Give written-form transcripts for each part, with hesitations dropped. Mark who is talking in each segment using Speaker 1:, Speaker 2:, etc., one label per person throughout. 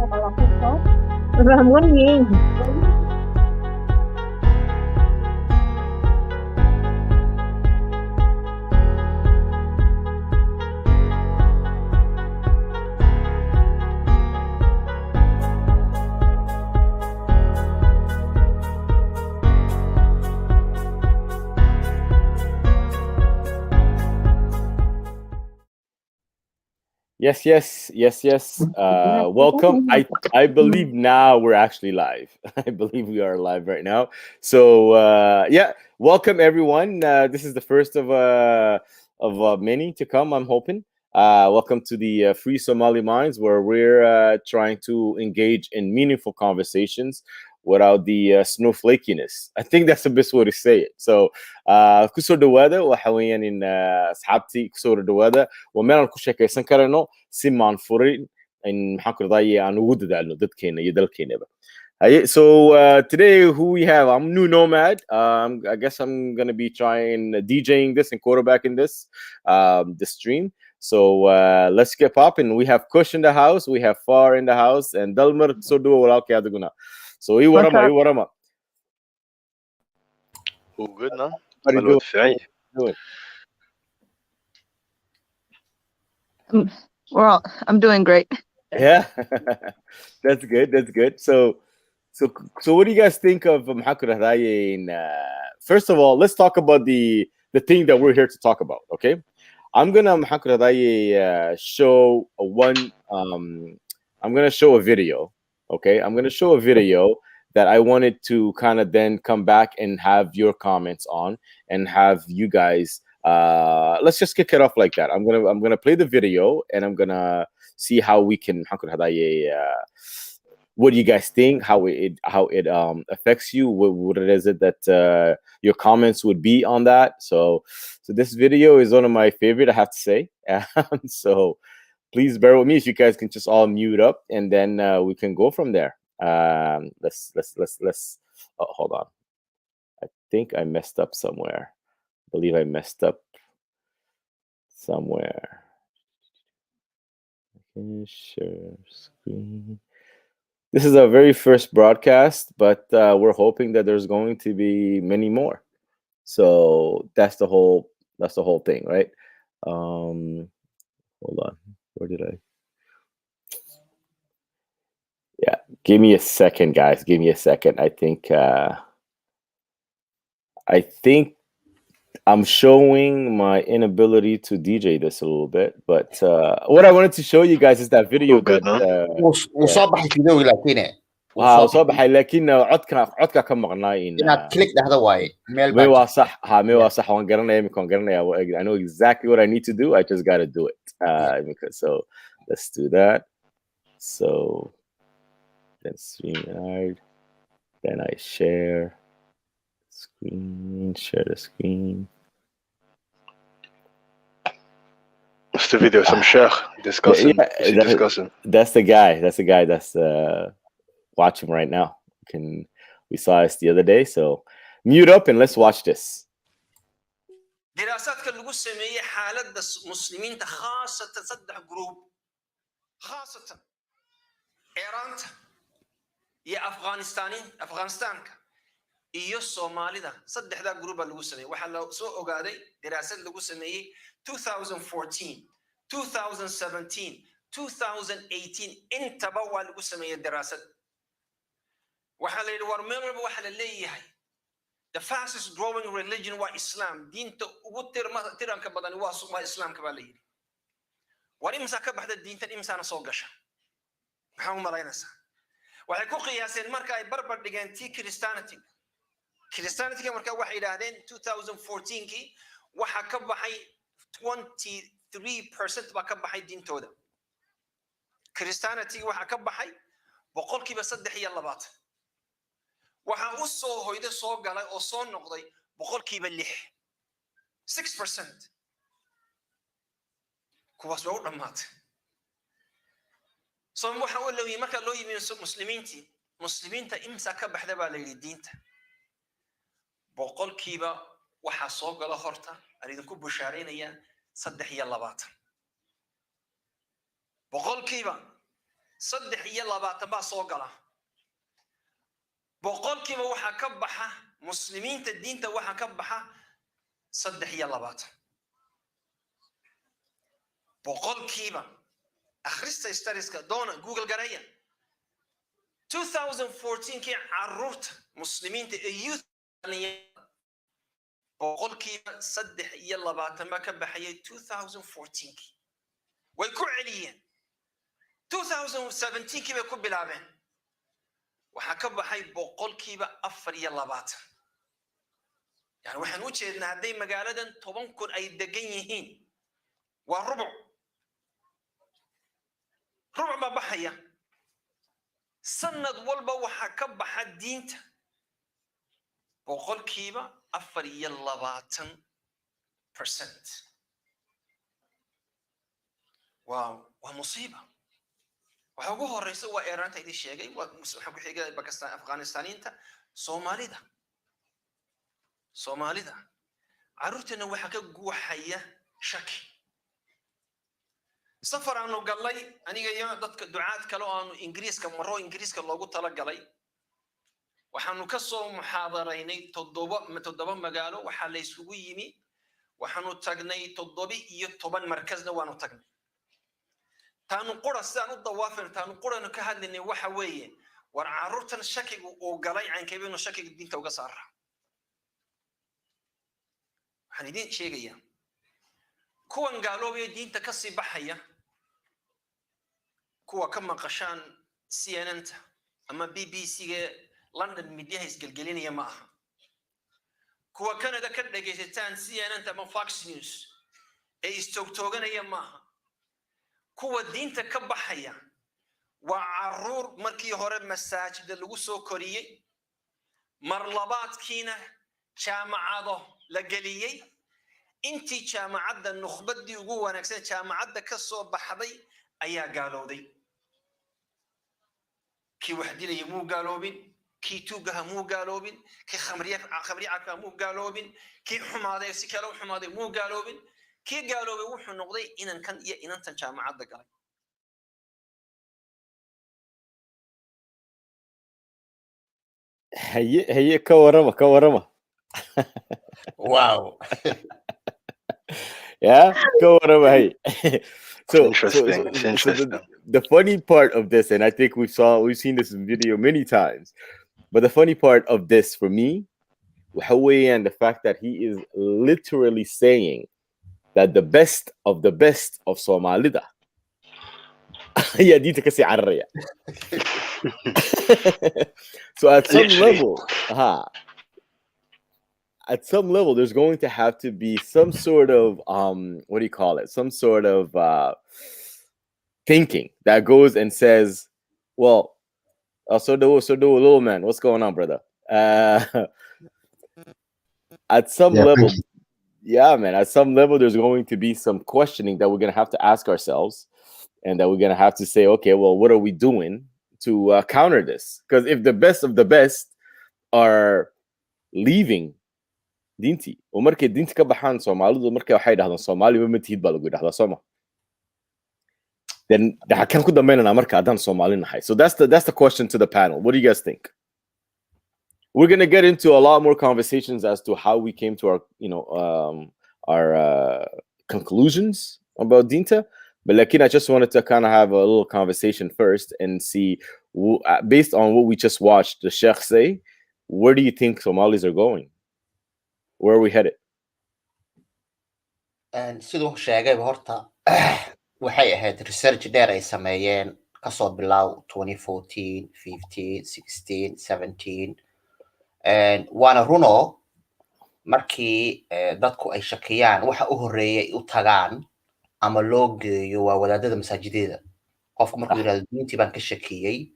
Speaker 1: Ramon Ying.
Speaker 2: Yes. Welcome. I believe now we're actually live. I believe we are live right now. So welcome everyone. This is the first of many to come, I'm hoping. Welcome to the Free Somali Minds, where we're trying to engage in meaningful conversations without the snowflakiness. I think that's the best way to say it. So kusoo dhawaada waxa weeyaan in asxaabtii kusoo dhawaada waa meel aan ku sheekaysan karano si maan furin in maxaan ku raday aan ugu dadaalno dadkeena iyo dalkeenaba. So today who we have, I'm New Nomad. I guess I'm going to be trying DJing this and quarterbacking this stream. So let's get popping. We have Kush in the house, we have Far in the house, and Dalmar Sodu wala kaya duguna. So iwarama.
Speaker 3: Oh, good, no?
Speaker 2: How are you doing?
Speaker 1: I'm doing great.
Speaker 2: Yeah, that's good. So what do you guys think of Mahakura Hadaye? First of all, let's talk about the thing that we're here to talk about. Okay, I'm gonna Mahakura Hadaye show I'm gonna show a video. Okay, I'm gonna show a video that I wanted to kind of then come back and have your comments on and have you guys. Let's just kick it off like that. I'm gonna play the video and I'm gonna see how we can what do you guys think, how it affects you, what it is that your comments would be on that. So this video is one of my favorite, I have to say. So please bear with me if you guys can just all mute up and then we can go from there. Let's hold on. I think I messed up somewhere. I believe I messed up somewhere. Share screen. This is our very first broadcast, but we're hoping that there's going to be many more. So that's the whole thing, right? Hold on. Where did I? Yeah, give me a second, guys. Give me a second. I think I'm showing my inability to DJ this a little bit, but what I wanted to show you guys is that video
Speaker 4: وصبح الفيديو لكنه
Speaker 2: وصبح لكن عدك كم مغناين
Speaker 4: كليك ده هذا واي
Speaker 2: ميوا صح I know exactly what I need to do. I just got to do it. So let's do that. So then StreamYard, then I share the screen.
Speaker 3: What's the video? Some sheikh discussing. Discussing.
Speaker 2: That's the guy that's watching right now. We saw this the other day. So mute up and let's watch this.
Speaker 5: دراسات كان لغو سمية حالة مسلمين خاصة تصدح جروب خاصة إيران يا أفغانستان iyo Soomaalida saddexda group lagu sameeyay waxa la soo ogaaday daraasad lagu sameeyay 2014 2017 2018 intaba waa lagu sameeyay daraasad waxa la yiri war meel walba waxa la leeyahay the fastest growing religion waa Islam diinta ugu tiranka badan waa Islaamka baa la yiri war imsa ka baxda diintan imsaana soo gasha waxa u malaynaysaa waxay ku qiyaaseen marka ay barbar dhigeen Christianity marka waxa yiraahdeen 2014 ki waxa ka baxay 23% ba ka baxay diintooda Christianity waxa ka baxay boqolkiiba 3 waxa uu soo hoyday soo galay oo soo noqday boqolkiiba 6% kuwaas waa u dhamaatay soo waxa uu leeyahay marka loo yimid muslimiinta imsa ka baxda baa la yiri diinta boqolkiiba waxa soo gala horta aridinku bushaareynaya 3 boqolkiiba saddex iyo labaatan baa soo gala boqolkiiba waxaa ka baxa muslimiinta diinta waxaa ka baxa saddex iyo labaatan boqolkiiba akhrista stariska doona google garaya 2014 kii caruurta muslimiinta ee youth boqolkiiba saddex iyo labaatan baa ka baxayay 2014 kii way ku celiyeen 2017 kii bay ku bilaabeen waxaa ka baxay boqolkiiba 4 yani waxaan u jeednaa hadday magaaladan 10 kun ay degan yihiin waa rubuc baa baxaya sanad walba waxaa ka baxa diinta boqolkiiba 24%. waa musiiba waxa ugu horeysa waa eeraanta idin sheegay waxa ku xigay Pakistan Afghanistaniinta Soomaalida caruurtana waxa ka guuxaya shaki safar aanu galay aniga iyo dadka ducaad kale oo aanu ingiriiska loogu tala galay waxaanu ka soo muxaadaraynay toddoba magaalo waxa la isugu yimi waxaanu tagnay 17 markasna waanu tagnay taanu qura sidaan u dawaafin taanu quranu ka hadlinay waxa weeye war caruurtan shakigu oo galay caynkeebinu shakiga diinta uga saara waxaan idin sheegayaa kuwan gaaloobay diinta ka sii baxaya kuwa ka maqashaan CNN ama BBC London media isgelgelinaya ma aha kuwa Canada ka dhageysataan CNN ama Fox News ee istogtooganaya ma aha kuwa diinta ka baxaya waa caruur markii hore masaajida lagu soo koriyay mar labaadkiina jaamacado la geliyay intii jaamacadda nukhbadii ugu wanaagsan jaamacadda ka soo baxday ayaa gaalowday kii wax dilay muu gaaloobin kii tuugaha muu gaaloobin kii khamriyaadka muu gaaloobin kii xumaaday si kale u xumaaday muu gaaloobin kii gaaloobay wuxuu noqday inankan iyo inantan jaamacadda galay
Speaker 2: haye ka warama
Speaker 4: Wow.
Speaker 2: Yeah, go warama hey.
Speaker 3: Interesting. It's interesting.
Speaker 2: The funny part of this, and I think we've seen this video many times, but the funny part of this for me, and the fact that he is literally saying that the best of Somalida. Yeah, so at some level, there's going to have to be some sort of what do you call it? Some sort of thinking that goes and says, well, so do little man, what's going on, brother? At some level, man, at some level, there's going to be some questioning that we're going to have to ask ourselves, and that we're going to have to say, okay, well, what are we doing to counter this? Because if the best of the best are leaving dinti, oo markay dinti ka baxaan Soomaalidu markay waxay dhahdaan Soomaali ma matihid baa lagu yiraahdaa Soomaa, then kan ku dambeynana marka adan Soomaali nahay. So that's the question to the panel. What do you guys think? We're going to get into a lot more conversations as to how we came to our conclusions about Dinta. But Lakin, I just wanted to kind of have a little conversation first and see, based on what we just watched the Sheikh say, where do you think Somalis are going? Where are we headed?
Speaker 4: And sidoo sheegay horta waxay ahayd research dheer ay sameeyeen kasoo bilow 2014, 15, 16, 17. And waana runo markii dadku ay shakiyaan waxa u horeeyay u tagaan ama loo geeyo waa wadaadada masaajideeda. Qofku markuu yiraahdo diintii baan ka shakiyay,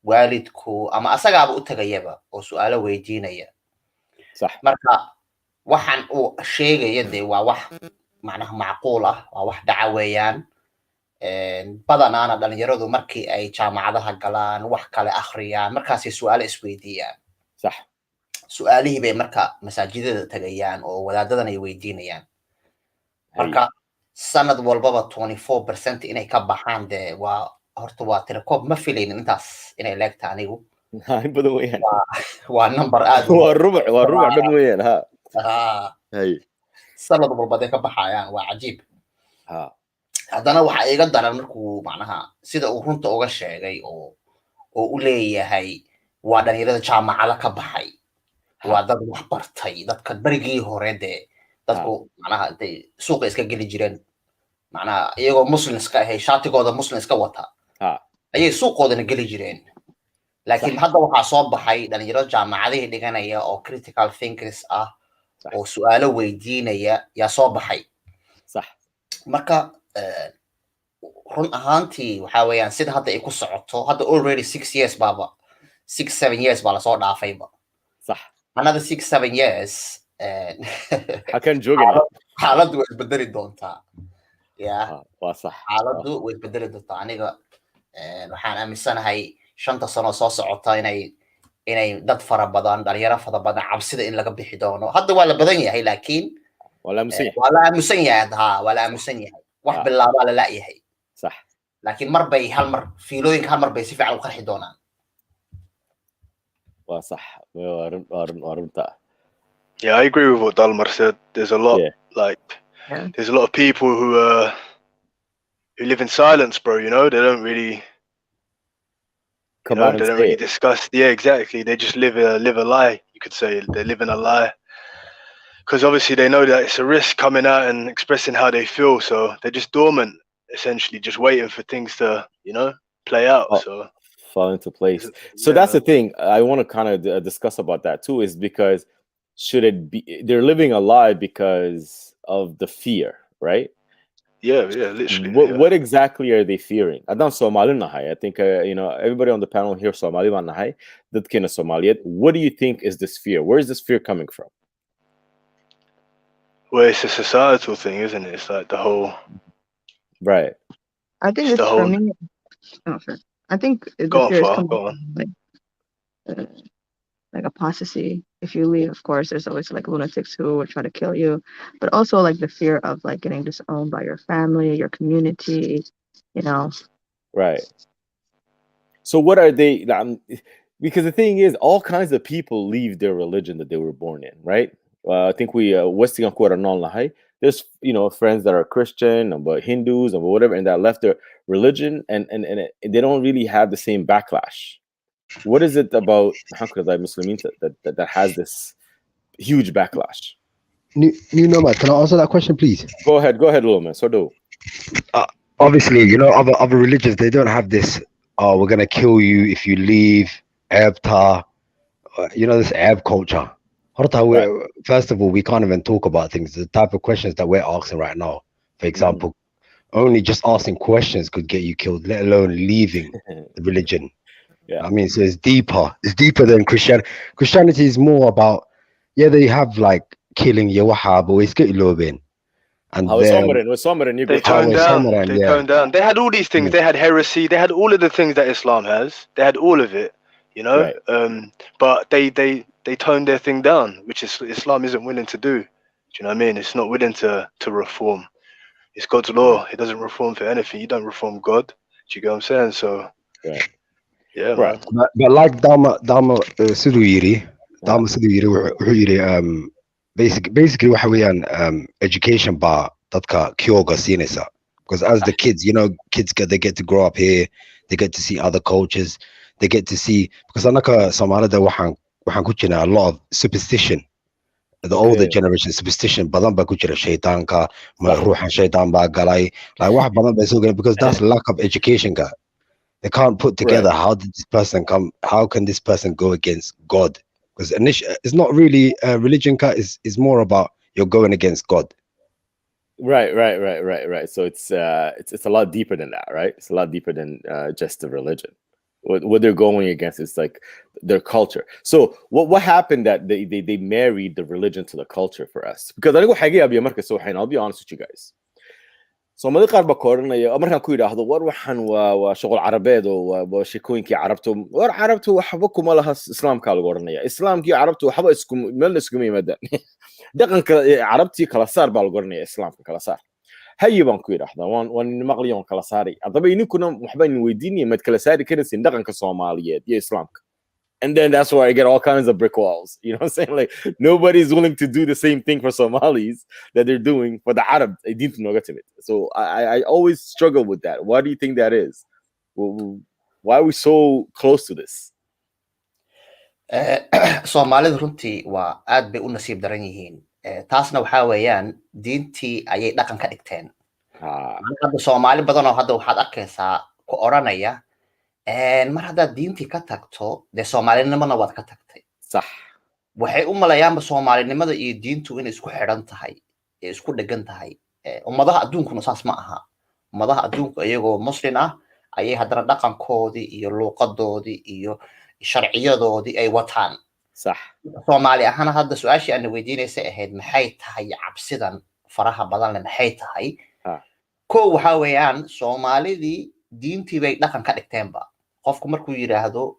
Speaker 4: waalidku ama asagaaba u tagayaba oo su'aalo weydiinaya.
Speaker 2: Sax.
Speaker 4: Marka waxaan uu sheegaya de waa wax macnaha macquul ah, waa wax dhaca weeyaan. Badanaana dhalinyaradu markii ay jaamacadaha galaan wax kale akhriyaan markaasay su'aalo isweydiiyaan.
Speaker 2: Sax.
Speaker 4: Su'aalihii bay marka masaajidada tagayaan oo wadaadadan ay weydiinayaan. Marka sanad walbaba 24% inay ka baxaan de waa horta waa tirakoob ma filaynin intaas inay leegta anigu
Speaker 2: هاي بدو وين
Speaker 4: waa number aad
Speaker 2: والربع دم وين ها
Speaker 4: هاي sanad walbaday ka baxayaan waa cajiib
Speaker 2: ها
Speaker 4: haddana waxa iga daran markuu macnaha sida uu runta uga sheegay oo u leeyahay waa dhalinyarada jaamacada ka baxay waa dad wax bartay dadka barigii hore dee dadku macnaha intay suuqa iska geli jireen macnaha iyagoo muslimska ahay shaatigooda muslimska wata ayay suuqoodana geli jireen laakiin hadda waxaa soo baxay dhalinyaro jaamacadihii dhiganaya oo critical thinkers ah oo su'aalo weydiinaya yaa soo baxay marka run ahaantii waxaa weeyaan sida hadda ay ku socoto hadda already 6 years baaba 6-7 years baa lasoo dhaafayba another 6-7 years
Speaker 2: حكن جوجنا
Speaker 4: xaaladdu way isbedeli doontaa
Speaker 2: waa sax
Speaker 4: xaaladdu way isbedeli doontaa aniga waxaan aaminsanahay 5 sano soo socota inay dad fara badan dhalinyaro fara badan cabsida in laga bixi doono hadda waa la badan yahay laakiin waa la aamusan yahay wax bilaabaa la la'yahay
Speaker 2: sax
Speaker 4: laakiin hal mar fiilooyinka hal mar bay si fiican u qarxi doonaan
Speaker 2: waa sax waa runta
Speaker 3: Yeah, I agree with what Dalmar said. There's a lot, there's a lot of people who live in silence, bro. You know, they don't really, they don't really discuss. Yeah, exactly. They just live a lie. You could say they live in a lie, because obviously they know that it's a risk coming out and expressing how they feel. So they're just dormant, essentially, just waiting for things to, play out. So
Speaker 2: fall into place. So that's the thing. I want to kind of discuss about that too, is because should it be they're living a lie because of the fear, right?
Speaker 3: Yeah, literally.
Speaker 2: What exactly are they fearing? Adam Somali Nahai. I think everybody on the panel here Somali Nahai, that kind of Somaliyat. What do you think is this fear? Where is this fear coming from?
Speaker 3: Well, it's a societal thing, isn't it? It's like the whole
Speaker 2: right.
Speaker 1: I think it's for me. Oh, sure. I think the fear is coming from like apostasy. If you leave, of course, there's always like lunatics who would try to kill you, but also like the fear of like getting disowned by your family, your community,
Speaker 2: Right. So what are they? Because the thing is, all kinds of people leave their religion that they were born in, right? I think we there's friends that are Christian or Hindus or whatever, and that left their religion, and they don't really have the same backlash. What is it about Muslims that has this huge backlash?
Speaker 6: Nomad, can I answer that question, please?
Speaker 2: Go ahead, Loman. So do.
Speaker 6: Obviously, other religions, they don't have this. Oh, we're gonna kill you if you leave. This Arab culture. First of all, we can't even talk about things. The type of questions that we're asking right now, for example, only just asking questions could get you killed, let alone leaving the religion.
Speaker 2: Yeah.
Speaker 6: I mean, so it's deeper than Christianity. Christianity is more about, they have like killing Yawahab, always get Lobin. And
Speaker 3: they toned down. They had all these things. They had heresy. They had all of the things that Islam has. They had all of it,
Speaker 2: Right.
Speaker 3: But they toned their thing down, which is Islam isn't willing to do. Do you know what I mean? It's not willing to reform. It's God's law. It doesn't reform for anything. You don't reform God. Do you get what I'm saying? So
Speaker 2: right.
Speaker 3: Yeah,
Speaker 2: right.
Speaker 6: But like Dama Suduyiri, basically waxa weeyaan education baa dadka kyoga siinaysa, because as the kids, they get to grow up here, they get to see other cultures, they get to see, because anaka Somalida waxaan ku jirnaa a lot of superstition. The older generation superstition badan baa ku jira shaytaanka, ruuxan shaytaan baa galay, like wax badan baa soo galay, because that's lack of education ka. They can't put together how can this person go against God? Because it's not really religion is more about you're going against God.
Speaker 2: Right. So it's a lot deeper than that, right? It's a lot deeper than just the religion. What they're going against is like their culture. So what happened that they married the religion to the culture for us? Because I'll be honest with you guys. Somali qaar ba kooranaya markaan ku yiraahdo war waxan waa shaqo carabeed oo shaqooyinkii carabtu waxba kuma laha islaamka lagu oranaya islaamkii carabtu waxba isku meel isku yimaadaan dhaqanka carabtii kala saar baa lagu oranaya islaamka kala saar haye baan ku yidhaahdaa waan maqliyo waan kala saaray haddaba ininkuna waxbaa idin weydiinaya maad kala saari karaysin dhaqanka Soomaaliyeed iyo Islaamka. And then that's where I get all kinds of brick walls. You know what I'm saying? Like nobody's willing to do the same thing for Somalis that they're doing for the Arab. So I always struggle with that. Why do you think that is? Why are we so close to this?
Speaker 4: Soomaalida runtii waa aad bay u nasiib daran yihiin. Taasna waxaa weeyaan diintii ayay dhaqan ka dhigteen. Hadda Soomaali badan oo hadda waxaad arkaysaa ku oranaya mar haddaad diintii ka tagto dee Soomaalinimana waad ka tagtay.
Speaker 2: Sax.
Speaker 4: Waxay u malayaanba Soomaalinimada iyo diintu inay isku xidhan tahay, isku dhegan tahay. Ummadaha adduunkuna saas ma aha. Ummadaha adduunku iyagoo Muslim ah ayay haddana dhaqankoodii iyo luuqadoodii iyo sharciyadoodii ay wataan.
Speaker 2: Sax.
Speaker 4: Soomaali ahaan hadda su'aashii aan weydiinaysay ahayd maxay tahay cabsidan faraha badan leh maxay tahay? Koo waxaa weeyaan Soomaalidii diintii bay dhaqan ka dhigteenba. Qofku markuu yiraahdo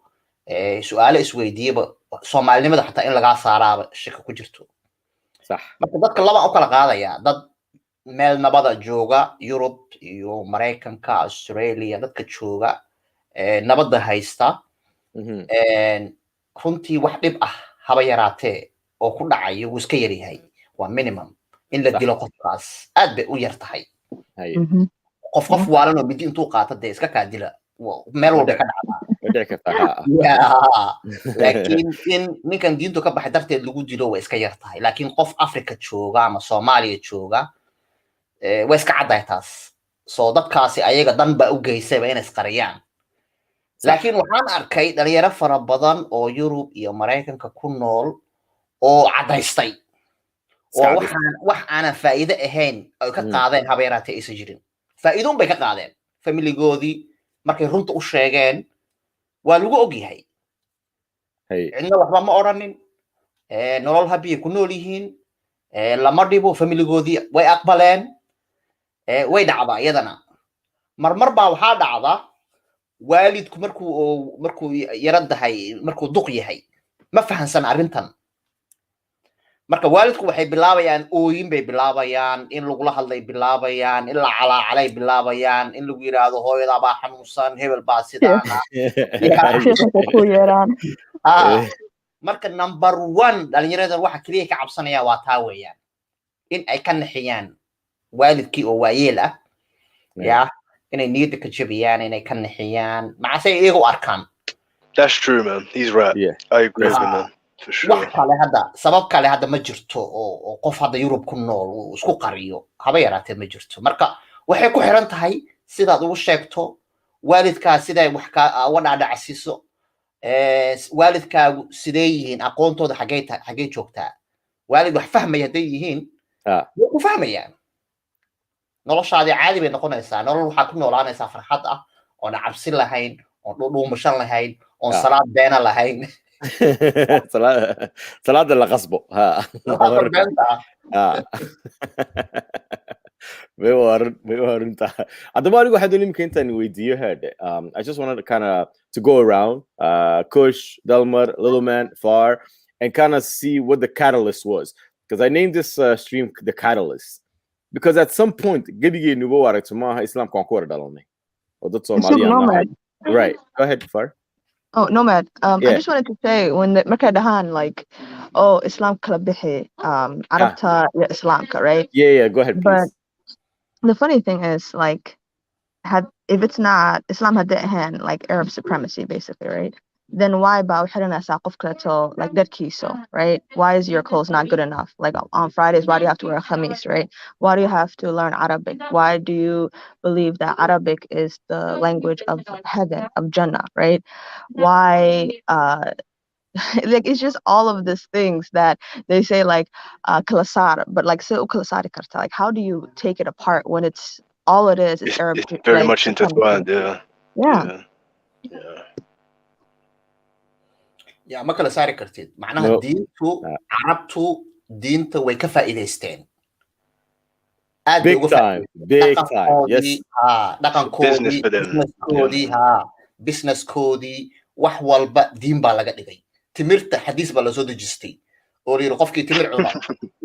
Speaker 4: su'aalo isweydiiyaba Soomaalinimada xataa in laga saaraaba shaki ku jirto.
Speaker 2: Sax.
Speaker 4: Marka dadka laba u kala qaadaya dad meel nabada jooga Europe iyo Mareykanka, Australia dadka jooga nabada haysta. Runtii wax dhib ah haba yaraatee oo ku dhacayo wuu iska yar yahay. Waa minimum in la dilo qofkaas aad bay u yar tahay. qof waalan oo midi intuu qaato dee iska kaa dila meel walba ka dhacdaa. Laakiin in ninkan diintu ka baxay darteed lagu dilo waa iska yar tahay. Laakiin qof Afrika jooga ama Soomaaliya jooga waa iska caddahay taas. Soo dadkaasi ayaga dan baa u geysayba inay isqariyaan. Laakiin waxaan arkay dhalinyaro fara badan oo Yurub iyo Mareykanka ku nool oo cadaystay oo wax aanan faa'iido ahayn ay ka qaadeen haba yaraatee aysan jirin. Faa'iido bay ka qaadeen familigoodii markay runta u sheegeen waa lagu ogyahay. Cidna waxba ma oranin nolol habiye ku nool yihiin lama dhibo familigoodii way aqbaleen way dhacdaa iyadana marmar baa waxaa dhacda waalidku markuu yaradahay markuu duq yahay ma fahansan arrintan. Marka waalidku waxay bilaabayaan ooyin bay bilaabayaan in lagula hadlay bilaabayaan in la calaacalay bilaabayaan in lagu yiraahdo hooyada baa xanuunsan hebel baa sidaana
Speaker 1: ku yeeraan.
Speaker 4: Marka number 1 dhalinyarada waxa kaliya ka cabsanaya waa taa weeyaan in ay ka naxiyaan waalidkii oo waayeel ah inay niyadda ka jabiyaan inay ka naxiyaan macasay iyagu arkaan.
Speaker 3: That's true, man. He's right. Yeah. I agree with him, man. For sure.
Speaker 4: Wax kale hadda sabab kale hadda ma jirto oo qof hadda Yurub ku nool uu isku qariyo haba yaraatee ma jirto. Marka waxay ku xiran tahay sidaad ugu sheegto waalidkaa siday wax ka wada dhacsiiso waalidkaagu sidee yihiin aqoontooda xagee joogtaa. Waalid wax fahmaya haday yihiin way ku fahmayaan. noloshaadii caadi bay noqonaysaa. nolol waxaa ku noolaanaysaa farxad ah oon cabsi lahayn oon dhuumashan lahayn oon salaad beena lahayn.
Speaker 2: salaada la qasbo I just wanted to kind of to go around Kush, Delmar, Little Man, Far, and kind of see what the catalyst was, because I named this stream the Catalyst because at some point Islam right, go ahead, Far.
Speaker 1: Oh, Nomad. I just wanted to say when the Merkadahan, like, Islam kalabihi, Arabta Islam, right?
Speaker 2: Yeah, go ahead, please.
Speaker 1: But the funny thing is, like, if it's not Islam had that hand, like Arab supremacy, basically, right? Then why like that kiso, right? Why is your clothes not good enough? Like on Fridays, why do you have to wear a khamis, right? Why do you have to learn Arabic? Why do you believe that Arabic is the language of heaven, of Jannah, right? Why like it's just all of these things that they say like kalasar, but like so kalasari karta. Like how do you take it apart when it's all it is Arabic?
Speaker 3: It's very much intertwined, yeah.
Speaker 4: يا ما كلا ساري كرتيد معناها دينتو عربتو دينتو way ka faa'iideysteen
Speaker 2: big time yes
Speaker 4: business koodi wax walba diin baa laga dhigay timirta xadiis baa la soo dejistay oo yiri qofkii timir cuna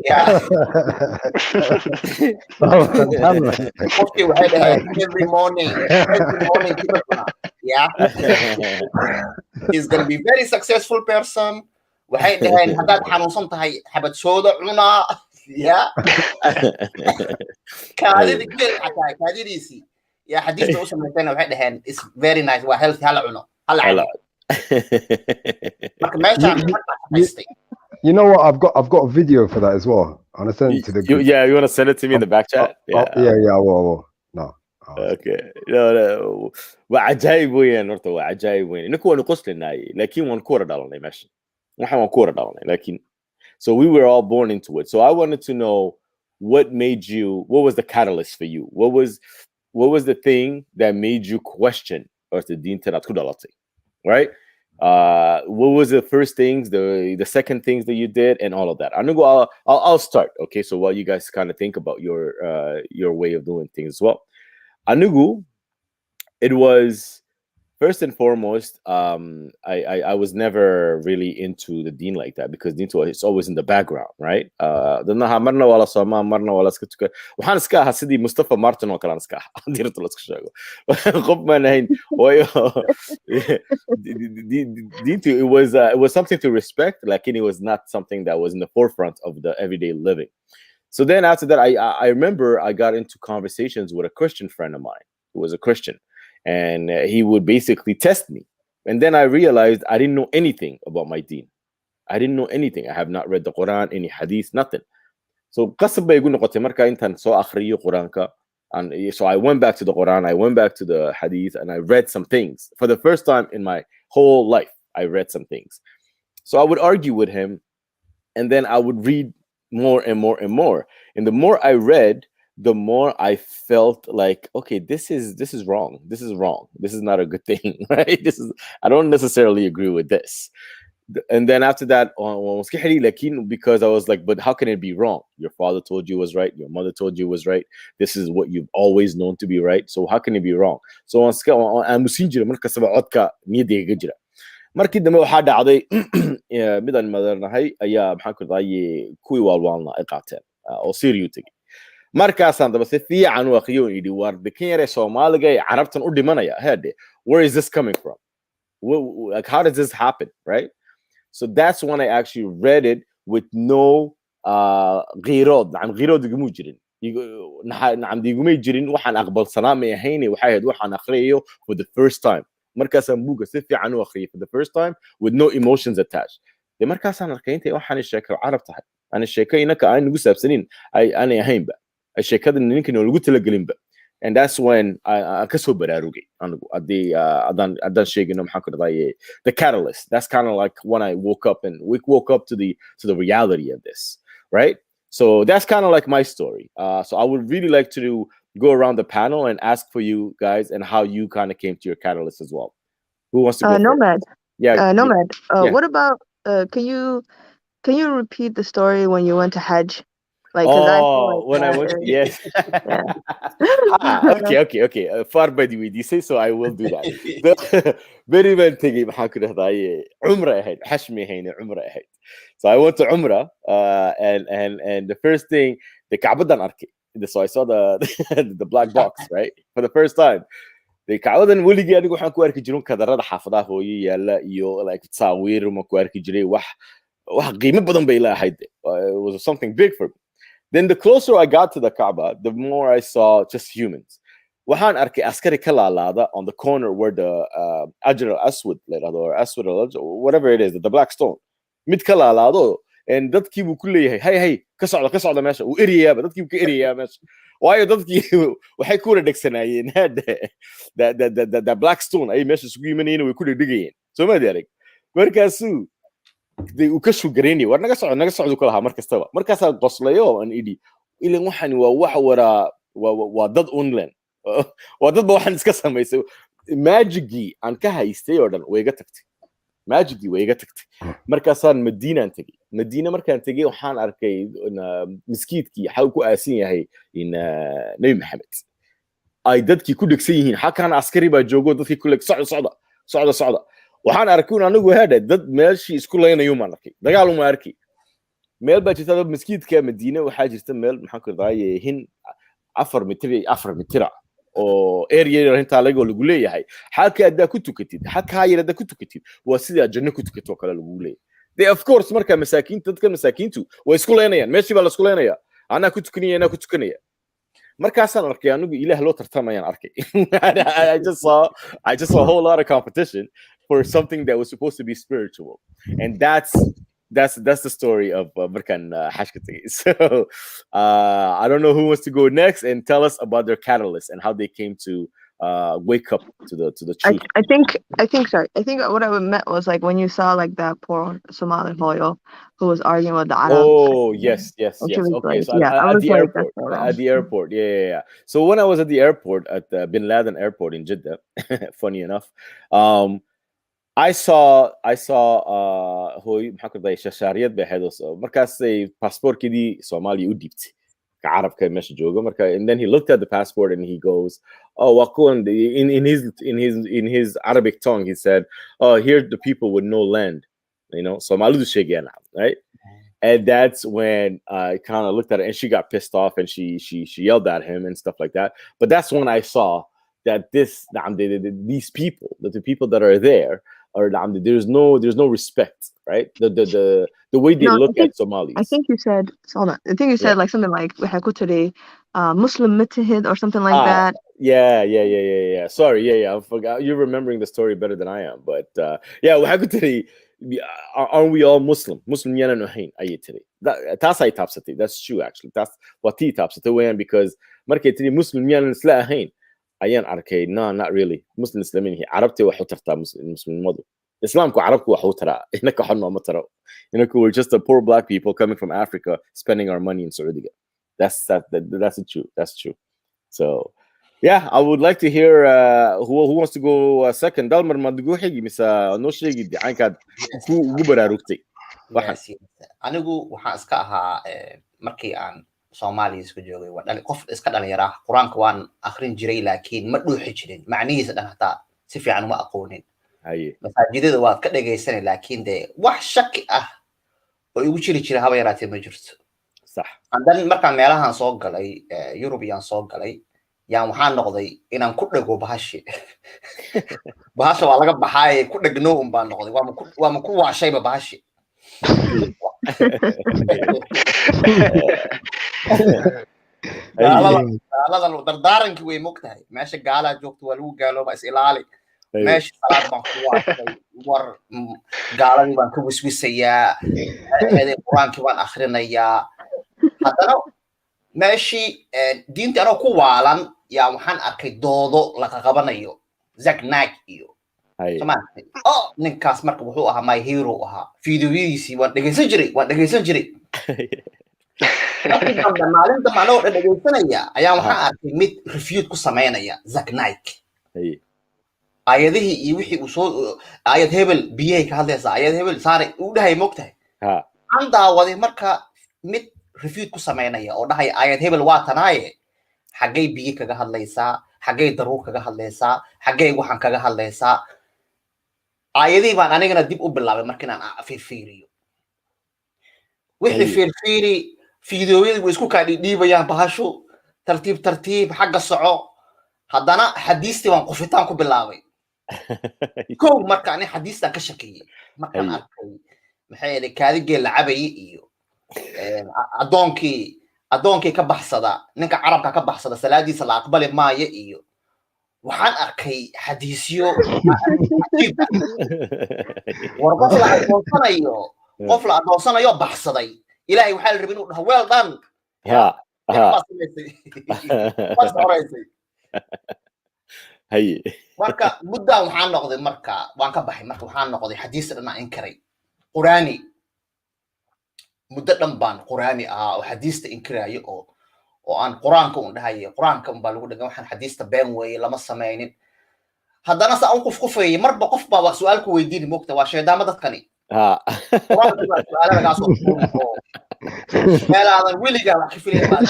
Speaker 4: yeah qofkii waxay dhahayn every morning timir cuna yeah he's going to be very successful person waxay dhahayn haddaad xanuunsan tahay xabad sooda cuna yeah kaadidiisii يا حديث توصل من ثاني واحد هن is very nice وhealthy هلا عنو هلا
Speaker 6: You know what? I've got a video for that as well. I'm gonna send it to the group.
Speaker 2: Yeah, you want to send it to me in the back chat?
Speaker 6: Yeah, I will. No.
Speaker 2: Okay. No. وعجائب وين نرتو وعجائب وين نكون نقص لنا لكن ونكور دالنا ماشي نحن ونكور دالنا لكن so we were all born into it. So I wanted to know what was the catalyst for you? What was the thing that made you question or the deen tanat right? What was the first things, the second things that you did, and all of that? I'll start. Okay, so while you guys kind of think about your way of doing things as well, Anugu, it was first and foremost. I was never really into the deen like that because deen is always in the background, right? waxaan iska ahaa sidii Mustafa Martin oo kale aan iska ahaa diirta la iska sheego qof ma nahayn waayo it was something to respect, like it was not something that was in the forefront of the everyday living. So then after that, I remember I got into conversations with a Christian friend of mine who was a Christian, and he would basically test me. And then I realized I didn't know anything about my deen. I didn't know anything. I have not read the Quran, any hadith, nothing. So qasab bay igu noqotay marka intaan soo akhriyo Quraanka, and so I went back to the Quran, I went back to the hadith, and I read some things. For the first time in my whole life, I read some things. So I would argue with him, and then I would read more and more and more. And the more I read, the more I felt like, okay, this is wrong. This is wrong. This is not a good thing, right? I don't necessarily agree with this. And then after that, because I was like, but how can it be wrong? Your father told you was right. Your mother told you was right. This is what you've always known to be right. So how can it be wrong? So markii dambe waxaa dhacday midaan madarnahay ayaa maxaan ku dhahay kuwii waalwaalna ay qaateen oo Syria tagay markaasaan daba si fiican u akhriyo yidhi war dekan yare Soomaaliga ee carabtan u dhimanaya hade where is this coming from? Like how does this happen, right? So that's when I actually read it with no غيرود iguma jirin nacam diguma jirin waxaan aqbalsanaa ma ahayn waxay ahayd waxaan akhriyo for the first time markaasaan buuga si fiican u akhriyay for the first time with no emotions attached de markaasaan arkay intay waxaan sheekay carab tahay aan sheekay inaka aan ugu saabsanin aanay ahaynba sheekada ninkan oo lagu talagelin ba. And that's when I ka soo baraarugay anigu adan sheegino maxaan ku dhahay the catalyst. That's kind of like when I woke up to the reality of this, right? So that's kind of like my story. So I would really like to go around the panel and ask for you guys and how you kind of came to your catalyst as well. Who wants to go
Speaker 1: Nomad?
Speaker 2: First? Yeah.
Speaker 1: Nomad.
Speaker 2: Yeah.
Speaker 1: What about can you repeat the story when you went to Hajj? Like,
Speaker 2: when I went, yes. Okay. Far by the way, you say so. I will do that. Very well thing. maxaan ku dhahday Umrah ahayd xashmi ahayn Umrah ahayd. So I went to Umrah, and the first thing the Ka'badan arkay. So I saw the black box, right, for the first time. The Ka'badan weligii anigu waxaan ku arki jiray kadarada xaafadaha hooyo yaala iyo like tasawir ma ku arki jiray wax qiimo badan bay leeyahay. It was something big for me. Then the closer I got to the Kaaba, the more I saw just humans. Waxaan arkay askari ka laalaada on the corner where the Ajr al-Aswad or Aswad or whatever it is, the black stone. Mid ka laalaado, and dadkii buu ku leeyahay hey ka socda meesha uu eriyaa dadkii buu ka eriyaa meesha waayo dadkii waxay ku dhagsanayeen the black stone ay meesha isugu yimaanayeen way ku dhigayeen soo ma diyaarag markaasuu uu ka shugareynay war naga socdo kala markastaba markaasaan qoslayo aan idhi ilaa waxaan waa dad online waa dad waxaan iska samaysay magicii aan ka haystay oo dhan way iga tagtay markaasaan Madiina markaan tagay waxaan arkay miskiidkii xaw ku aasin yahay in Nabi Maxamed ay dadkii ku dhigsan yihiin halkaan askari baa joogo dadkii ku leeg socda waxaan arkay anigu hada dad meeshii isku leynayo ma arkay dagaal uma arkay meel baa jirta maskiidka Madiina waxaa jirta meel maxaan ku raayay hin 4 mitir oo area inta lagu leeyahay halka aad ku tukatid halka hay'adda ku tukatid waa sida janno ku tukato kala lagu leeyahay they of course marka dadka masaakiintu way isku leenayaan meeshii baa la isku leenayaa ana ku tukanaya markaasaan arkay anigu ilaah loo tartamayaan arkay I just saw a whole lot of competition for something that was supposed to be spiritual, and that's the story of markan hashka tagay. So I don't know who wants to go next and tell us about their catalyst and how they came to wake up to the truth.
Speaker 1: I think what I meant was like when you saw like that poor Somali hoyo who was arguing with the Arab.
Speaker 2: Oh yes. Okay,
Speaker 1: like,
Speaker 2: so
Speaker 1: yeah,
Speaker 2: at the airport, yeah. So when I was at the airport at the Bin Laden airport in Jeddah, funny enough, I saw hooy maxaa ku day shashariyad bay haydos markaasay passportkii Soomaaliya u dhiibtay ka Arabka meesha jooga marka and then he looked at the passport and he goes oh waqoon in his Arabic tongue he said oh here the people with no land, you know, Somalidu sheegayaan, right? And that's when I kind of looked at it and she got pissed off and she yelled at him and stuff like that. But that's when I saw that these people, the people that are there, or there's no respect, right? The way they look at Somalis.
Speaker 1: I think you said like something like Muslim Mutahid or something like that.
Speaker 2: Yeah. Sorry, I forgot. You're remembering the story better than I am, but yeah, aren't we all Muslim? Muslim yana no hain ayitiri. That's I tapsati. That's true actually. That's what he tapsati when because marketiri Muslim yana isla hain. Ayan arkay no not really. Muslim Islamin hi Arabti waxu tarta Muslim madu. Islamku Arabku waxu tara. Inaka xanno ma taro. Inaka we're just a poor black people coming from Africa spending our money in Saudi. That's true. That's true. So yeah, I would like to hear who wants to go second. Dalmar madgu xigi misa no sheegi dicaankaad ku baraarugtay.
Speaker 4: Anigu waxaan iska ahaa markii aan Soomaaliya isku joogay waa qof iska dhalinyaro ah Quraanka waan akhrin jiray laakiin ma dhuuxi jirin macnihiisa dhan hataa si fiican uma aqoonin masaajidada waad ka dhageysanay laakiin de wax shaki ah oo igu jiri haba yaraatee ma jirto
Speaker 2: sax
Speaker 4: andan markaan meelahan soo galay European soo galay yaan waxaan noqday inaan ku dhago bahasha waa laga baxay ku dhagno baan noqday waa ma ku waashayba bahasha gaalada dardaaranki way mogtahay meesha gaalaa joogto waa lagu gaalooba is ilaali meesha salaad baan ku waashay war gaaladii baan ka wiswisayaa quraankii baan akhrinayaa haddana meeshii diinta anoo ku waalan yaa waxaan arkay doodo laga qabanayo Zaknak iyo ninkaas marka wuxuu ahaa my hero ahaa fiidiyoodiisii waan dhageysan jiray maalinta maanoo dhageysanaya ayaa waxaan arkay mid refute ku sameynaya Zaknak ayadihii iyo wixii uu soo ayad hebel biyay ka hadlaysa ayad hebel saare uu dhahay mogtahay aan daawaday marka mid refute ku sameynaya oo dhahay ayad hebel waa tanaaye xagay biyo kaga hadlaysaa xagay daruur kaga hadlaysaa xagay waxaan kaga hadlaysaa ayadii baan anigana dib u bilaabay markii aan fiiriyo wixii fiiri fiidiyoyada way isku ka dhiibayaan bahashu tartiib xagga soco haddana xadiistii waan qofitaan ku bilaabay kow marka ani xadiistan ka shakiyay markaan arkay maxay kaadigee la cabayay iyo adoonkii ka baxsada ninka carabka ka baxsada salaadiisa la aqbali maayo iyo waxaan arkay xadiisyo war qof la adoonsanayo baxsaday ilaahay waxaa la rabay inuu dhaho well done marka muddaan waxaan noqday marka waan ka baxay marka waxaan noqday xadiis dhan aan inkaray quraani muddo dhan baan quraani ahaa oo xadiista inkiraayo oo aan quraanka u dhahayo quraanka baa lagu dhagan waxaan xadiista been weeye lama sameeynin haddana saa qof qofay marba qof baa su'aal ku weydiin moogta waa sheedaama dadkani quraanka baa su'aalaha laga soo meelaadan weligaa wax ka filayn baa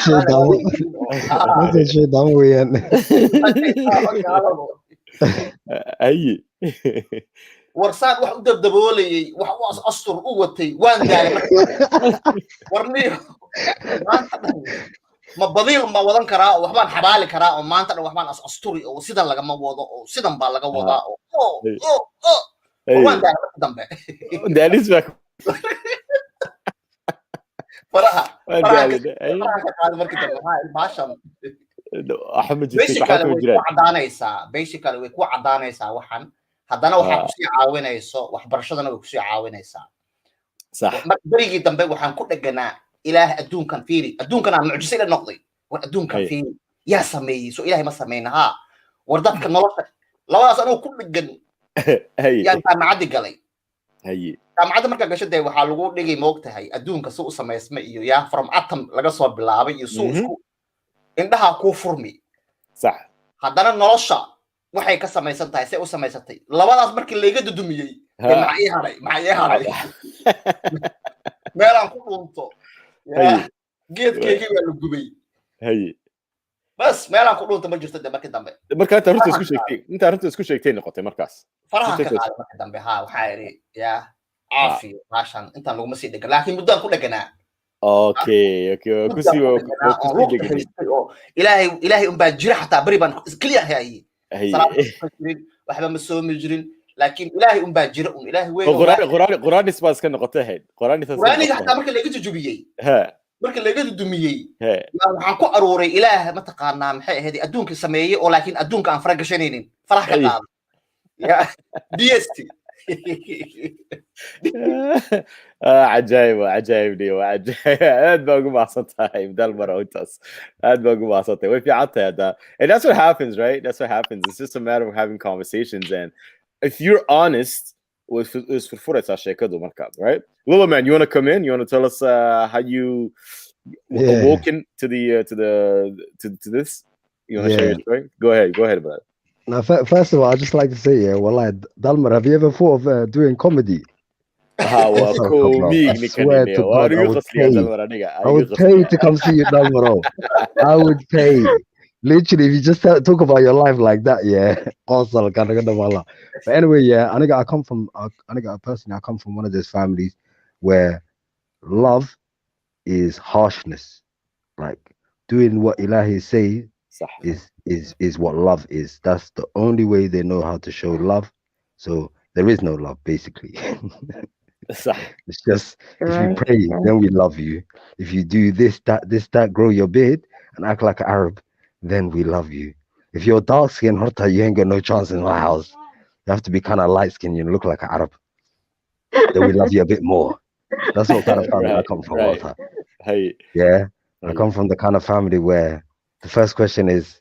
Speaker 6: sheedaan weeyaan
Speaker 4: warsaan wax u dabdaboolayay wax u astur u watay waan daalay warniyo maanta dhan ma badiil ma wadan karaa waxbaan xabaali karaa oo maanta dhan waxbaan asturi oo sidan lagama wado oo sidan baa laga wadaa oo waan daalay markii dambe
Speaker 2: daalis baa
Speaker 4: faraha
Speaker 2: markii dambe
Speaker 4: baashan
Speaker 2: axmed jirtay waxa ku jira
Speaker 4: basically way ku cadaanaysaa waxan haddana waxaa kusii caawinayso waxbarashadana way kusii caawinaysaa
Speaker 2: صح
Speaker 4: بريجي دمبي وحن كل جنا إله أدون كان فيري أدون كان عن معجزة النقضي وأدون كان فيري يا سمي سو إلهي ما سميناها وردت كان نلقى لو أنا كل الجن يعني كان معدي قلي
Speaker 2: هي
Speaker 4: كان معدي مركز قشة ده وحلقوا نيجي موقت هاي أدون كسوق سمي اسمه يا from atom لقى صوب بالعابي يسوق عندها كوفرمي
Speaker 2: صح
Speaker 4: هذا نلقى waxay ka samaysan tahay say u samaysatay labadaas markii la iga dudumiyay macay meelaan ku dhunto geedkeygii waa la gubay bas meelaan ku dhunto ma jirto de markii dambe
Speaker 2: marka inta runta isku sheegtay noqotay markaas
Speaker 4: faraha ka qaaday markii dambe waxaa iri caafi maashan intaan laguma sii dhegan laakiin muddaan ku dheganaa
Speaker 2: اوكي
Speaker 4: ilaahay un baa jira xataa bari baan keliya hayay waxba ma soo mijirin laakiin ilaahay un baa jira un ilaahay weyn
Speaker 2: quraan isbaas ka noqotay ahayd
Speaker 4: quraaniga xataa marka laga jujubiyey marka laga dumiyey waxaan ku aruuray ilaah ma taqaanaa maxay ahayd adduunka sameeyey oo laakiin adduunka aan fara gashanaynin farax ka qaado DST
Speaker 2: عجايب دي وعجايب اد باقو ما صنتها بدل مره وانتس اد باقو ما صنتها وفي عطها هذا and that's what happens right that's what happens it's just a matter of having conversations and if you're honest with فرصة عشان كده مركب right Lila man you want to come in you want to tell us how you awoken to this you want to share your story go ahead about it.
Speaker 6: Now, first of all, I'd just like to say, well, Dalmar, have you ever thought of doing comedy?
Speaker 2: I swear to God,
Speaker 6: I would pay to come see you, Dalmar. I would pay. Literally, if you just talk about your life like that, yeah. But anyway, yeah, I come from one of those families where love is harshness. Like doing what Ilahi says is what love is. That's the only way they know how to show love. So there is no love, basically. It's just if you pray, then we love you. If you do this, that, grow your beard and act like an Arab, then we love you. If you're dark skinned, Horta, you ain't got no chance in my house. You have to be kind of light skinned, you look like an Arab. Then we love you a bit more. That's what kind of family I come from, Horta. Yeah. I come from the kind of family where the first question is,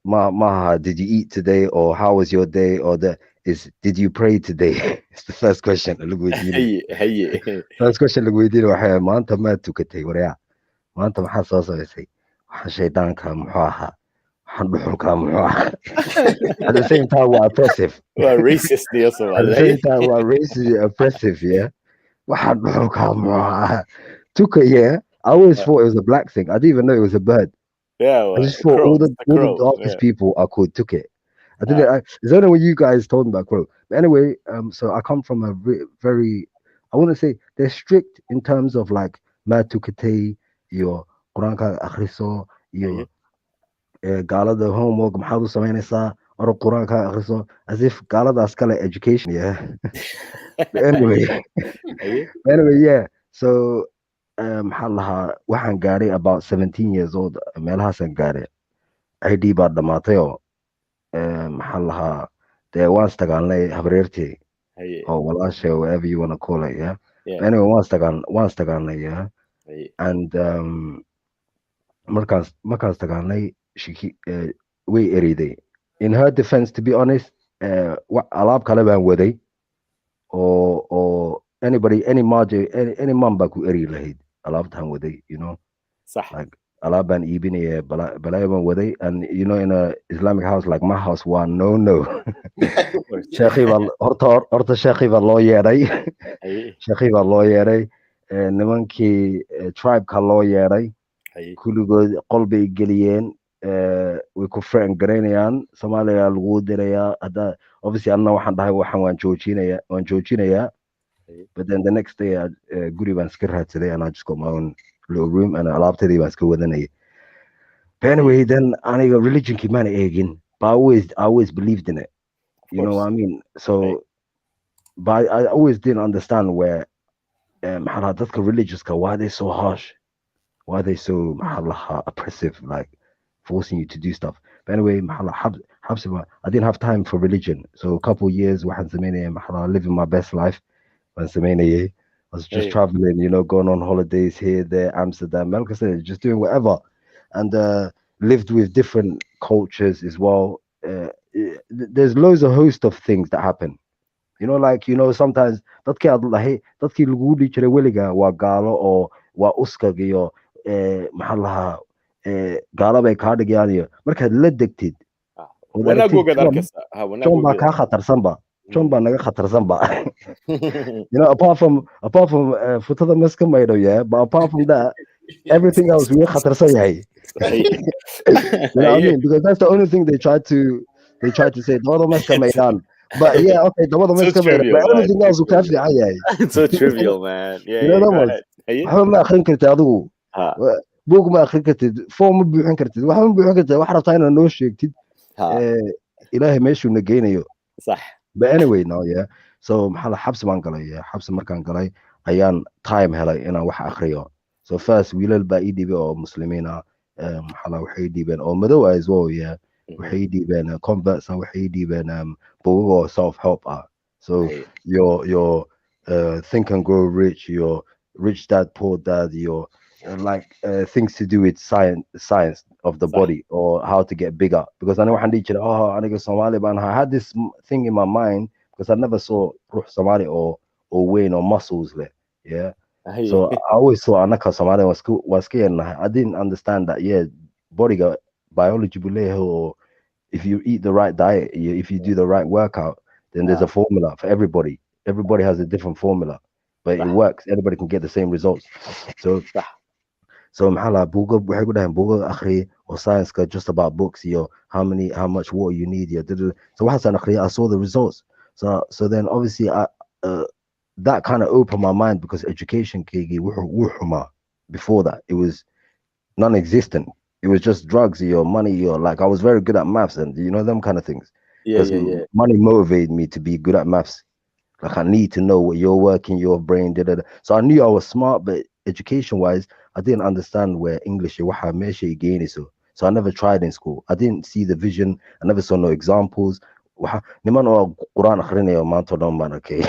Speaker 6: Maha, did you eat today? Or how was your day? Or did you pray today? It's the first question. First question, Manta Matukate, Korea. Manta Mahasosa say, Shaitan come, at the same time, we're oppressive.
Speaker 2: We're racist,
Speaker 6: at the same time, we're racist, oppressive, yeah. Tuka, yeah. I always thought it was a black thing. I didn't even know it was a bird.
Speaker 2: Yeah,
Speaker 6: I just thought all the darkest people are called Tuke. I did it. It's only when you guys told me about crow. But anyway, so I come from a very, I want to say they're strict in terms of like Matukate, your Quranka Akhriso, your Gala the homework, Mahadu Samanisa, or Quranka Akhriso, as if Gala the Skala education, yeah. But anyway, yeah. So waxaan gaaray about 17 years old meelahaasaan gaaray ID baa dhamaatay oo maxaa lahaa dee waan istagaalnay habreertii oo walaashay whatever you want to call it yeah anyway waan istagaalnay yeah and markaan istagaalnay way eriday in her defense to be honest alaab kale baan waday oo any man baa ku eri lahayd alaabtaan waday you know like alaab baan iibinaya balaayo baan waday and you know in a Islamic house like my house no sheekhi baa horta sheekhi baa loo yeeray nimankii tribe-ka loo yeeray kulligood qol bay geliyeen way ku friend garaynayaan Soomaaliya lagu dirayaa hadda obviously anna waxaan dhahay waxaan waan joojinayaa but then the next day guri baan iska raadsaday and I just got my own little room and alaabtadii baan iska wadanayay but anyway then aniga religionkii maan eegin but I always believed in it you know what I mean so but I always didn't understand where dadka religious why are they so harsh why are they so oppressive like forcing you to do stuff but anyway I didn't have time for religion so a couple of years living my best life I was just traveling you know going on holidays here there Amsterdam just doing whatever and lived with different cultures as well there's loads of host of things that happen you know like you know sometimes dadkii lagu dhihi jiray weliga waa gaalo oo waa uskag iyo gaalo bay kaa dhigayaan iyo markaad la degtid John baa kaa khatarsanba John baa naga khatarsanba you know apart from futada maska maydho yeah but apart from that everything else we khatarsan yahay you know what I mean because that's the only thing they try to say dabada maska maydhaan but yeah okay dabada maska maydhaan but everything else kaa fiican yahay
Speaker 2: it's so trivial man
Speaker 6: you know waxba ma akhrin kartid adigu buug ma akhrin kartid form ma buuxin kartid waxba ma buuxin kartid wax rabtaa inaad noo sheegtid ilaahay meeshuu na geynayo
Speaker 2: صح
Speaker 6: but anyway no yeah so xabsi baan galay xabsi markaan galay ayaan time helay inaan wax akhriyo so first wiilal baa ii dhibay oo muslimiin ah waxay dhiibeen oo madow ah as well yeah waxay dhiibeen converts waxay dhiibeen buug oo self help ah so your think and grow rich your rich dad poor dad your like things to do with science of the body or how to get bigger because I know aniga Somali man I had this thing in my mind because I never saw ruh Somali or weight or muscles there yeah so I always saw anaka Somali was scared I didn't understand that body biology or if you eat the right diet if you do the right workout then there's a formula for everybody has a different formula but it works everybody can get the same results so buga waxay ku dhahan buga akhri or science just about books how much water you need so waxaan akhriya I saw the results so then obviously that kind of opened my mind because education before that it was non-existent it was just drugs money like I was very good at maths and you know them kind of things money motivated me to be good at maths like I need to know what you're working your brain so I knew I was smart but education wise I didn't understand where English so I never tried in school I didn't see the vision I never saw no examples niman oo Quran akhrinayo maanta dhan baan arkay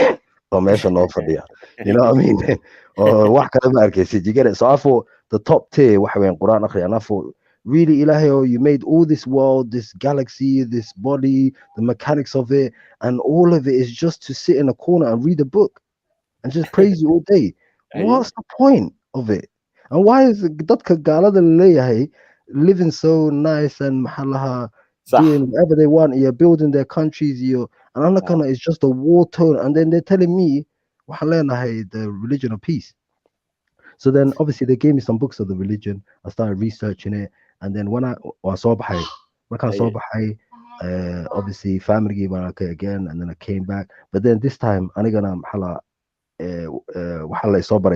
Speaker 6: oo meesha noo fadhiya you know what I mean or wax kale ma arkaysid you get it so I thought the top tier waxa weyn Quran akhriya and I thought really ilahi you made all this world this galaxy this body the mechanics of it and all of it is just to sit in a corner and read a book and just praise you all day what's the point of it and why is dadka gaalada leeyahay living so nice and doing whatever they want building their countries and anakana is just a war tone and then they're telling me the religion of peace so then obviously they gave me some books of the religion I started researching it and then when I saw obviously family again and then I came back but then this time anigana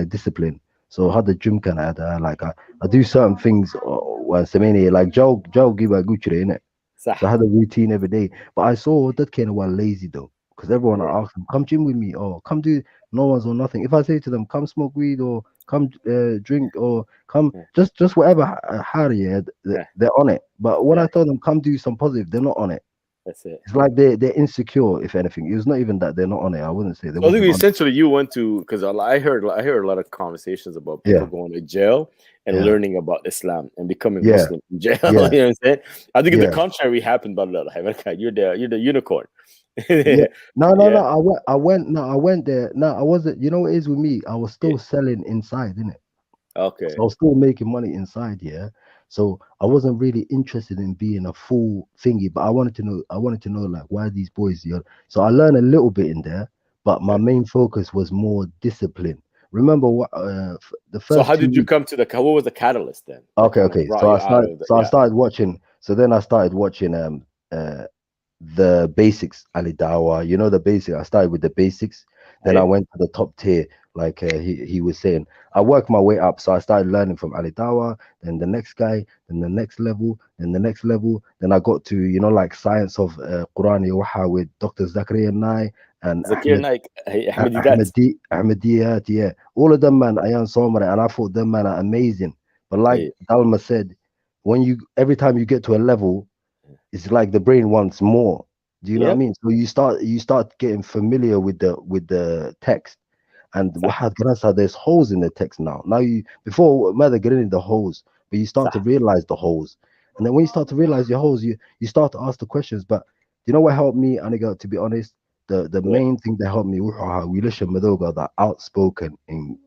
Speaker 6: discipline so how the gym can add like I do certain things when like Joe give a good in it so I had a routine every day but I saw that kind of lazy though because everyone I asked them come gym with me or come do no one's or nothing if I say to them come smoke weed or come drink or come just whatever they're on it but when I told them come do some positive they're not on it.
Speaker 2: That's it.
Speaker 6: It's like they're insecure, if anything. It's not even that they're not on it. I wouldn't say.
Speaker 2: I think essentially you went to because I heard a lot of conversations about people going to jail and learning about Islam and becoming Muslim in jail. You know what I'm saying? I think the contrary happened, but you're the unicorn.
Speaker 6: No. I went there. No, I wasn't. You know what it is with me? I was still selling inside, innit?
Speaker 2: Okay.
Speaker 6: So I was still making money inside, So I wasn't really interested in being a full thingy, but I wanted to know like why these boys, So I learned a little bit in there, but my main focus was more discipline. Remember what the first.
Speaker 2: So how did you come to what was the catalyst then?
Speaker 6: Okay. So I started watching So then I started watching the basics, Ali Dawa, you know, the basic. I started with the basics, then I went to the top tier, like he was saying. I worked my way up, so I started learning from Ali Dawa, then the next guy, then the next level, then the next level. Then I got to, you know, like science of Quran Waha with Dr. Zakaria Nai and
Speaker 2: Zakir
Speaker 6: Ahmed.
Speaker 2: Naik, Ahmedidat.
Speaker 6: Ahmediyat, yeah, all of them, man. Ayan Somare, and I thought them, man, are amazing. But like Dalma said, when you every time you get to a level, it's like the brain wants more. Do you know what I mean? So you start getting familiar with the text, and there's holes in the text now. Now you before mother getting in the holes, but you start to realize the holes, and then when you start to realize your holes, you start to ask the questions. But you know what helped me, Aniga, to be honest, the main thing that helped me, we listen Madoga, that outspoken in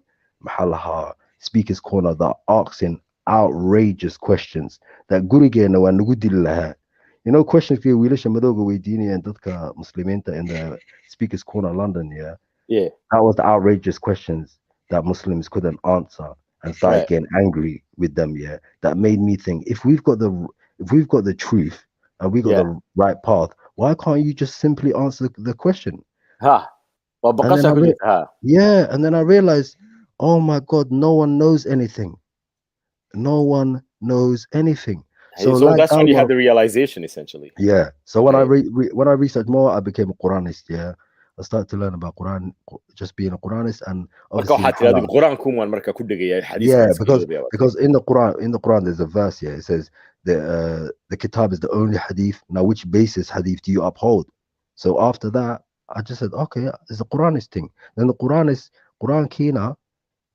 Speaker 6: Mahalaha speakers corner, that asking outrageous questions that gurigena wa nagu dili lahaa. You know, questions ke wiilasha madowga weydiinayaan dadka muslimiinta in the speakers corner London, yeah.
Speaker 2: Yeah.
Speaker 6: That was the outrageous questions that Muslims couldn't answer and started getting angry with them, yeah. That made me think, if we've got the truth and we got the right path, why can't you just simply answer the question?
Speaker 2: Ha.
Speaker 6: And then and then I realized, oh my God, no one knows anything. No one knows anything. So like
Speaker 2: that's when you had the realization, essentially.
Speaker 6: Yeah. So when when I researched more, I became a Quranist. Yeah. I started to learn about Quran, just being a Quranist, and obviously yeah, because in the Quran there's a verse here. It says the Kitab is the only Hadith. Now, which basis Hadith do you uphold? So after that, I just said, okay, it's a Quranist thing. Then the Quran Kina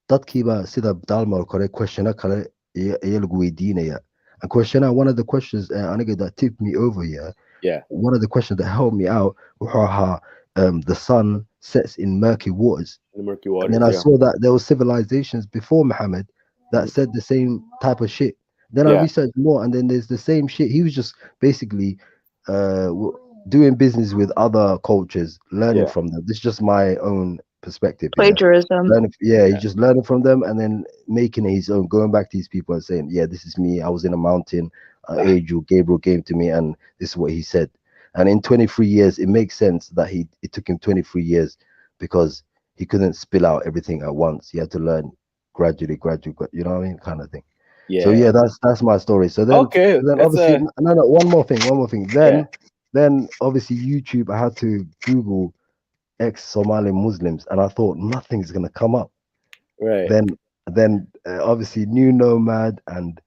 Speaker 6: dadkiiba sida dalmal kore questiona kale ayaa lagu weydiinaya. And questiona, one of the questions aniga that tipped me over here.
Speaker 2: Yeah.
Speaker 6: One of the questions that helped me out was how the sun sets in murky waters.
Speaker 2: The murky waters.
Speaker 6: And then I saw that there were civilizations before Muhammad that said the same type of shit. Then I researched more, and then there's the same shit. He was just basically doing business with other cultures, learning from them. This is just my own perspective.
Speaker 1: Plagiarism.
Speaker 6: He's just learning from them and then making it his own, going back to these people and saying, yeah, this is me. I was in a mountain. Angel Gabriel came to me, and this is what he said. And in 23 years, it makes sense that it took him 23 years because he couldn't spill out everything at once. He had to learn gradually, you know what I mean, kind of thing.
Speaker 2: Yeah.
Speaker 6: So yeah, that's my story. So then, obviously, no, one more thing. Then obviously YouTube, I had to Google ex-Somali Muslims, and I thought nothing's gonna come up.
Speaker 2: Right.
Speaker 6: Then obviously New Nomad and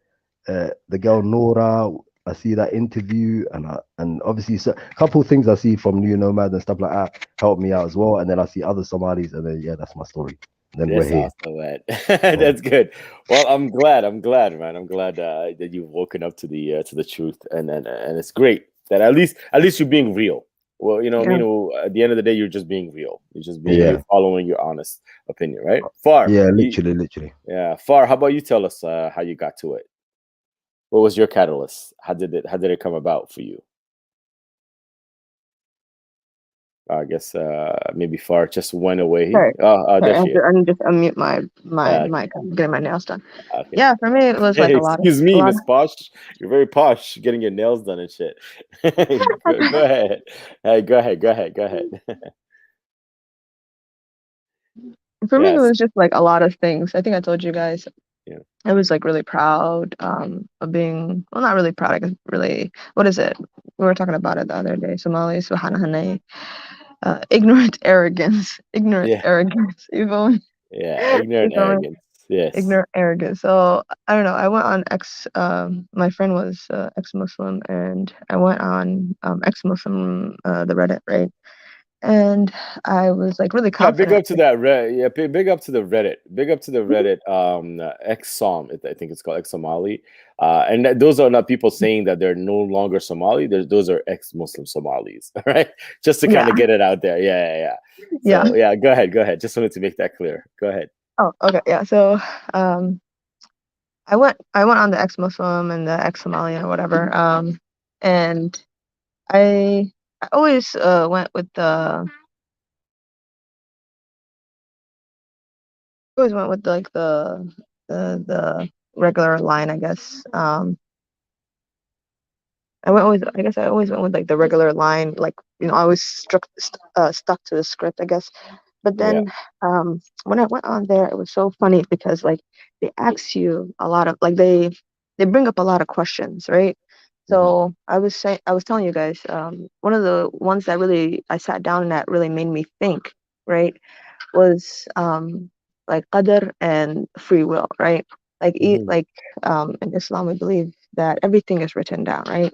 Speaker 6: the girl Nora. I see that interview, and obviously a couple of things I see from New Nomad and stuff like that help me out as well. And then I see other Somalis, and then that's my story. And then we're here.
Speaker 2: Awesome, man. That's good. Well, I'm glad, man. I'm glad that you've woken up to the truth, and it's great that at least you're being real. Well, you know what I mean? At the end of the day, you're just being real. You're following your honest opinion, right? Far.
Speaker 6: Yeah, literally.
Speaker 2: Yeah, Far. How about you tell us how you got to it? What was your catalyst? How did it come about for you? I guess maybe Far just went away.
Speaker 1: Sorry.
Speaker 2: I
Speaker 1: need to unmute my mic. I'm getting my nails done. Okay. Yeah, for me it was like a lot.
Speaker 2: Excuse me, Miss Posh. You're very posh, getting your nails done and shit. Go ahead. Hey, go ahead.
Speaker 1: For me, it was just like a lot of things. I think I told you guys. Yeah. I was like really proud of being, well, not really proud. I guess really, what is it? We were talking about it the other day. Somali, ignorant arrogance. Arrogance. You feel me?
Speaker 2: Yeah, ignorant arrogance. Yes.
Speaker 1: Ignorant arrogance. So I don't know. I went on my friend was ex-Muslim, and I went on ex-Muslim the Reddit, right? And I was like really confident.
Speaker 2: Yeah, big up to that Reddit. Yeah, big up to the Reddit. Big up to the Reddit. Ex-Som, I think it's called ex-Somali. And those are not people saying that they're no longer Somali. Those are ex-Muslim Somalis, right? Just to kind of get it out there. Yeah. So, yeah, go ahead. Just wanted to make that clear. Go ahead.
Speaker 1: Oh, okay. Yeah. So, I went on the ex-Muslim and the ex-Somali or whatever. And I always went with the like the regular line, I guess. I guess I always went with like the regular line, like, you know, I always stuck to the script, I guess. But then when I went on there, it was so funny because like they ask you a lot of like they bring up a lot of questions, right? So I was telling you guys, one of the ones that really I sat down and that really made me think, right, was like qadr and free will, right? Like in Islam we believe that everything is written down, right?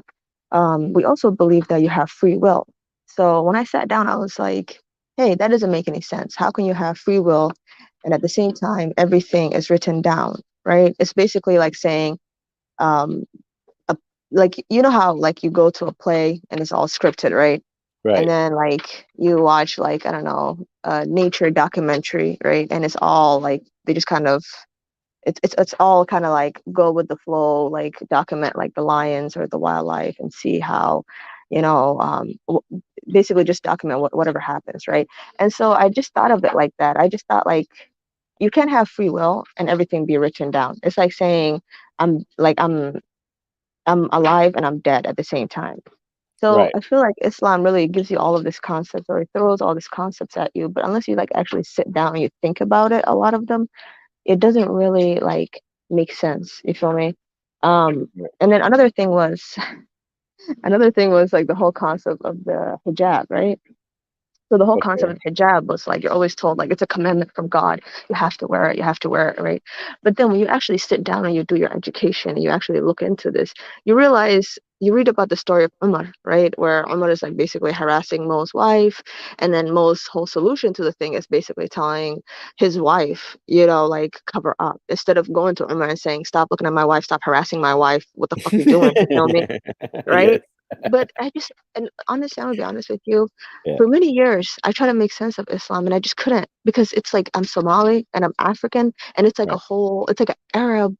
Speaker 1: We also believe that you have free will. So when I sat down, I was like, hey, that doesn't make any sense. How can you have free will and at the same time everything is written down, right? It's basically like saying, um, a, like, you know how like you go to a play and it's all scripted, right? And then like you watch like, I don't know, a nature documentary, right? And it's all like they just kind of it's all kind of like go with the flow, like document like the lions or the wildlife and see how, you know, basically just document whatever happens, right? And so I just thought of it like that. I just thought like you can't have free will and everything be written down. It's like saying I'm like I'm alive and I'm dead at the same time. So I feel like Islam really gives you all of this concepts, or it throws all these concepts at you, but unless you like actually sit down and you think about it, a lot of them, it doesn't really like make sense. You feel me? And then another thing was like the whole concept of the hijab, right? So the whole concept of hijab was like you're always told like it's a commandment from God. You have to wear it. You have to wear it, right? But then when you actually sit down and you do your education and you actually look into this, you realize you read about the story of Umar, right? Where Umar is like basically harassing Mo's wife, and then Mo's whole solution to the thing is basically telling his wife, you know, like cover up instead of going to Umar and saying, "Stop looking at my wife. Stop harassing my wife. What the fuck you doing?" You feel me? Right? But I just, and honestly, I'm gonna be honest with you. For many years, I tried to make sense of Islam, and I just couldn't because it's like I'm Somali and I'm African, and it's like it's like an Arab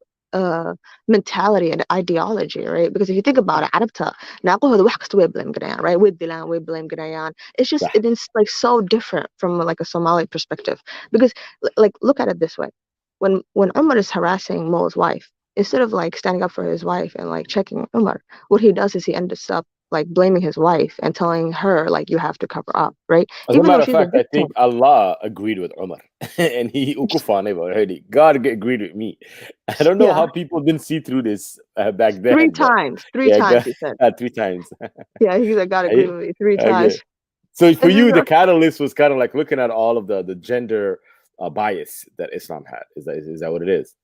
Speaker 1: mentality and ideology, right? Because if you think about it, Arabta, ناقوه wax kasta way blame ganayan, right? We dilan, we blame ganayan. It's just it is like so different from like a Somali perspective. Because like look at it this way, when Umar is harassing Mo's wife, instead of like standing up for his wife and like checking Umar, what he does is he ends up like blaming his wife and telling her like you have to cover up, right?
Speaker 2: As a
Speaker 1: Even though
Speaker 2: matter of
Speaker 1: she's a
Speaker 2: fact, I
Speaker 1: victim.
Speaker 2: think Allah agreed with Umar, and he ukufane already. God agreed with me. I don't know
Speaker 1: Yeah,
Speaker 2: how people didn't see through this back
Speaker 1: three
Speaker 2: then, but
Speaker 1: times, three
Speaker 2: yeah,
Speaker 1: times he said.
Speaker 2: 3 times.
Speaker 1: Yeah, he's like God agreed with me three
Speaker 2: Okay.
Speaker 1: times.
Speaker 2: So for
Speaker 1: And then
Speaker 2: you, the catalyst was kind of like looking at all of the gender bias that Islam had. Is that what it is?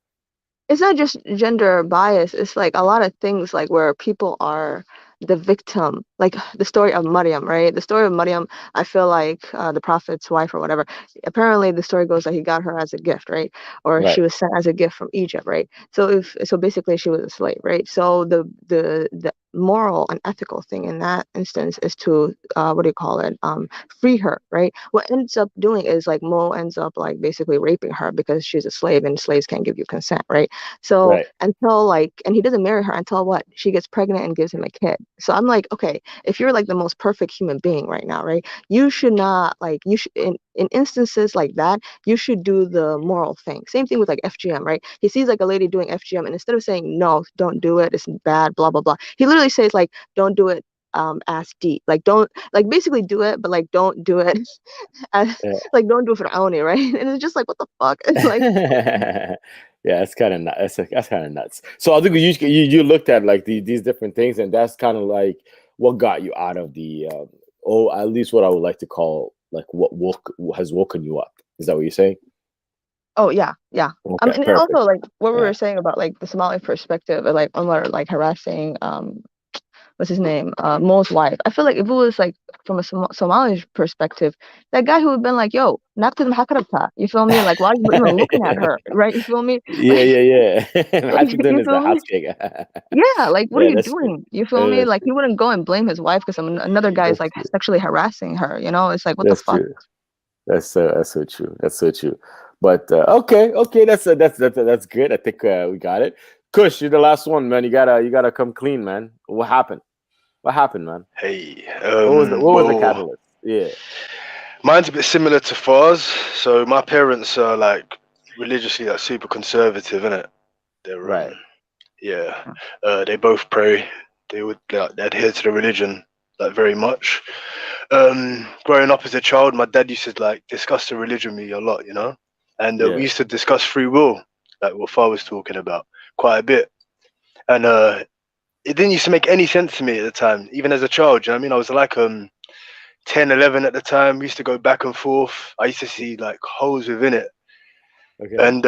Speaker 1: it's not just gender bias, it's like a lot of things like where people are the victim, like the story of Maryam, right? The story of Maryam, I feel like the prophet's wife or whatever, apparently the story goes that he got her as a gift, right? Or she
Speaker 2: Right.
Speaker 1: was sent as a gift from Egypt, right? So basically she was a slave, right? So the moral and ethical thing in that instance is to what do you call it, free her, right? What ends up doing is like Mo ends up like basically raping her because she's a slave and slaves can't give you consent, right? So
Speaker 2: Right.
Speaker 1: until like, and he doesn't marry her until what? She gets pregnant and gives him a kid. So I'm like, okay, if you're like the most perfect human being right now, right? You should not like, you should, in instances like that, you should do the moral thing. Same thing with like FGM, right? He sees like a lady doing FGM and instead of saying, no, don't do it, it's bad, blah, blah, blah. He literally says like, don't do it ass deep. Like don't, like basically do it, but like don't do it as,
Speaker 2: Yeah.
Speaker 1: like don't do it for the only, right? And it's just like, what the fuck? Like,
Speaker 2: Yeah, it's kind of nuts. That's kind of nuts. So I think you looked at like these different things, and that's kind of like what got you out of the at least what I would like to call like what has woken you up. Is that what you're saying?
Speaker 1: oh yeah, yeah.
Speaker 2: Okay,
Speaker 1: And then
Speaker 2: perfect.
Speaker 1: also like what we
Speaker 2: Yeah,
Speaker 1: were saying about like the Somali perspective, like Omar like harassing what's his name, Mo's wife. I feel like if it was like from a Somali perspective, that guy who would have been like, yo, naked mahakarabta, you feel me? Like why are you even looking at her, right? You feel me?
Speaker 2: yeah,
Speaker 1: Like,
Speaker 2: yeah, yeah.
Speaker 1: like
Speaker 2: Hatadan
Speaker 1: you
Speaker 2: is the
Speaker 1: feel me?
Speaker 2: hot cake.
Speaker 1: Yeah, like what are
Speaker 2: Yeah,
Speaker 1: you
Speaker 2: that's true.
Speaker 1: doing? You feel me?
Speaker 2: That's
Speaker 1: Like he
Speaker 2: true.
Speaker 1: wouldn't go and blame his wife because another guy is
Speaker 2: That's
Speaker 1: like
Speaker 2: true.
Speaker 1: sexually harassing her, you know? It's like what the
Speaker 2: That's
Speaker 1: fuck?
Speaker 2: true. That's so true. That's so true. But okay. That's good. I think we got it. Kush, you're the last one, man. You gotta come clean, man. What happened? What happened, man?
Speaker 3: Hey,
Speaker 2: What was the
Speaker 3: well,
Speaker 2: catalyst? Yeah.
Speaker 3: mine's a bit similar to Far's. So my parents are like religiously like super conservative, innit? They're
Speaker 2: Right.
Speaker 3: yeah, they both pray. they would adhere to the religion like very much. Growing up as a child, my dad used to like discuss the religion with me a lot, you know, and we used to discuss free will, like what Fa was talking about, quite a bit, and it didn't used to make any sense to me at the time, even as a child. You know what I mean? I was like 10, 11 at the time. We used to go back and forth. I used to see like holes within it, and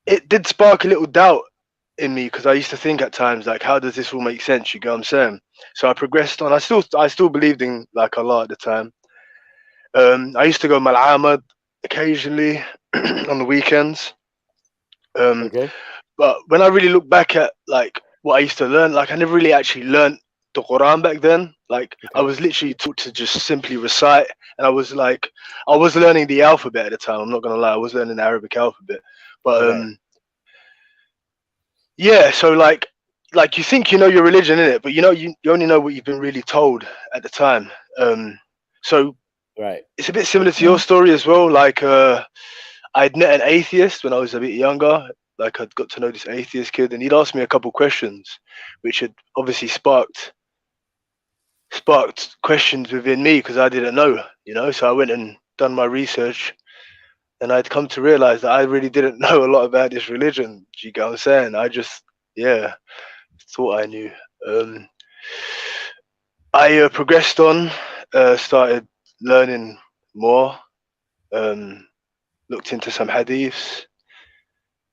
Speaker 3: it did spark a little doubt in me, because I used to think at times like, how does this all make sense? You get what I'm saying? So I progressed on. I still believed in like Allah at the time. I used to go mal'amad occasionally on the weekends. But when I really look back at like what I used to learn, like I never really actually learned the Quran back then. Like I was literally taught to just simply recite, and I was learning the alphabet at the time. I'm not gonna lie, I was learning the Arabic alphabet. But yeah, so like you think you know your religion in it, but you know you only know what you've been really told at the time. So it's a bit similar to your story as well. Like I'd met an atheist when I was a bit younger. Like I'd got to know this atheist kid, and he'd asked me a couple questions, which had obviously sparked questions within me, because I didn't know, you know. So I went and done my research, and I'd come to realize that I really didn't know a lot about this religion. Do you get what I'm saying? I just thought I knew. I progressed on, started learning more, looked into some hadiths,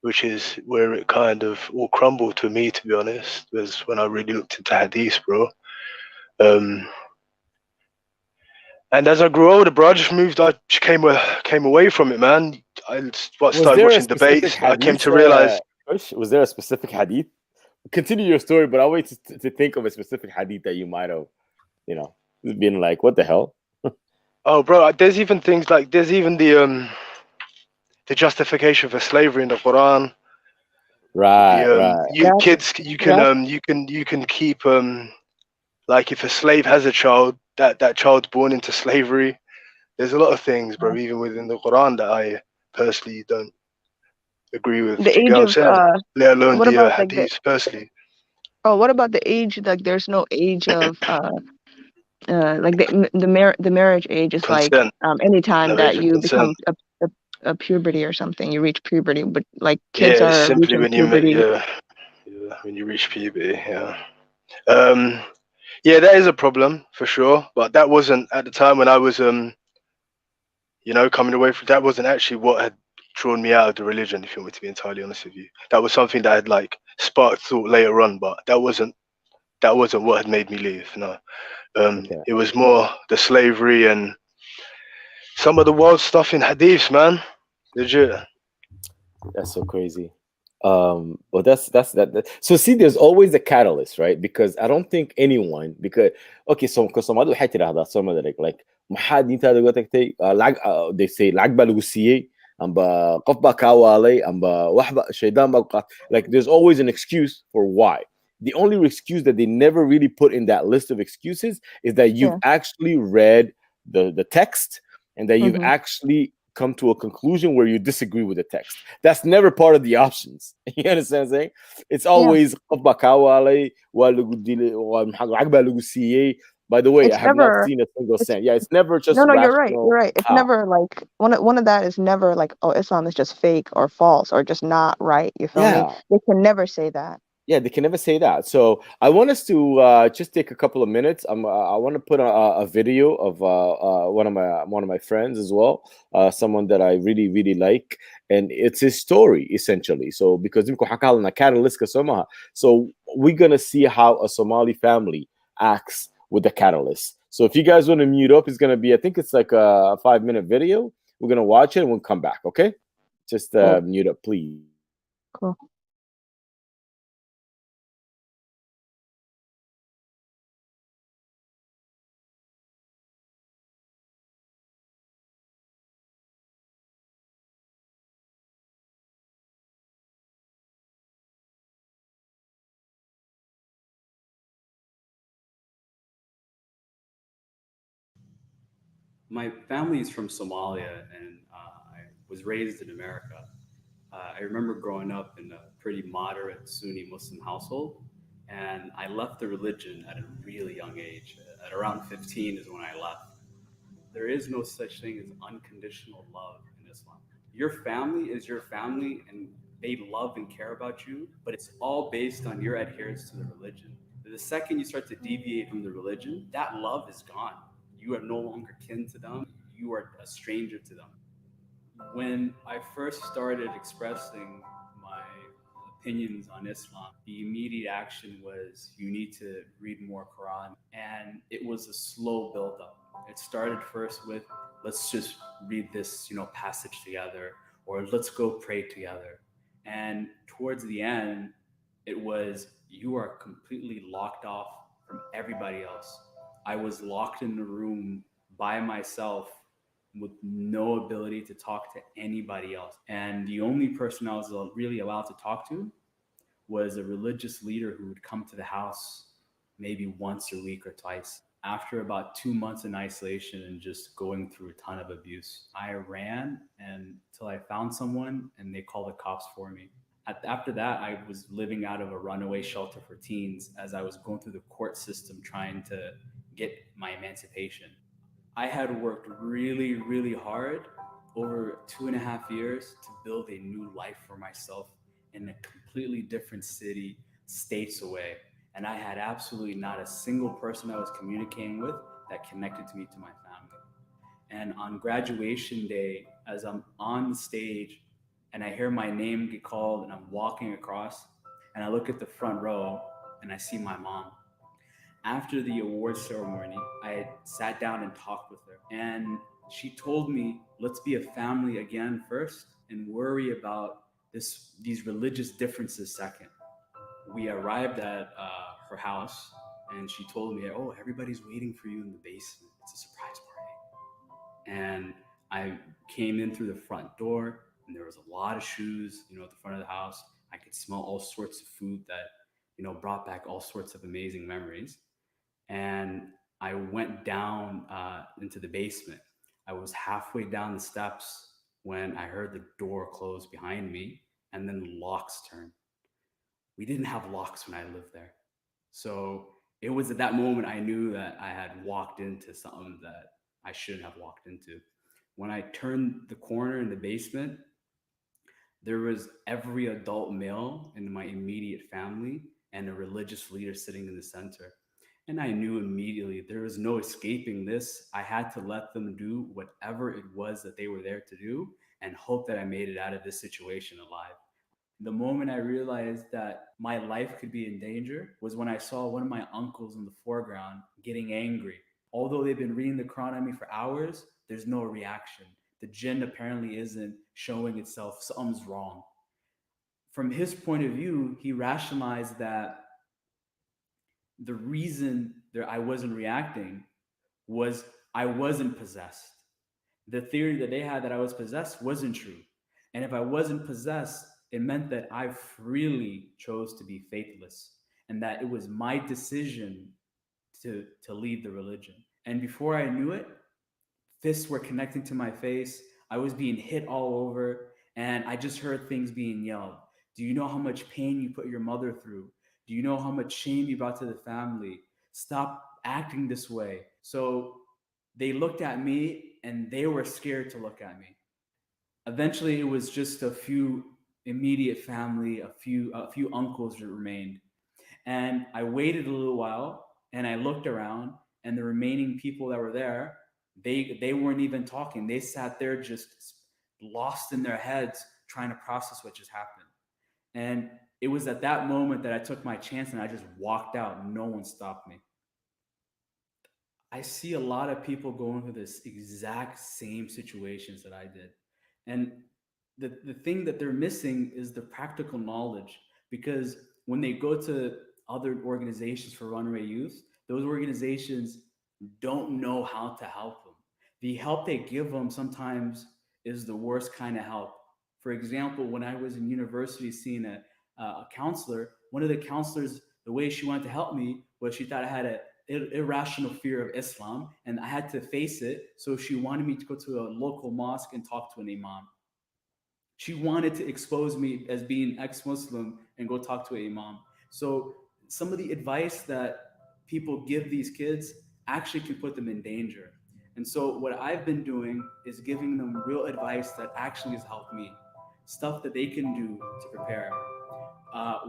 Speaker 3: which is where it kind of all crumbled to me, to be honest, was when I really looked into hadiths, bro. And as I grew older, bro, I just came away from it, man. I started watching debates. I came to realize.
Speaker 2: Was there a specific hadith? Continue your story, but I'll wait to think of a specific hadith that you might have, you know, been like, what the hell?
Speaker 3: Oh, bro, there's even things like the justification for slavery in the Quran. Kids, you can keep like if a slave has a child, that child's born into slavery. There's a lot of things, bro, even within the Quran that I personally don't agree with.
Speaker 1: The age of
Speaker 3: let alone the hadiths personally.
Speaker 1: Oh, what about the age? Like, there's no age of like the marriage age is
Speaker 3: consent.
Speaker 1: Like anytime that you become a puberty or something, you reach puberty, but like kids are
Speaker 3: simply
Speaker 1: reaching
Speaker 3: when
Speaker 1: puberty.
Speaker 3: When you reach puberty, that is a problem for sure. But that wasn't at the time when I was coming away from. That wasn't actually what had drawn me out of the religion, if you want me to be entirely honest with you. That was something that had like sparked thought later on, but that wasn't what had made me leave. No. It was more the slavery and some of the wild stuff in hadiths, man. Legit.
Speaker 2: That's so crazy. But that's that. So see, there's always a catalyst, right? Because I don't think anyone, because so some other some of like they say like there's always an excuse for why. The only excuse that they never really put in that list of excuses is that you've actually read the text, and that you've actually come to a conclusion where you disagree with the text. That's never part of the options. You understand what I'm saying? It's always by the way,
Speaker 1: it's
Speaker 2: I have not seen a single cent. Yeah, it's never just
Speaker 1: no, you're right. It's never like one of that is never like, oh, Islam is just fake or false or just not right. You feel me? They can never say that.
Speaker 2: Yeah, they can never say that. So I want us to just take a couple of minutes. I want to put a video of one of my friends as well, someone that I really really like, and it's his story essentially. So because so we're gonna see how a Somali family acts with the catalyst. So if you guys want to mute up, it's gonna be, I think it's like a 5-minute video. We're gonna watch it and we'll come back. Okay, just mute up, please.
Speaker 1: Cool.
Speaker 7: My family is from Somalia, and I was raised in America. I remember growing up in a pretty moderate Sunni Muslim household, And I left the religion at a really young age. At around 15 is when I left. There is no such thing as unconditional love in Islam. Your family is your family and they love and care about you, but it's all based on your adherence to the religion. The second you start to deviate from the religion, that love is gone. You are no longer kin to them. You are a stranger to them. When I first started expressing my opinions on Islam, the immediate action was you need to read more Quran. And it was a slow buildup. It started first with let's just read this, passage together, or let's go pray together. And towards the end, it was you are completely locked off from everybody else. I was locked in the room by myself with no ability to talk to anybody else. And the only person I was really allowed to talk to was a religious leader who would come to the house maybe once a week or twice. After about 2 months in isolation and just going through a ton of abuse, I ran until I found someone and they called the cops for me. After that, I was living out of a runaway shelter for teens as I was going through the court system trying to get my emancipation. I had worked really, really hard over 2.5 years to build a new life for myself in a completely different city, states away. And I had absolutely not a single person I was communicating with that connected me to my family. And on graduation day, as I'm on the stage and I hear my name get called and I'm walking across and I look at the front row and I see my mom. After the awards ceremony, I had sat down and talked with her. And she told me, let's be a family again first and worry about these religious differences second. We arrived at her house and she told me, oh, everybody's waiting for you in the basement. It's a surprise party. And I came in through the front door and there was a lot of shoes, at the front of the house. I could smell all sorts of food that, brought back all sorts of amazing memories. And I went down into the basement. I was halfway down the steps when I heard the door close behind me and then locks turn. We didn't have locks when I lived there. So it was at that moment I knew that I had walked into something that I shouldn't have walked into. When I turned the corner in the basement, there was every adult male in my immediate family and a religious leader sitting in the center. And I knew immediately there was no escaping this. I had to let them do whatever it was that they were there to do and hope that I made it out of this situation alive. The moment I realized that my life could be in danger was when I saw one of my uncles in the foreground getting angry. Although they've been reading the Quran on me for hours, there's no reaction. The jinn apparently isn't showing itself. Something's wrong. From his point of view, he rationalized that the reason that I wasn't reacting was I wasn't possessed. The theory that they had that I was possessed wasn't true. And if I wasn't possessed, it meant that I freely chose to be faithless and that it was my decision to leave the religion. And before I knew it, fists were connecting to my face. I was being hit all over and I just heard things being yelled. Do you know how much pain you put your mother through? Do you know how much shame you brought to the family? Stop acting this way. So they looked at me and they were scared to look at me. Eventually, it was just a few immediate family, a few uncles that remained. And I waited a little while and I looked around and the remaining people that were there, they weren't even talking. They sat there just lost in their heads trying to process what just happened. And it was at that moment that I took my chance and I just walked out. No one stopped me. I see a lot of people going through this exact same situations that I did. And the thing that they're missing is the practical knowledge, because when they go to other organizations for runaway youth, those organizations don't know how to help them. The help they give them sometimes is the worst kind of help. For example, when I was in university seeing a counselor, one of the counselors, the way she wanted to help me was she thought I had an irrational fear of Islam and I had to face it. So she wanted me to go to a local mosque and talk to an imam. She wanted to expose me as being ex-Muslim and go talk to an imam. So some of the advice that people give these kids actually can put them in danger. And so what I've been doing is giving them real advice that actually has helped me, stuff that they can do to prepare.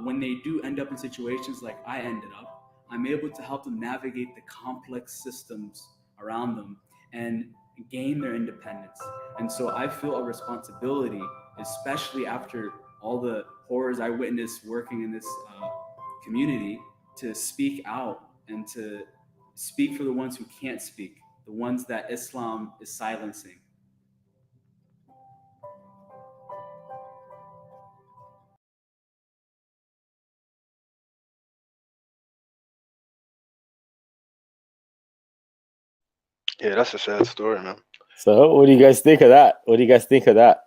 Speaker 7: When they do end up in situations like I ended up, I'm able to help them navigate the complex systems around them and gain their independence. And so I feel a responsibility, especially after all the horrors I witnessed working in this community, to speak out and to speak for the ones who can't speak, the ones that Islam is silencing.
Speaker 3: Yeah, that's a sad story, man.
Speaker 2: So, what do you guys think of that? What do you guys think of that?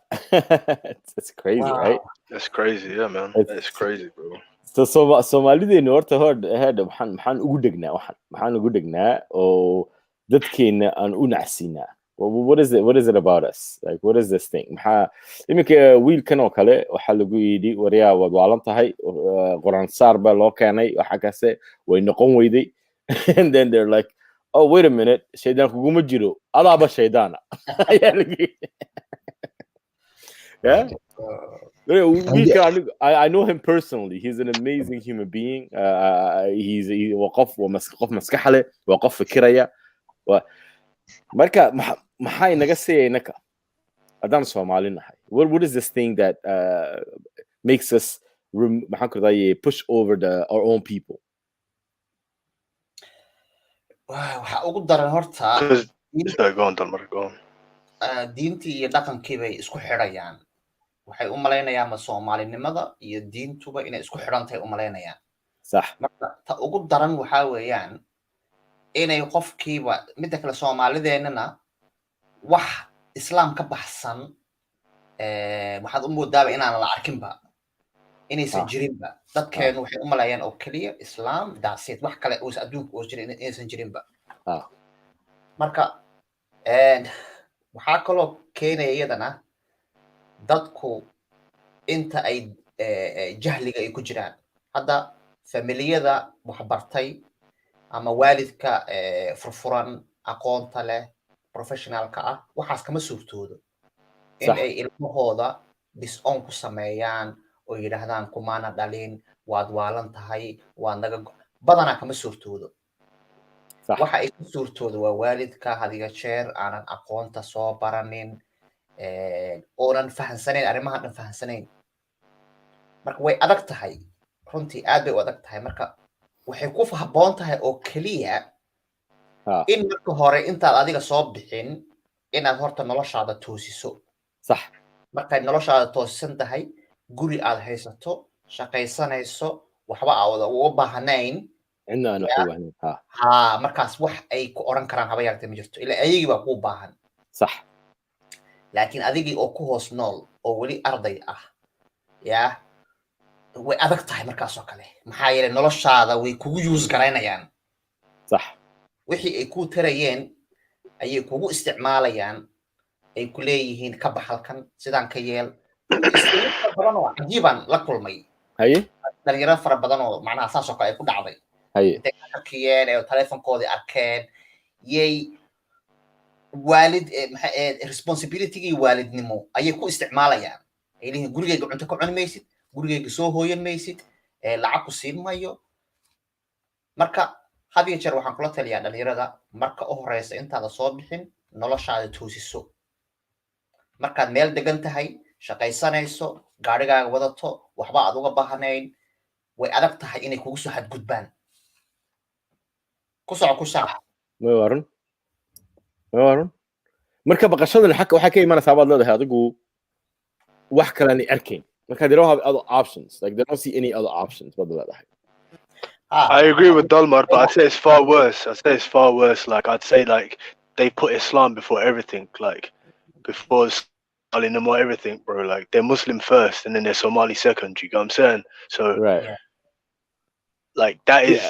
Speaker 2: It's crazy,
Speaker 4: Wow.
Speaker 2: right?
Speaker 3: That's crazy, yeah, man. That's crazy, bro.
Speaker 2: So Soomaalideenna horta hadda maxaan ugu degnaa oo dadkeena aan u nacsiinaa. What is it about us? Like, what is this thing? Maxaa iminka wiilkan oo kale waxaa lagu yidhi waryaa waad waalan tahay quraan saar baa loo keenay waxa kase way noqon weyday. And then they're like, oh, wait a minute, shaydaan kuguma jiro, adaaba shaydaana. Yeah. I know him personally. He's an amazing human being. He's qof maskax leh, waa qof fikiraya. Marka maxay naga siiyeenaka adaan Soomaali nahay. What is this thing that makes us maxaan ku raday push over our own people?
Speaker 4: waxa ugu daran horta
Speaker 3: Go on, Dalmar, go on.
Speaker 4: diintii iyo dhaqankii bay isku xidhayaan. waxay u malaynayaan ma Soomaalinimada iyo diintuba inay isku xidhan tahay u malaynayaan.
Speaker 2: Sax.
Speaker 4: Marka ta ugu daran waxaa weeyaan inay qofkiiba midda kale Soomaalideennana wax islaam ka baxsan waxaad u moodaaba inaan la arkinba inaysan jirinba. dadkeenu waxay u malayaan oo keliya islaam daaseed wax kale oo adduunka oo jira inaysan jirinba. marka waxaa kaloo keenaya iyadana dadku inta ay jahliga ay ku jiraan. hadda familiyada waxbartay ama waalidka furfuran aqoonta leh professionalka ah waxaas kama suurtoodo in ay ilmahooda disown ku sameeyaan oo yidhaahdaan kumaana dhalin, waad waalan tahay, waad naga badanaa kama suurtoodo. waxa ay ku suurtoodo waa waalidka hadiga jeer aanan aqoonta soo baranin oonan fahansanayn arrimahan dhan fahansanayn. marka way adag tahay, runtii aad bay u adag tahay. marka waxay ku habboon tahay oo keliya in marka hore intaad adiga soo bixin inaad horta noloshaada toosiso.
Speaker 2: sax.
Speaker 4: markay noloshaada toosisan tahay, guri aad haysato, shaqaysanayso, waxba aad uga baahnayn, markaas wax ay ku oran karaan haba yartay ma jirto, ilaa ayagii baa kuu baahan.
Speaker 2: sax.
Speaker 4: laakiin adigii oo ku hoos nool oo weli arday ah yaa way adag tahay markaas oo kale. maxaa yeelay noloshaada way kugu yuus garaynayaan.
Speaker 2: sax.
Speaker 4: wixii ay kuu tarayeen ayay kugu isticmaalayaan, ay ku leeyihiin ka bax halkan, sidaan ka yeel. badan oo cajiibaan la kulmay. dhalinyaro fara badan oo macnaha saas oo kale ay ku dhacday. intay ka shakiyeen ee telefonkoodii arkeen yay waalid responsibility-gii waalidnimo ayay ku isticmaalayaan. ay leeyihiin gurigeyga cunto ka cuni maysid, gurigeyga soo hooyan maysid, lacag ku siin mayo. marka had iyo jeer waxaan kula taliyaa dhalinyarada marka u horeysa intaada soo bixin noloshaada toosiso. markaad meel degan tahay, shaqaysanayso, gaarigaaga wadato, waxba aad uga baahnayn, way adag tahay inay kugu soo xadgudbaan. ku soco.
Speaker 2: ma waran marka baqashadan waxaa ka imanaysaa baad leedahay adigu wax kale aanay arkayn. marka they don't have other options, like they don't see any other options baad leedahay.
Speaker 3: I agree with Dalmar, but I'd say it's far worse. Like I'd say like they put Islam before everything, like before Somalinimo, everything, bro. Like they're Muslim first and then they're Somali second. You get what I'm saying? So like that is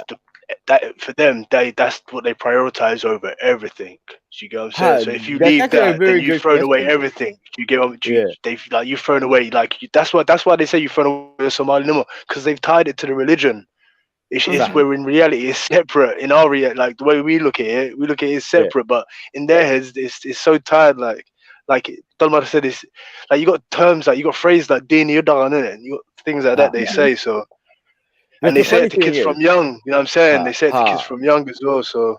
Speaker 3: that for them, that's what they prioritize over everything. You get what I'm saying? So if you leave that, then you've thrown away everything. You get what you've thrown away. Like that's why they say you've thrown away Somalinimo, because they've tied it to the religion. It's where in reality it's separate. In our like the way we look at it as separate, but in their heads it's so tired. Like Dalmar said, it's like you got terms like you got phrases like "dini yudagan" in it, and you got things like that they say. So, and they say it to kids from young. You know what I'm saying? They say it to kids from young as well. So.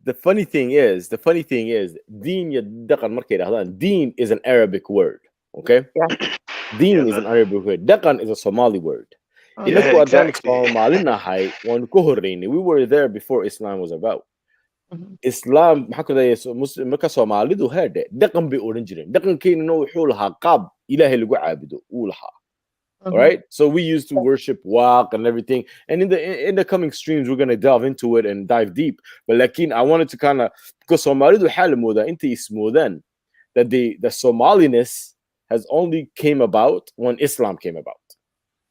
Speaker 2: The funny thing is, deen yadaqan markay yiraahdaan, deen is an Arabic word, okay?
Speaker 1: Yeah.
Speaker 2: Deen is an Arabic word. Daqan is a Somali word.
Speaker 3: Yeah, exactly.
Speaker 2: We were there before Islam was about. Islam marka Soomaalidu hade daqan bay oran jireen. Daqankeena wuxuu lahaa qaab Ilaahay lagu caabudo uu lahaa. All right, so we used to worship Waq and everything, and in the coming streams we're gonna delve into it and dive deep. But lakin I wanted to kind of, because Somalidu xalamooda inta ismoodaan that the Somaliness has only came about when Islam came about.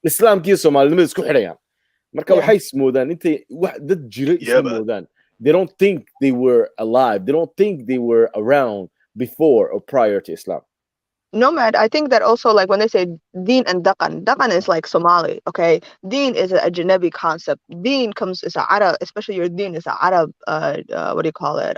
Speaker 2: Islam kii Somalinimada isku xidhayaan. Marka waxay ismoodaan inta dad jira ismoodaan. They don't think they were alive. They don't think they were around before or prior to Islam.
Speaker 1: Nomad, I think that also, like when they say deen and daqan is like Somali, okay? Deen is a Ajnabi concept. Deen is a Arab, especially your deen is a Arab, what do you call it?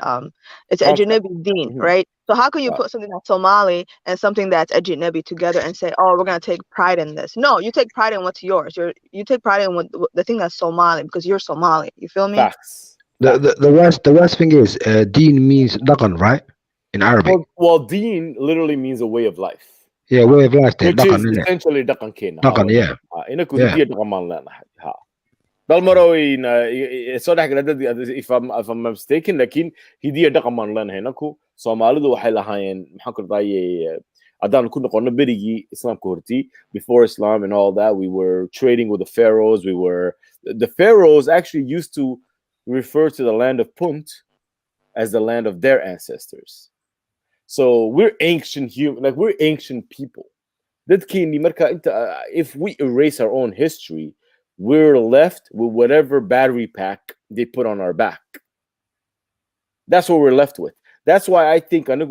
Speaker 1: It's Ajnabi deen, right? So how can you put something that's Somali and something that's Ajnabi together and say, oh, we're going to take pride in this? No, you take pride in what's yours. You take pride in the thing that's Somali because you're Somali. You feel me?
Speaker 2: Facts.
Speaker 6: The worst thing is deen means daqan, right? In Arabic.
Speaker 2: Well, deen literally means a way of life.
Speaker 6: Yeah, way of life.
Speaker 2: Which is essentially daqan keena.
Speaker 6: Daqan, yeah.
Speaker 2: Inaku hidiya daqan maan leenahay. Ha. Dalmaroin soo dhex gala if I'm mistaken, lakin hidiya daqan maan leenahay. Inaku Soomaalidu waxay lahaayeen maxaan ku raday adaan ku noqono berigii Islaamka hortii, before Islam and all that, we were trading with the pharaohs. The pharaohs actually used to refer to the land of Punt as the land of their ancestors. So we're ancient we're ancient people. If we erase our own history, we're left with whatever battery pack they put on our back. That's what we're left with. That's why I think it's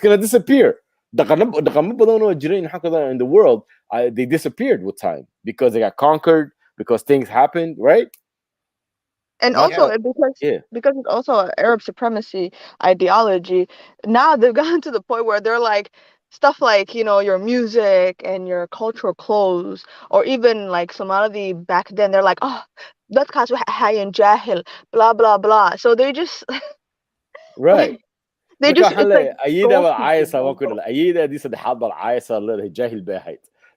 Speaker 2: gonna disappear. In the world, they disappeared with time because they got conquered, because things happened, right?
Speaker 1: And also because it's also an Arab supremacy ideology, now they've gotten to the point where they're like stuff like, your music and your cultural clothes, or even like Somali back then, they're like, oh, that's because and jahil, blah blah blah. So they just
Speaker 2: right.
Speaker 1: They just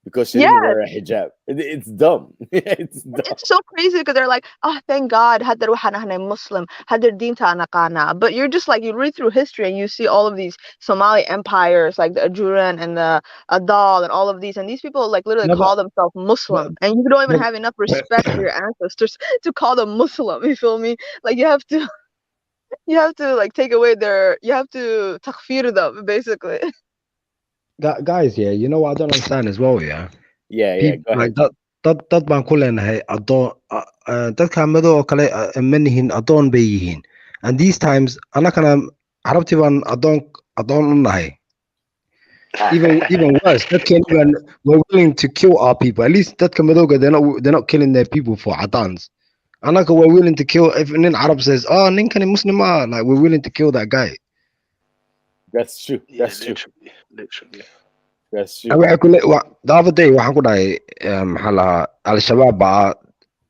Speaker 2: because she didn't wear a hijab. It's dumb. It's dumb.
Speaker 1: It's so crazy because they're like, oh, thank God, Muslim, but you're just like, you read through history and you see all of these Somali empires, like the Ajuran and the Adal and all of these, and these people like literally call themselves Muslim, and you don't even have enough respect for your ancestors to call them Muslim. You feel me? Like you have to like take away you have to takfir them basically.
Speaker 6: Guys, yeah, you know what I don't understand as well, yeah.
Speaker 2: Yeah, go ahead.
Speaker 6: Like dad baan ku leenahay adoon dadka madow oo kale manihin adoon bay yihiin, and these times anakana carabti baan adoon u nahay. Even worse, that can even we're willing to kill our people. At least dadka madowga they're not killing their people for adans. Anaka we're willing to kill if an Arab says, oh, ninkani Muslim, like we're willing to kill that guy.
Speaker 2: That's true. That's true.
Speaker 3: Literally.
Speaker 2: That's true.
Speaker 6: The other day, Al-Shabaab are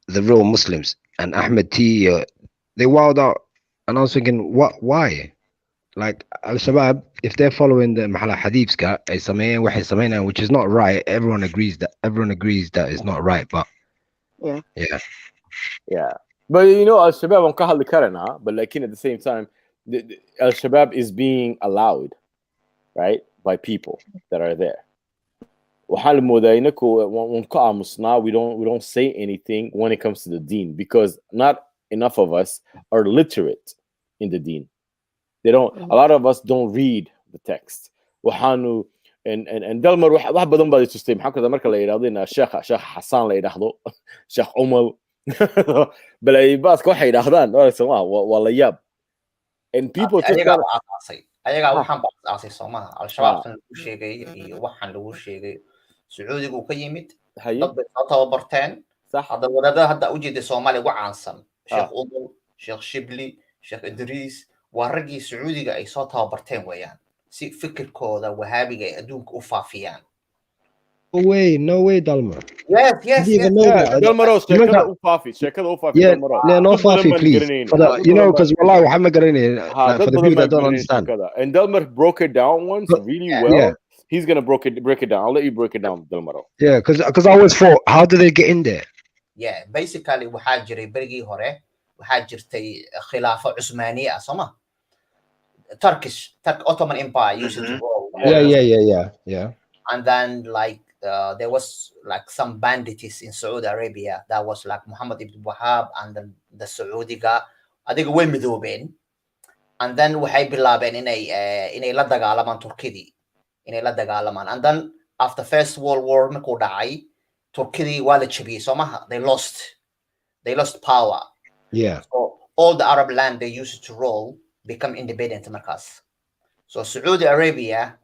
Speaker 6: the real Muslims, and Ahmed T, they wowed out, and I was thinking, why? Like Al-Shabaab, if they're following the hadiths, which is not right, everyone agrees that it's not right, but
Speaker 2: yeah. But Al-Shabaab on kahal karana, but like at the same time, Al-Shabaab is being allowed, right, by people that are there. We don't say anything when it comes to the deen, because not enough of us are literate in the deen. A lot of us don't read the text. And Delmar wax badan baa tusay maxaa kada marka la yiraahdo in Sheikh Hassan la yiraahdo Sheikh Umar balay baaska waxay yiraahdaan waa la yaab. And people just
Speaker 4: ayaga waxaan baasaasay Soomaha Al-Shabaab lagu sheegay iyo waxaan lagu sheegay sacuudiga uu ka yimid
Speaker 2: haye
Speaker 4: dad bay soo tababarteen
Speaker 2: sax
Speaker 4: hadda wadaadada hadda u jeeday soomaaliya ugu caansan sheekh umul sheekh shibli sheekh idriis waa raggii sacuudiga ay soo tababarteen weeyaan si fikirkooda wahaabiga ay adduunka u faafiyaan.
Speaker 6: No way, Dalmar.
Speaker 4: Yes.
Speaker 2: Dalmaro, sheekada u faafi,
Speaker 6: yeah,
Speaker 2: Dalmaro.
Speaker 6: No faafi, please. You know, because wallahi, waxaan ma garanaynin for the people that don't understand.
Speaker 2: And Dalmar broke it down once really well. Yeah. He's gonna break it down. I'll let you break it down, Dalmaro.
Speaker 6: Yeah, because I always thought, how do they get in there?
Speaker 4: Yeah, basically waxaa jiray berigii hore waxaa jirtay khilaafo cusmaaniye ah sooma Turkish Ottoman Empire used to rule.
Speaker 6: Yeah.
Speaker 4: And then like there was like some bandits in Saudi Arabia that was like Muhammad ibn Wahab and then the Saudiga adiga way midoobeen and then waxay bilaabeen inay la dagaalamaan Turkidii and then after First World War markuu dhacay Turkidii waa la jabiyay somaha they lost power.
Speaker 6: Yeah.
Speaker 4: So all the Arab land they used to rule become independent markaas. So Saudi Arabia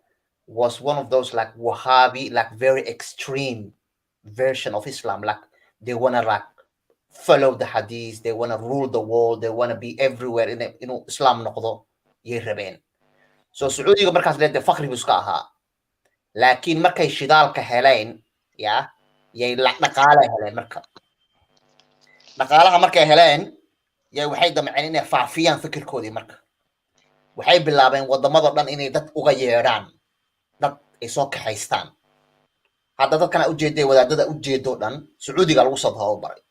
Speaker 4: was one of those like Wahhabi, like very extreme version of Islam. Like they wanna like follow the hadith, they wanna rule the world, they wanna be everywhere in Islam noqdo yirabeen. So Saudiga markaas leedahay faqri buska ahaa. Laakiin markay shidaalka heleen, yay dhaqaale heleen marka. Dhaqaalaha markay heleen, yay waxay damceen inay faafiyaan fikirkoodii marka. Waxay bilaabeen wadamada dhan inay dad uga yeedhaan. dad ay soo kaxaystaan hadda dadkana u jeeday wadaadada u jeedo dhan Sacuudiga lagu soo tababaray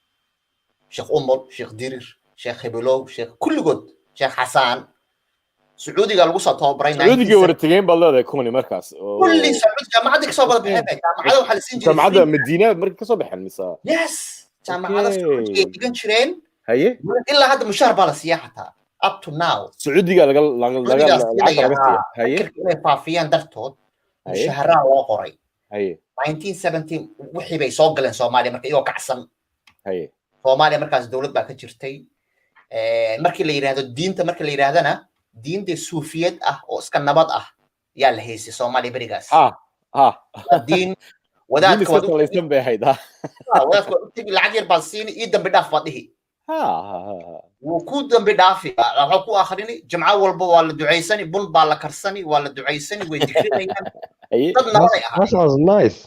Speaker 4: Sheekh Umar Sheekh Dirir Sheekh Hibilow Sheekh kulligood Sheekh Xasan Sacuudiga lagu soo tababaray
Speaker 2: Sacuudiga wartageen balada kooni markaas
Speaker 4: kulli Sacuudiga jaamacada ka soo baxay jaamacada waxa la siin jiray
Speaker 2: jaamacada Madiina markii ka soo baxeen mise
Speaker 4: yes jaamacada Sacuudiga ay dhigan jireen
Speaker 2: haye
Speaker 4: ilaa hadda mushahar baa la siiyaa xataa up to now
Speaker 2: Sacuudiga laga
Speaker 4: haye inay faafiyaan dartood mushahara loo qoray 1917 wixii bay soo galeen Soomaaliya markay iyagoo kacsan Soomaaliya markaas dawlad baa ka jirtay markii la yiraahdo diinta markii la yiraahdana diinta suufiyad ah oo iska nabad ah yaa la heysay Soomaaliya barigaas diin wadaadka
Speaker 2: wadaadka bay hayda
Speaker 4: wadaadka lacag yar baa siin ii dambi dhaaf fadhihi wuu ku dambi dhaafi waxa ku akhrini jimca walba waa la duceysani bun baa la karsani waa la duceysani way dikrinayaan
Speaker 6: that sounds nice.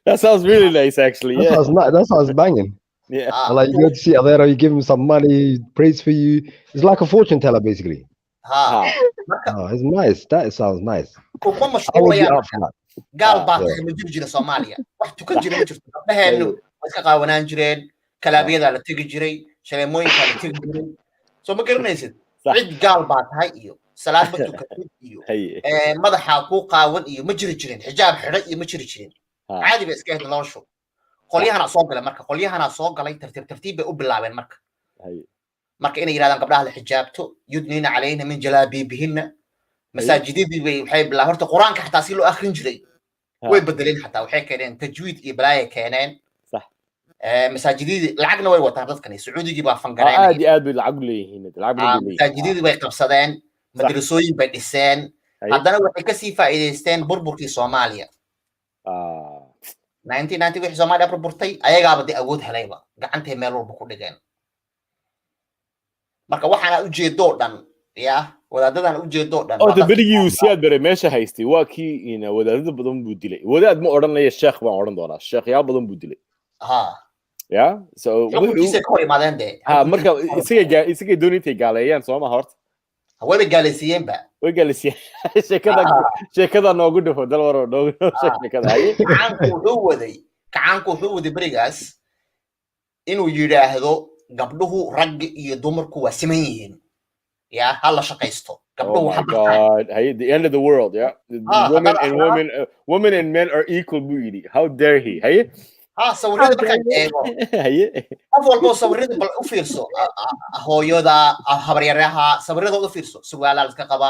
Speaker 2: That sounds really nice, actually. Yeah.
Speaker 6: That sounds banging.
Speaker 2: Yeah.
Speaker 6: Like you go to see Adero, you give him some money, prays for you. It's like a fortune teller, basically. It's nice. That sounds nice. I will be up for that.
Speaker 4: قال باطل من جيل الصومالية واحد كل جيل مجرد نهانو واسكا قاونان جيرين كلابيدا على تيجي جيري شلموين على تيجي جيري سو ما قرنيسد عيد قال باط هاي إيو سلام بدو كتير إيو مدحا كو قاون إيو مجرد جيرين حجاب حرق إيو مجرد جيرين عادي بس كهد الله شو قوليها نصوق له مركا قوليها نصوق له ترتيب بأوبلاوين مركا مركا إنا يرادان قبلها الحجابتو يدنين علينا من جلابيبهن مساجدي وحي بلا هرت قرآن حتى سيلو آخرين جري ويبدلين حتى وحي كانين تجويد إبلاي كانين
Speaker 2: صح
Speaker 4: مساجدي العقل وي وتردد كان سعودي جيبا فنقرين
Speaker 2: عادي بالعقل هنا
Speaker 4: مساجدي وي قبصدين مدرسوين بالإسان هذا وحي كسي فائدستين بربركي صوماليا 1990 وحي صوماليا بربرتي أيها بدي أقود هلايبا قعنتي ميلور بكل دقين marka waxaan u jeedo dhan wadaadadan u jeedo dhan
Speaker 2: oo berigii siyaad bare meesha haystay waa kii ina wadaadada badan buu dilay wadaad ma oranaya sheekh baan oran doonaa sheekh yaa badan buu dilay so marka isaga doonitay gaaleeyaan Soomaa horta
Speaker 4: way gaaleeyeen
Speaker 2: sheekada noogu dhufo dalwaro noogu sheekada
Speaker 4: kacaanku wuxuu waday berigaas inuu yiraahdo gabdhuhu rag iyo dumarku waa siman yihiin hala shaqaysto gabdhuhu
Speaker 2: waxa bartaan the end of the world women and men are equal buidi how dare he
Speaker 4: sawirada markaan eego qof walba sawirada bal u fiirso hooyada habaryaraha sawirada u fiirso surwaalaal iska qaba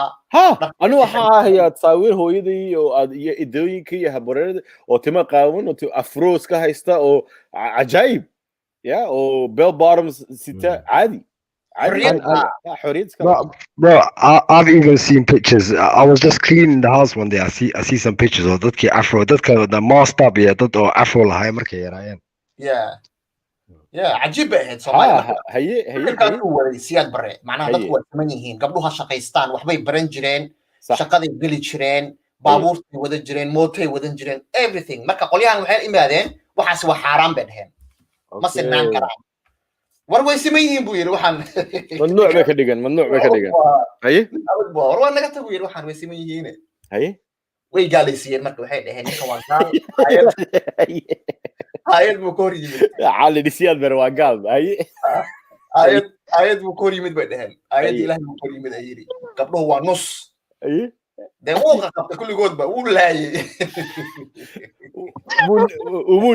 Speaker 2: anu waxa ahayaa sawir hooyadii oo iyo idooyinka iyo habaryarada oo tima qaawan oo afroos ka haysta oo ajaayib or bell bottoms sita عادي
Speaker 6: Bro, I've even seen pictures. I was just cleaning the house one day. I see some pictures of dadki Afro, the masked up, yeah, dad oo Afro lahay markay yarayeen.
Speaker 4: Yeah, عجيب ahayd Soomaali marka way siyaad bare macnaha dadku way saman yihiin gabdhuhu shaqaystaan waxbay baran jireen shaqaday geli jireen baabuurtay wada jireen mootay wadan jireen everything marka qolyahan waxay imaadeen waxaas waa xaraan bay dhaheen ma sinaan karaan war way saman yihiin buu yiri waxaan
Speaker 2: mamnuuc bay ka dhigan haye
Speaker 4: war waa naga tagu yiri waxaan way saman yihiin
Speaker 2: haye
Speaker 4: way gaalaysiiyeen marka waxay dhaheen ninka waa gaal ayad buu kor yimid
Speaker 2: cali disiyaad ber waa gaal haye
Speaker 4: ayad buu kor yimid bay dhaheen ayad ilaahay buu kor yimid ayiri gabdhuhu waa nus
Speaker 2: haye
Speaker 4: de wuu qabta kulligoodba wuu laayay
Speaker 2: umu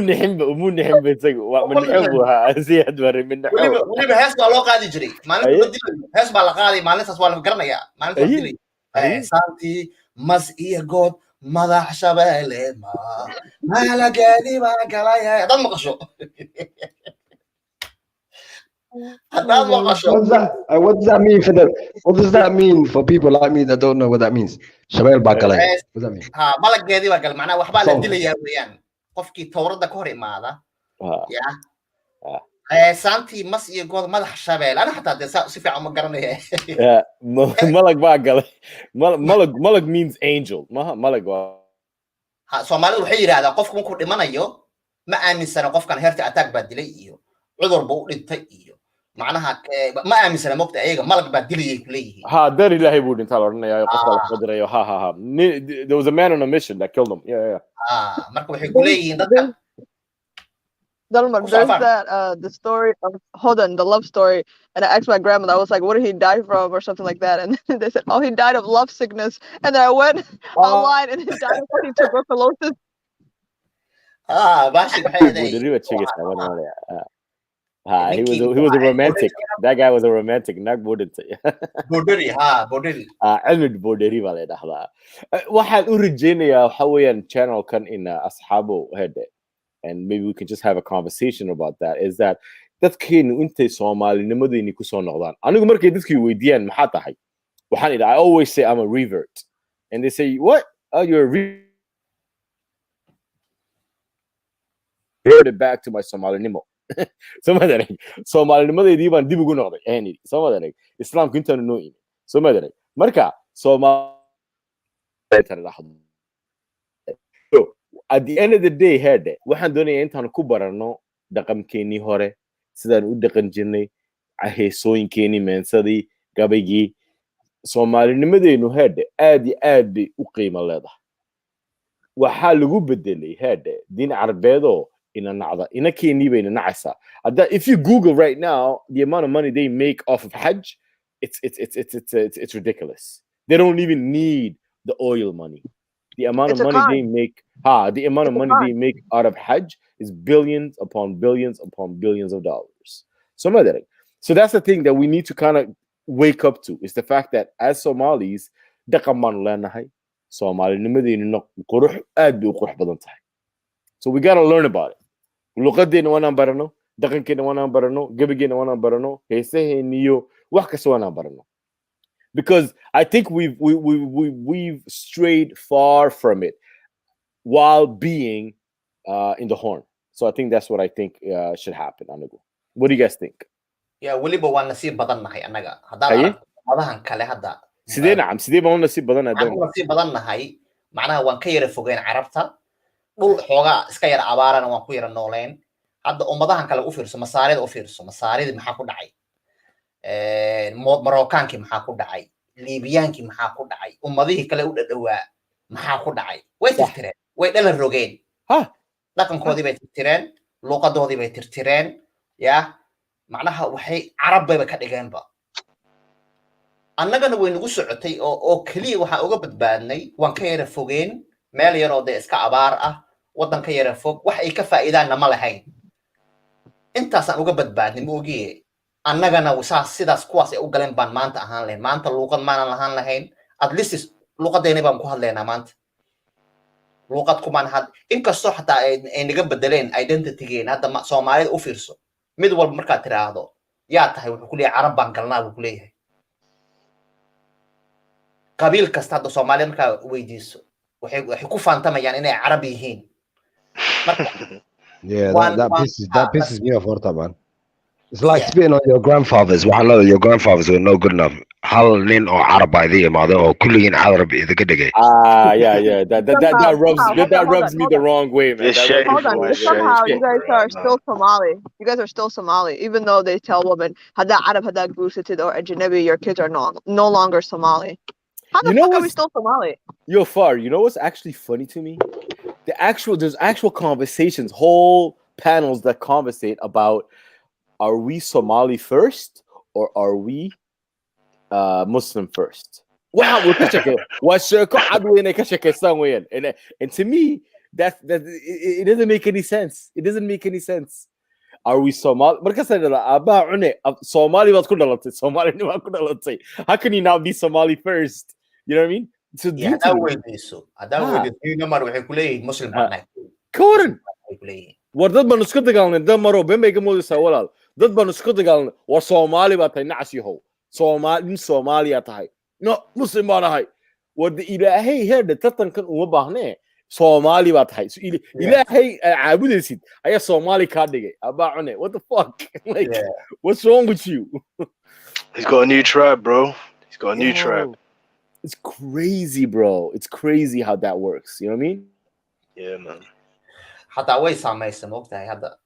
Speaker 2: niximba isagu waa minxubu ha siyaad ber minxubu
Speaker 4: waliba hees baa loo qaadi jiray maalinta badilay hees baa la qaaday maalintaas waa la garanayaa maalinta badilay saantii mas iyo good madax shabeelle malagaadi baa galaya dad maqasho
Speaker 6: What does that mean for them? What does that mean for people like me that don't know what that means? Shabeel baa galay. What does that mean?
Speaker 4: Ha malagaadi baa galay macnaha waxbaa la dilayaa weeyaan qofkii tawrada ka hor imaada saantii mas iyo good madax shabeelle ana xataa de si fiican ma garanaya
Speaker 2: malag baa galay malag means angel malag waa
Speaker 4: Soomaalidu waxay yiraahdaan qofku markuu dhimanayo ma aaminsana qofkan heerta attack baa dilay iyo cudur buu dhintay iyo macnaha ma aaminsana moqta ayaga malag baa dilay ku leeyihiin
Speaker 2: ha dar ilaahay buu dhintaa la oranayaa qofka la qadarayo ha there was a man on a mission that killed him
Speaker 4: marka waxay ku leeyihiin dadka
Speaker 1: Dalmar, there's that the story of the love story, and I asked my grandmother, I was like, what did he die from or something like that, and they said, oh, he died of love sickness, and then I went online and he died of fucking tuberculosis.
Speaker 2: He was a romantic. That guy was a romantic. Not
Speaker 4: Boderi,
Speaker 2: علم Boderi baa la dhahdaa. Waxaan u rajeynayaa waxa weeyaan channel kan in asxaabo hede. And maybe we can just have a conversation about that, is that dadkeenu intay Soomaalinimadeeni ku soo noqdaan anigu markay dadkii weydiiyaan maxaa tahay waxaan idhaa I always say I'm a revert and they say what you're a reverted back to my Somalinimo Somalinimadeedii baan dib ugu noqday ani Soomaaliyeed islaamku intaan noo in Soomaaliyeed marka at the end of the day hede waxaan doonayaa intaan ku barano dhaqamkeenii hore sidaan u dhaqan jirnay heesooyinkeenii meensadii gabaygii Soomaalinimadeenu hede aad iyo aad bay u qiimo leedahay waxaa lagu bedelay hede diin carbeedoo ina nacda ina keenii bayna nacaysaa if you Google right now the amount of money they make off of Hajj it's ridiculous. They don't even need the oil money. The amount of money they make, they make out of Hajj is billions upon billions upon billions of dollars. So that's the thing that we need to kind of wake up to, is the fact that as Somalis, so we got to learn about it. Because I think we've strayed far from it while being in the horn. So I think that's what I think should happen. What do you guys think?
Speaker 4: Yeah, waliba waan nasiib badan nahay anaga hadaan madahan kale hadda
Speaker 2: sidee baan nasiib badan
Speaker 4: nahay macnaha waan ka yara fogeen carabta dhul xooga iska yara abaarana waan ku yara nooleen hadda ummadahan kale u fiirso masaarida maxaa ku dhacay Marokaankii maxaa ku dhacay Liibiyaankii maxaa ku dhacay ummadihii kale u dhadhawaa maxaa ku dhacay way tirtireen way dhalan rogeen dhaqankoodii bay tirtireen luqadoodii bay tirtireen macnaha waxay carab bay ka dhigeenba annagana way nagu socotay oo kaliya waxa uga badbaadnay waan ka yara fogeen meel yar oo iska abaar ah wadan ka yara fog wax ay ka faa'iidaana ma lahayn intaas aan uga badbaadnay ma ogiye annagana sidaas kuwaas ay u galeen baan maanta ahaan lahayn maanta luqad maanan lahaan lahayn at least luqadeena baan ku hadlaynaa maanta luqad kumaan had inkastoo xataa ay naga bedeleen identity-geen hadda Soomaalida u fiirso mid walba markaad tiraahdo yaa tahay wuxuu ku leeyahay carab baan galnaa buu ku leeyahay qabiil kasta hadda Soomaaliya markaa weydiiso waxay ku faantamayaan inay carab yihiin
Speaker 6: Yeah, that pisses me off, man. It's like spitting on your grandfathers. Well, I know your grandfathers were no good enough. Halin or Arab by the mother or Kulin Arab the good again.
Speaker 2: Yeah. That rubs me the wrong way, man.
Speaker 1: Hold on. Somehow you guys are still Somali. You guys are still Somali, even though they tell women hada Arab hada guursated or ajnabi, your kids are no longer Somali. How the fuck are we still Somali?
Speaker 2: Yo, Far, you know what's actually funny to me? There's actual conversations, whole panels that conversate about, are we Somali first or are we Muslim first? Wow, and to me, that it doesn't make any sense. It doesn't make any sense. Are we Somali? Somali how can you not be Somali first? You know what I mean? So war dad baan isku dagaalnay dad maro been bay ka moodaysaa walaal dad baan isku dagaalnay war Soomaali baa tahay nacasiyahow Soomaaliya tahay no muslim baan ahay war ilaahay heerde tartankan uma baahnee Soomaali baa tahay ilaahay caabudaysid ayaa Soomaali ka dhigay abaa cune what the fuck like what's wrong with you?
Speaker 3: He's got a new tribe, bro. He's got a new tribe.
Speaker 2: It's crazy, bro. It's crazy how that works. You know what I mean?
Speaker 3: Yeah, man.
Speaker 4: حتى way saamaysan ogtahay hadda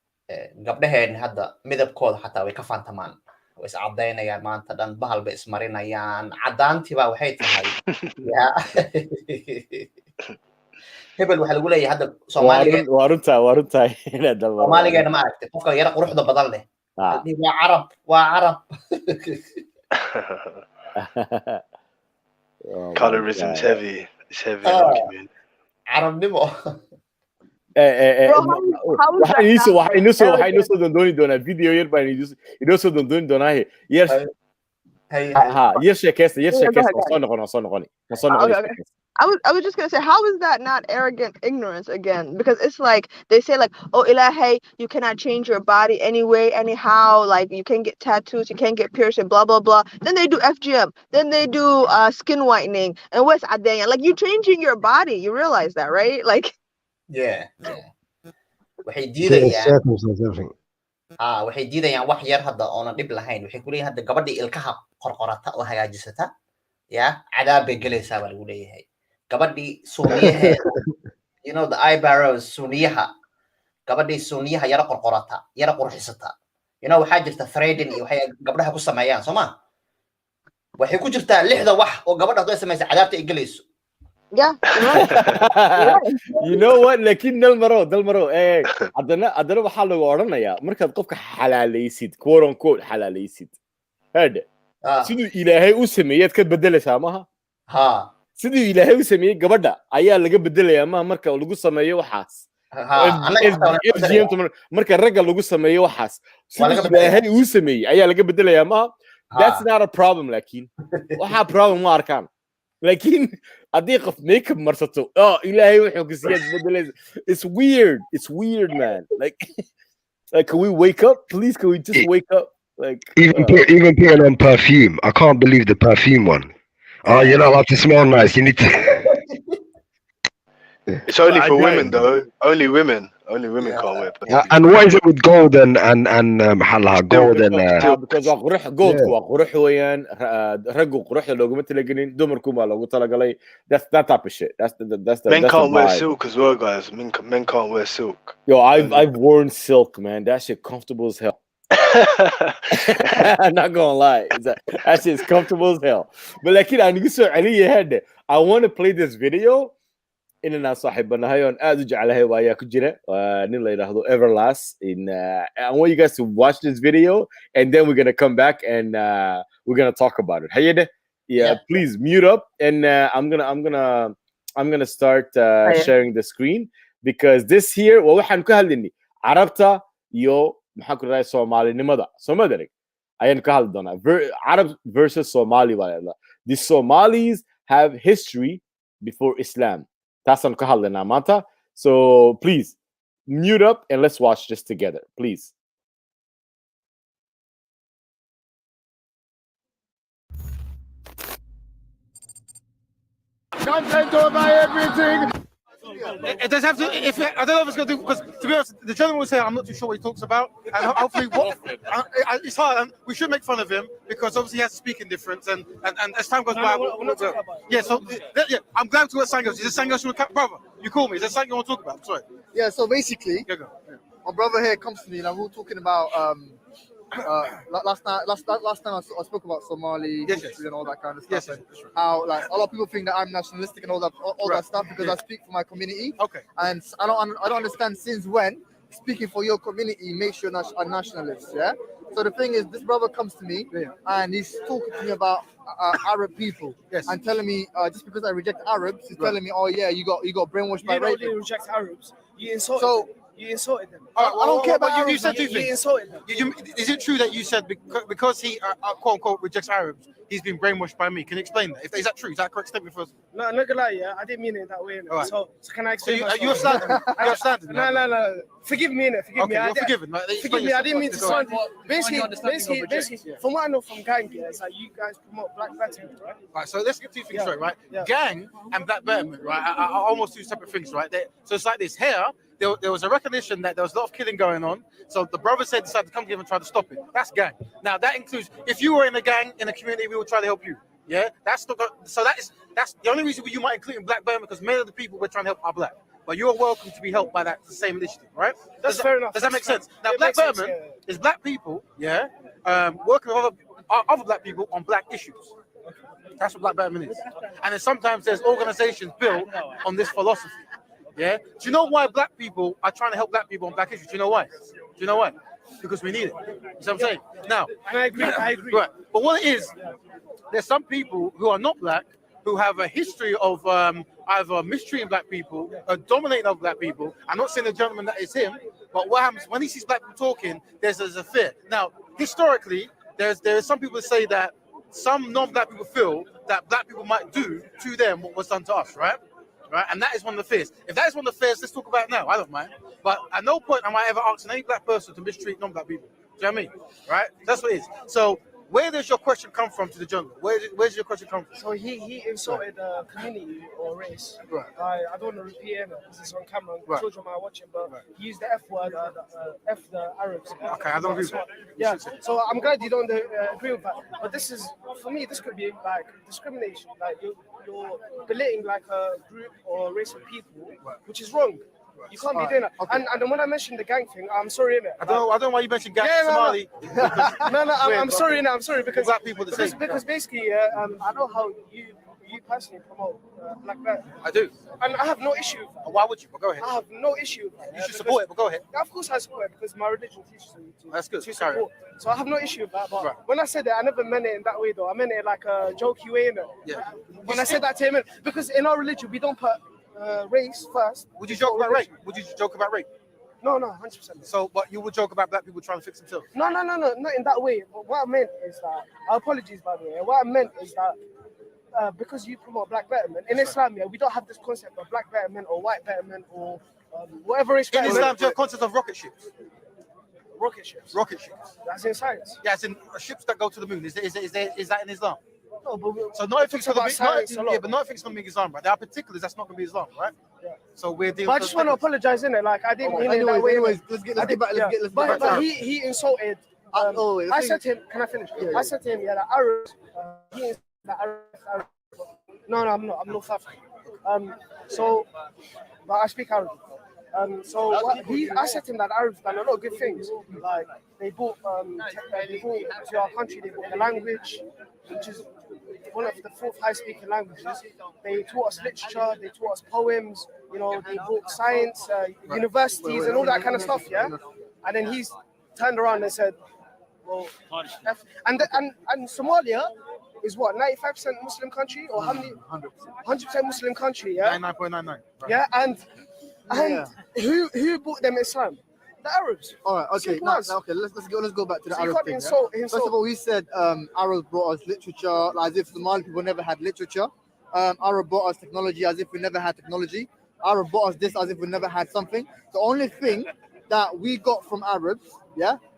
Speaker 4: gabdhaheen hadda midabkooda xataa way ka faantamaan way is cadaynayaan maanta dhan bahal bay ismarinayaan cadaantii baa waxay tahay hebel waxa lagu leeyahay hadda Soomaaliga
Speaker 2: waarunta
Speaker 4: Soomaaligeena ma aragtay qofka yara quruxda badan leh waa Arab
Speaker 3: Colorism's heavy. It's heavy in our community.
Speaker 4: Arabnimo
Speaker 2: waxay noo soo dooni doonaa video yar baan inoo soo dooni doonaa yar sheekaysta soo noqoni
Speaker 1: I was just gonna say, how is that not arrogant ignorance again? Because it's like they say, like, oh, ilahi, you cannot change your body anyway, anyhow. Like you can't get tattoos, you can't get piercing, blah blah blah. Then they do FGM, then they do skin whitening, and what's adanya? Like you changing your body, you realize that, right? Like,
Speaker 4: yeah. waxay diidayaan waxay diidayaan wax yar hadda oonan dhib lahayn waxay ku leeyihiin hadda gabadhii ilkaha qorqorata oo hagaajisata cadaab bay gelaysaa baa lagu leeyahay gabadhii suuniyaheeda you know the eyebrows suuniyaha gabadhii suuniyaha yara qorqorata yara qurxisata you know waxaa jirta threading iyo waxay gabdhaha ku sameeyaan soo ma waxay ku jirtaa 6 wax oo gabadha hadday samaysa cadaabta ay gelayso
Speaker 1: yeah,
Speaker 2: you know what laakiin dalmaro adana waxaa lagu oranayaa markaad qofka xalaalaysid quote unquote xalaalaysid hada siduu ilaahay u sameeyay ka bedelaysaa maaha siduu ilaahay u sameeyay gabadha ayaa laga bedelayaa maaha marka lagu sameeyo waxaas marka ragga lagu sameeyo waxaas siduu ilaahay u sameeyay ayaa laga bedelayaa maaha that's not a problem laakiin waxa problem ma arkaan laakiin haddii qof makeup marsato ilaahay wuxuu ka siiyay bedelaysa it's weird man like can we wake up please can we just wake up like
Speaker 6: even putting on perfume I can't believe the perfume one you're not allowed to smell nice you need to
Speaker 3: it's only for women though only women can't wear perfume.
Speaker 6: And what is it with gold and gold and
Speaker 2: because gold waa qurux weeyaan raggu quruxda looguma talagelin dumarku baa loogu talagalay that's that type of shit that's
Speaker 3: men can't wear silk as well guys men can't wear silk
Speaker 2: yo I've worn silk man that shit comfortable as hell I'm not gonna lie that shit's comfortable as hell but like I want to play this video inana saaxiibanahay on aad u jecelahay ayaa ku jira nin la yiraahdo Everlast I want you guys to watch this video and then we're going to come back and we're going to talk about it hayede please mute up and I'm going to start sharing the screen because this here waxaan ku hadlaynay Arabta iyo maxaa ku raay Soomalinimada Soomaaliga ayaan ka hadli doonaa Arab versus Somali the Somalis have history before Islam that's on kahalena manta so please mute up and let's watch this together please
Speaker 8: content over everything. It does have to. I don't know if it's going to do, because to be honest, the gentleman was saying I'm not too sure what he talks about, and hopefully, it's hard. And we should make fun of him because obviously he has a speaking difference, and as time goes by,
Speaker 9: we're not talking about it.
Speaker 8: yeah. So yeah, I'm glad to let Sangos. Is there Sangos brother? You call me. Is there something you want to talk about? I'm sorry.
Speaker 9: Yeah. So basically,
Speaker 8: Yeah.
Speaker 9: my brother here comes to me, and we were talking about last time I spoke about Somali history and all that kind of stuff. And how like a lot of people think that I'm nationalistic and all that stuff because I speak for my community.
Speaker 8: Okay.
Speaker 9: And I don't understand since when speaking for your community makes you a nationalist. Yeah. So the thing is, this brother comes to me and he's talking to me about Arab people and telling me just because I reject Arabs, he's telling me, oh yeah, you got brainwashed by rape.
Speaker 10: You don't reject Arabs. You insulted them. You insulted them.
Speaker 8: I don't care about
Speaker 9: Arabs.
Speaker 8: You said two things.
Speaker 10: You insulted them.
Speaker 8: Is it true that you said because he quote unquote rejects Arabs, he's been brainwashed by me? Can you explain that? Is that true? Is that a correct statement first?
Speaker 10: No, I'm not gonna lie, yeah. I didn't mean it that way.
Speaker 8: Right.
Speaker 10: So can I explain?
Speaker 8: So you're standing. You're standing.
Speaker 10: No. Forgive me, innit? Forgive me.
Speaker 8: You're forgiven.
Speaker 10: Forgive me. I didn't mean to sound. Basically,
Speaker 8: Yeah.
Speaker 10: from what I know from gang, yeah, it's like you guys promote black betting, right?
Speaker 8: Right. So let's get two things straight, right?
Speaker 10: Yeah.
Speaker 8: Gang and black betterment, right, are almost two separate things, right? So it's like this. Here, there was a recognition that there was a lot of killing going on. So the brother decided to come together and try to stop it. That's gang. Now that includes if you were in a gang in a community, we would try to help you. Yeah, that's the only reason you might include in black betterment because many of the people we're trying to help are black. But you're welcome to be helped by that same initiative, right?
Speaker 10: That's fair enough.
Speaker 8: Does that make sense? Now, black betterment is black people, working with other black people on black issues. That's what black betterment is. And then sometimes there's organizations built on this philosophy. Yeah. Do you know why black people are trying to help black people on black issues? Do you know why? Because we need it. You know what I'm saying? Now,
Speaker 10: I agree.
Speaker 8: Right. But what it is, there's some people who are not black who have a history of either mistreating black people or dominating other black people. I'm not saying the gentleman that is him, but what happens when he sees black people talking, there's a fear. Now, historically, there's some people that say that some non-black people feel that black people might do to them what was done to us, right? Right, and that is one of the fears. If that is one of the fears, let's talk about it now. I don't mind. But at no point am I ever asking any black person to mistreat non-black people. Do you know what I mean? Right? That's what it is. So where does your question come from to the jungle? Where's your question come from?
Speaker 10: So he insulted a community or race.
Speaker 8: Right.
Speaker 10: I don't want to repeat it because it's on camera. Children might watch it, but he used the F word, F the Arabs.
Speaker 8: Okay, I don't agree with that.
Speaker 10: Yeah. So I'm glad you don't agree with that. But this is, for me, this could be like discrimination. Like you're belittling like a group or race of people, which is wrong. You can't be doing that. Okay. And then when I mentioned the gang thing, I'm sorry, innit?
Speaker 8: I don't know why you mentioned gang Somali.
Speaker 10: I'm sorry, innit? I'm sorry because
Speaker 8: black people the same.
Speaker 10: Because basically, I know how you personally promote black bet.
Speaker 8: I do.
Speaker 10: And I have no issue with that.
Speaker 8: Why would you? But go ahead.
Speaker 10: I have no issue with that.
Speaker 8: You should support it, but go ahead.
Speaker 10: Yeah, of course I support it because my religion teaches me to.
Speaker 8: That's good.
Speaker 10: To support. So I have no issue with that. But when I said that, I never meant it in that way, though. I meant it like a jokey way, innit?
Speaker 8: Yeah.
Speaker 10: When I said that to him, because in our religion, we don't put race first.
Speaker 8: Would you joke about rape? Would you joke about rape?
Speaker 10: No, 100%.
Speaker 8: So, but you would joke about black people trying to fix themselves?
Speaker 10: No, not in that way. But what I meant is that, apologies by the way, what I meant is that because you promote black betterment, in Islam, we don't have this concept of black betterment or white betterment or whatever is
Speaker 8: in Islam, do you have concept of rocket ships?
Speaker 10: Rocket ships?
Speaker 8: Rocket ships.
Speaker 10: That's in science?
Speaker 8: Yeah, it's in ships that go to the moon. Is that in Islam?
Speaker 10: No, but
Speaker 8: so not everything's going to be, but not everything's going to be Islam, right? There are particulars that's not going to be Islam, right? Yeah. So we're dealing.
Speaker 10: But I just want to apologize, innit? Like I didn't mean it that way.
Speaker 9: Anyways, let's get back.
Speaker 10: But he insulted. I said to him, can I finish? Yeah. I said to him, the Arabs. He insulted the Arabs. No, I'm not. I'm not Safi. So, but I speak Arabic. I said to him that Arabs done a lot of good things. Like they brought to our country. They brought the language, which is one of the 4th high-speaking languages. They taught us literature. They taught us poems. You know, they brought science, universities, and all that kind of stuff. Yeah. And then he's turned around and said, "Well, and Somalia is what 95% Muslim country or how many? 100% Muslim country. Yeah.
Speaker 8: 99.99. Right.
Speaker 10: Yeah, and who brought them Islam? The Arabs.
Speaker 9: All right, okay. Okay, let's go back to the
Speaker 10: so
Speaker 9: Arab thing. First of all, he said Arabs brought us literature, as if Somali people never had literature. Arab brought us technology, as if we never had technology. Arab brought us this, as if we never had something. The only thing that we got from Arabs,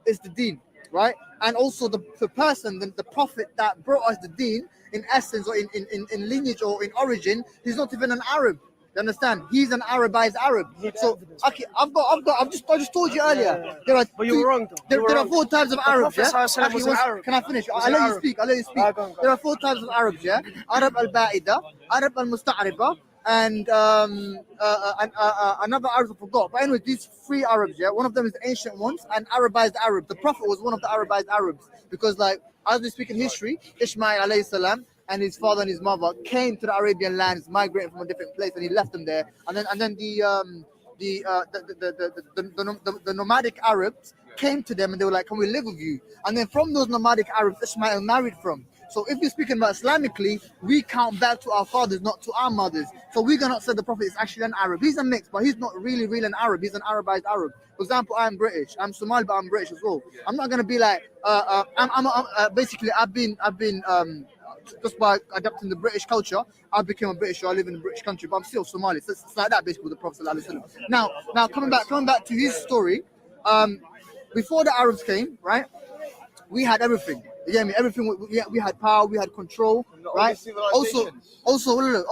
Speaker 9: is the deen. right? And also the person, the prophet that brought us the deen, in essence or in lineage or in origin, he's not even an Arab. You understand? He's an Arabized Arab. So okay, I just told you earlier. There are
Speaker 10: But you were wrong, though.
Speaker 9: there are 4 types of Arabs. Yeah?
Speaker 10: was an Arab.
Speaker 9: Can I finish? I'll let you speak. There are 4 types of Arabs. Yeah, Arab al-Ba'ida, Arab al-Musta'riba, and another Arab I forgot. But anyway, these 3 Arabs. Yeah, one of them is the ancient ones, and Arabized Arab. The Prophet was one of the Arabized Arabs because, like, as we speak in history, Ishmael alayhi salam and his father and his mother came to the Arabian lands, migrating from a different place, and he left them there. And then the nomadic Arabs came to them, and they were like, "Can we live with you?" And then from those nomadic Arabs, Ishmael married from. So if you're speaking about Islamically, we count back to our fathers, not to our mothers. So we're gonna say the Prophet is actually an Arab. He's a mix, but he's not really an Arab. He's an Arabized Arab. For example, I'm British. I'm Somali, but I'm British as well. I'm not gonna be like basically I've been just by adapting the British culture, I became a British. I live in the British country, but I'm still Somali. So it's like that, basically, with the Prophet ﷺ. Now coming back to his story, before the Arabs came, right? We had everything. You get me? Everything. We had power. We had control, right? Also, look.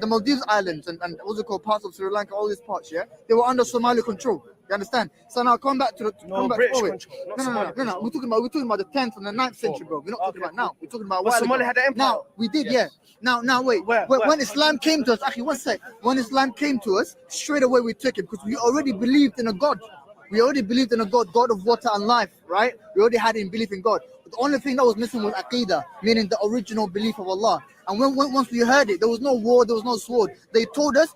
Speaker 9: The Maldives Islands and what's it called? Parts of Sri Lanka, all these parts, yeah, they were under Somali control. You understand? So now come back to the
Speaker 10: British control.
Speaker 9: No. We're talking about the 10th and the 9th century, bro. We're not talking about now. We're talking about
Speaker 10: But Somalia had an empire.
Speaker 9: Now we did, yes. Yeah. Now wait. When Islam came to us, actually, one sec. When Islam came to us, straight away we took it because we already believed in a God. We already believed in a God of water and life, right? We already had in belief in God. But the only thing that was missing was Aqidah, meaning the original belief of Allah. And once we heard it, there was no war, there was no sword. They told us,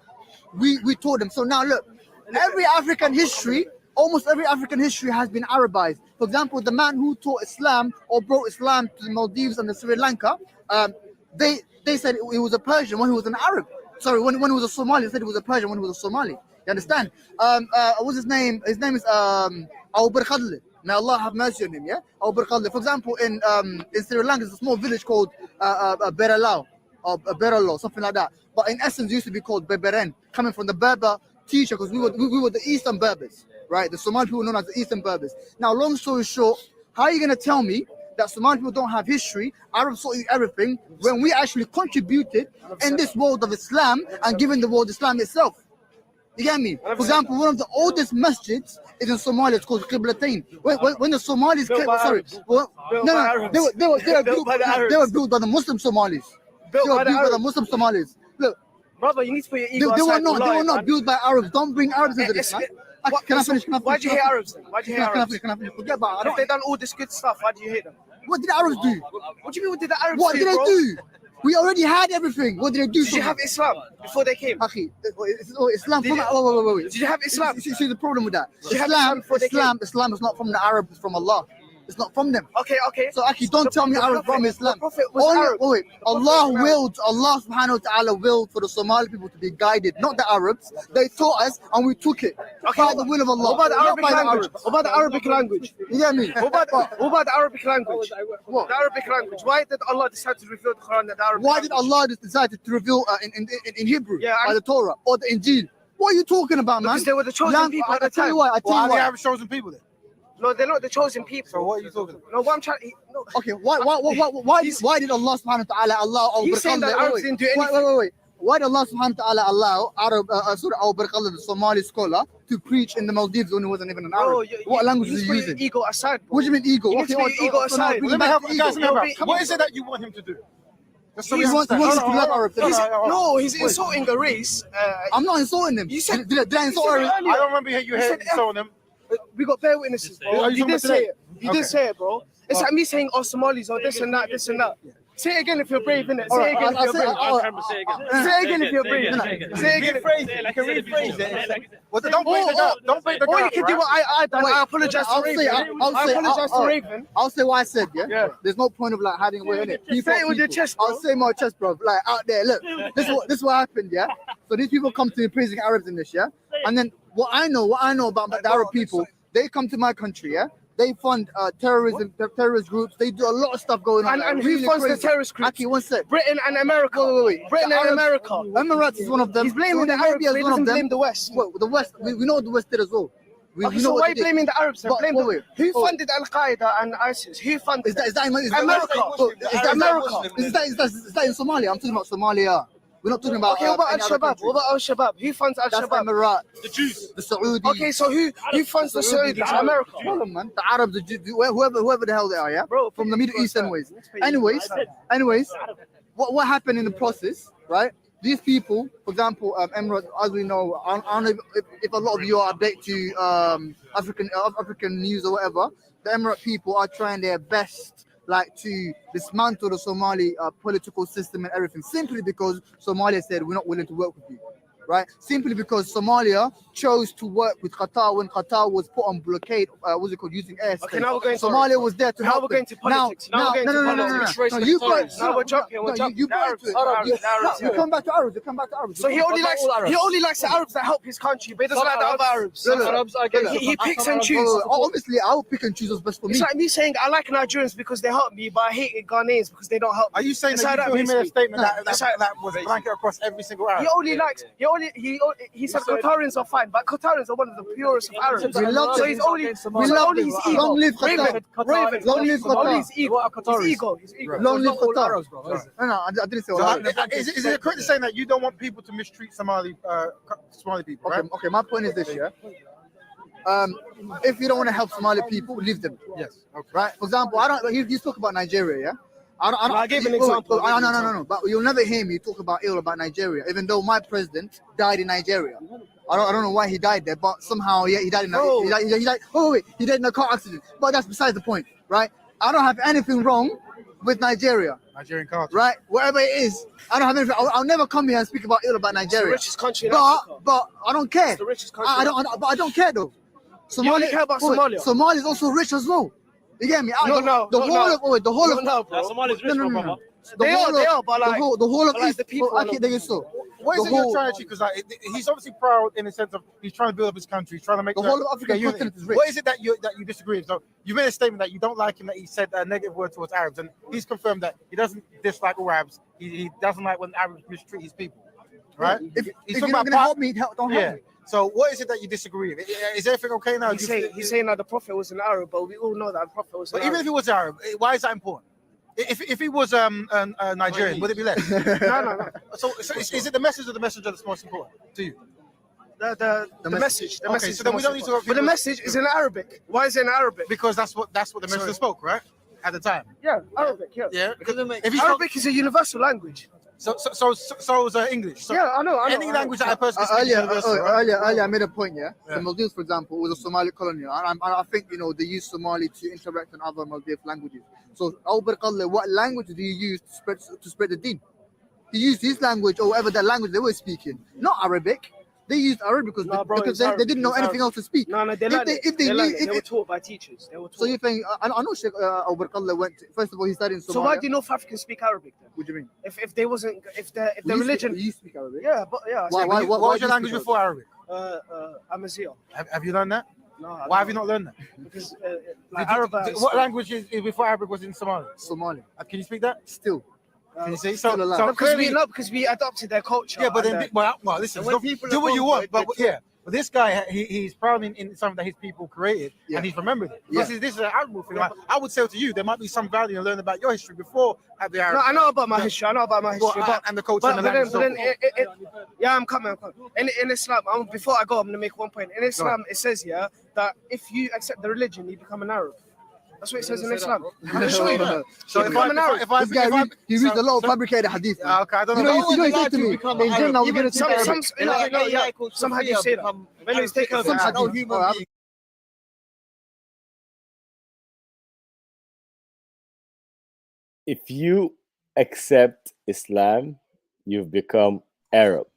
Speaker 9: we told them. So now look, almost every African history has been Arabized. For example, the man who taught Islam or brought Islam to the Maldives and the Sri Lanka, they said he was a Persian when he was an Arab. Sorry, when he was a Somali, they said he was a Persian when he was a Somali. You understand? What's his name? His name is Abu Barkhadli. May Allah have mercy on him, yeah? Abu Barkhadli. For example, in Sri Lanka, there's a small village called Beralao or Beralo, something like that. But in essence, it used to be called Berberen, coming from the Berber teacher, because we were the Eastern Berbers, right? The Somali people known as the Eastern Berbers. Now, long story short, how are you going to tell me that Somali people don't have history, Arabs taught you everything, when we actually contributed in this world of Islam and given the world Islam itself? You get me? For example, one of the oldest masjids is in Somalia. It's called Qiblatain. When the Somalis came, they were built by the Muslim Somalis. They were built by the Muslim Somalis. Look,
Speaker 10: brother, you need to put your ego
Speaker 9: they were
Speaker 10: aside.
Speaker 9: not built by Arabs. Don't bring Arabs into this, man. Can I finish?
Speaker 10: Why do you hate Arabs then? Why do you hate Arabs?
Speaker 9: Can I finish? Forget about it.
Speaker 10: If they done all this good stuff, why do you hate them?
Speaker 9: What did the Arabs do?
Speaker 10: What do you mean? What did the Arabs
Speaker 9: What
Speaker 10: do?
Speaker 9: did they
Speaker 10: bro?
Speaker 9: do? We already had everything. What did they do?
Speaker 10: Did you have Islam before they came?
Speaker 9: Islam. Wait.
Speaker 10: Did you have Islam?
Speaker 9: See the problem with that. Islam is not from the Arabs. It's from Allah. It's not from them.
Speaker 10: Okay.
Speaker 9: So actually, don't tell me Arabs from Islam.
Speaker 10: The Prophet was Arab.
Speaker 9: Wait. Allah subhanahu wa ta'ala willed for the Somali people to be guided, not the Arabs. They taught us and we took it. By the will of Allah.
Speaker 10: What about the Arabic language? What about the Arabic language?
Speaker 9: You get me?
Speaker 10: What about the Arabic language?
Speaker 9: What?
Speaker 10: The Arabic language. Why did Allah decide to reveal the Quran in the Arabic
Speaker 9: Why
Speaker 10: language?
Speaker 9: did Allah decide to reveal in Hebrew by the Torah or the Injil? What are you talking about, man?
Speaker 10: Because they were the chosen people at the time.
Speaker 9: I tell you why.
Speaker 8: Well, they have chosen people then.
Speaker 10: No, they're not the chosen people.
Speaker 8: So what are you talking about?
Speaker 10: No, what I'm trying. No.
Speaker 9: Okay, why did Allah subhanahu wa ta'ala allow
Speaker 10: He's saying that Arabs didn't do anything.
Speaker 9: Wait. Why did Allah subhanahu wa ta'ala allow Abu Barkhadli, the Somali scholar, to preach in the Maldives when he wasn't even an Arab? What language is he using?
Speaker 10: Ego aside. Bro.
Speaker 9: What do you mean ego?
Speaker 10: You need to put your ego aside.
Speaker 8: What is it that you want him to do?
Speaker 9: He wants to love Arabs.
Speaker 10: No, he's insulting a race.
Speaker 9: I'm not insulting him.
Speaker 10: You said,
Speaker 9: did I insult Arabs?
Speaker 8: I don't remember you insulting him.
Speaker 10: We got bare witnesses, bro. You did say it. You did say it, bro. It's like me saying, Somalis or this and that. Say it again if you're brave, innit? Say it again if you're brave. Say it again if you're brave. Say it again.
Speaker 8: Rephrase it. Don't break the
Speaker 10: Or you can do what I done. I apologize to Raven. I apologize to Raven.
Speaker 9: I'll say what I said, yeah? There's no point of like hiding away, innit?
Speaker 10: Say it with your chest, bro.
Speaker 9: I'll say my chest, bro. Like out there, look. This is what happened, yeah? So these people come to me praising Arabs in this, yeah? And then what I know about the Arab people, they come to my country, yeah? They fund terrorist groups. They do a lot of stuff going on.
Speaker 10: And who funds the terrorist groups?
Speaker 9: Aki, one sec.
Speaker 10: Britain and America.
Speaker 9: Wait.
Speaker 10: Britain and America.
Speaker 9: Emirates is one of them.
Speaker 10: He's blaming the Arabs. He doesn't blame the West.
Speaker 9: Well, the West. We know what the West did as well.
Speaker 10: Okay, so why are you blaming the Arabs? Blame who funded Al Qaeda and ISIS? Who funded?
Speaker 9: Is that
Speaker 10: America?
Speaker 9: Is that in Somalia? I'm talking about Somalia. We're not talking about.
Speaker 10: Okay, what about Al Shabaab? What about Al Shabaab? Who funds Al Shabaab?
Speaker 9: That's Emirat.
Speaker 8: The Jews.
Speaker 9: The Saudis.
Speaker 10: Okay, so who funds the Saudis? America.
Speaker 9: Man. The Arabs, the Jews, whoever the hell they are, yeah?
Speaker 10: Bro,
Speaker 9: from the Middle East anyways. What happened in the process, right? These people, for example, Emirates, as we know, I don't know if a lot of you are updated to African news or whatever. The Emirate people are trying their best, like, to dismantle the Somali political system and everything, simply because Somalia said we're not willing to work with you, right? Simply because Somalia chose to work with Qatar when Qatar was put on blockade. Using airspace.
Speaker 10: Okay, now we're going.
Speaker 9: Somalia was there to help.
Speaker 10: Now we're going to politics. No. You come back to Arabs. So he only likes the Arabs that help his country, but he doesn't like the other Arabs. He picks and chooses.
Speaker 9: Obviously, I will pick and choose what's best for me.
Speaker 10: It's like me saying I like Nigerians because they help me, but I hate Ghanaians because they don't help me.
Speaker 8: Are you saying that he made a statement that was blanket across every single Arab?
Speaker 10: He said Qatarians are fine, but Qatarians are one of the purest of Arabs.
Speaker 9: We love
Speaker 10: so he's only his ego.
Speaker 9: Long live Qatar.
Speaker 10: Long live Qatar. His ego.
Speaker 9: Long live Qatar. No, I didn't say
Speaker 8: that. Is it correct to say that you don't want people to mistreat Somali people, right?
Speaker 9: Okay, my point is this, yeah? If you don't want to help Somali people, leave them.
Speaker 8: Yes.
Speaker 9: Okay. Right? For example, you talk about Nigeria, yeah?
Speaker 10: I gave an example.
Speaker 9: No. But you'll never hear me talk ill about Nigeria, even though my president died in Nigeria. I don't know why he died there, but somehow he died in he died in a car accident. But that's besides the point, right? I don't have anything wrong with Nigeria.
Speaker 8: Nigerian culture.
Speaker 9: Right? Wherever it is, I don't have anything. I'll never come here and speak ill about Nigeria.
Speaker 10: It's the richest country in Africa.
Speaker 9: But I don't care.
Speaker 10: It's the richest country.
Speaker 9: I don't care though.
Speaker 10: You only care about Somalia.
Speaker 9: Somalia is also rich as well. You get me?
Speaker 10: The whole of
Speaker 8: Somalia's rich,
Speaker 10: no. They are, but like
Speaker 9: the whole of East.
Speaker 10: the people.
Speaker 9: I can't think so.
Speaker 8: What is it you're trying to achieve? Because he's obviously proud in the sense of he's trying to build up his country, he's trying to make
Speaker 9: the whole of Africa continent is rich.
Speaker 8: What is it that you disagree with? So you made a statement that you don't like him, that he said a negative word towards Arabs, and he's confirmed that he doesn't dislike all Arabs. He doesn't like when Arabs mistreat his people, right?
Speaker 9: If you're not gonna help me, don't help me.
Speaker 8: So what is it that you disagree with? Is everything okay now?
Speaker 10: He's saying that the Prophet was an Arab, but we all know that the Prophet was an Arab.
Speaker 8: But even if he was Arab, why is that important? If he was Nigerian, would it be less?
Speaker 10: No.
Speaker 8: So is it the message or the messenger that's most important to you?
Speaker 10: The message. The message.
Speaker 8: So then we don't need to.
Speaker 10: But the message is in Arabic. Why is it in Arabic?
Speaker 8: Because that's what the messenger spoke, right? At the time.
Speaker 10: Yeah, Arabic. Yeah.
Speaker 8: Because
Speaker 10: Arabic is a universal language.
Speaker 8: So is English. So
Speaker 10: I know.
Speaker 8: Any language that a person
Speaker 9: earlier, I made a point. Yeah. The Maldives, for example, was a Somali colony. I think they use Somali to interact in other Maldives languages. So, what language do you use to spread the deen? He used his language or whatever that language they were speaking, not Arabic. They used Arabic because they didn't know anything else to speak.
Speaker 10: No, they were taught by teachers.
Speaker 9: So you think I know Sheikh Abu went first of all he studied in Somalia.
Speaker 10: So why do North Africans speak Arabic then?
Speaker 9: What do you mean?
Speaker 10: If they wasn't the religion
Speaker 9: you speak Arabic?
Speaker 10: Yeah, but yeah.
Speaker 8: What was your language before Arabic?
Speaker 10: Amazigh.
Speaker 8: Have you learned that?
Speaker 10: No.
Speaker 8: Why have you not learned that?
Speaker 10: Because
Speaker 8: what language is before Arabic was in Somalia?
Speaker 9: Somali.
Speaker 8: Can you speak that?
Speaker 9: Still.
Speaker 8: Can you say
Speaker 9: so?
Speaker 10: Because we adopted their culture.
Speaker 8: Yeah, but then listen, do what you want. But this guy, he's proud in something that his people created, and he's remembered it. This is an Arab thing. I would say to you, there might be some value in learning about your history before the Arab.
Speaker 10: No, I know about my history. And
Speaker 8: the culture and the language.
Speaker 10: I'm coming. In Islam, before I go, I'm going to make one point. In Islam, it says that if you accept the religion, you become an Arab. That's what it says in Islam. I'm show you that. So
Speaker 9: he reads a lot of fabricated hadith.
Speaker 8: Okay, I don't know.
Speaker 9: You know, he said to me, in Jannah, we're going to take Arabic.
Speaker 10: Some hadith say that. When he's taken over.
Speaker 2: If you accept Islam, you've become Arab.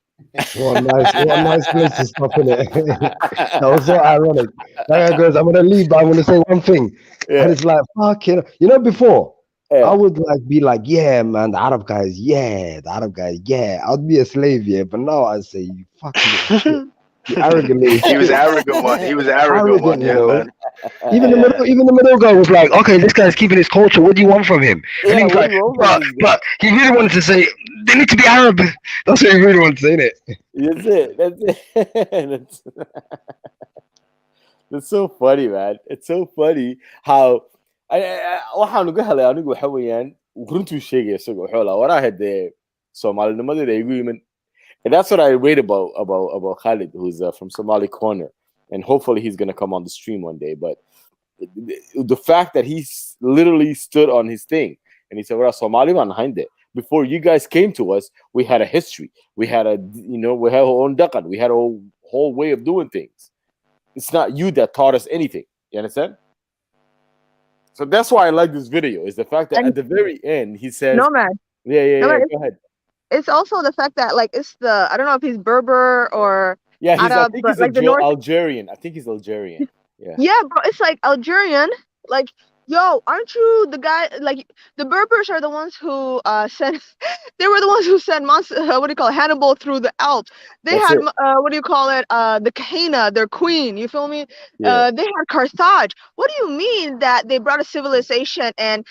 Speaker 6: What a nice place to stop in it. That was so ironic. That guy goes, I'm gonna leave, but I'm gonna say one thing. And it's like, fuck, before I would be like, yeah, man, the Arab guys, I'd be a slave, but now I say, you fucking shit. Arrogantly.
Speaker 3: He was arrogant one. Man.
Speaker 6: Even the middle guy was like, okay, this guy's keeping his culture. What do you want from him? And he was like, but he really wanted to say they need to be Arab. That's what he really wanted to say, innit?
Speaker 2: That's it. That's so funny, man. It's so funny how waxaan uga helay anigu waxa weeyaan runtuu sheegay isaga wuxuu lahaa waraha dee Soomaalinimadeeda igu yimin. And that's what I read about Khalid, who's from Somali Corner, and hopefully he's gonna come on the stream one day. But the fact that he literally stood on his thing and he said, "Well, Somali man behind it. Before you guys came to us, we had a history. We had we had our own dakan. We had a whole way of doing things. It's not you that taught us anything. You understand?" So that's why I like this video. Is the fact that at the very end he says,
Speaker 1: "No man,
Speaker 2: yeah. Go ahead."
Speaker 1: It's also the fact that like it's the I don't know if he's Berber or
Speaker 2: yeah,
Speaker 1: Arab,
Speaker 2: I think
Speaker 1: but
Speaker 2: he's
Speaker 1: like the North
Speaker 2: Algerian. I think he's Algerian. Yeah.
Speaker 1: Yeah, bro, it's like Algerian. Like, yo, aren't you the guy? Like, the Berbers are the ones who sent. They were the ones who sent what do you call it, Hannibal through the Alps. They
Speaker 2: That's
Speaker 1: had
Speaker 2: it.
Speaker 1: what do you call it? The Kahina, their queen. You feel me?
Speaker 2: Yeah.
Speaker 1: They had Carthage. What do you mean that they brought a civilization and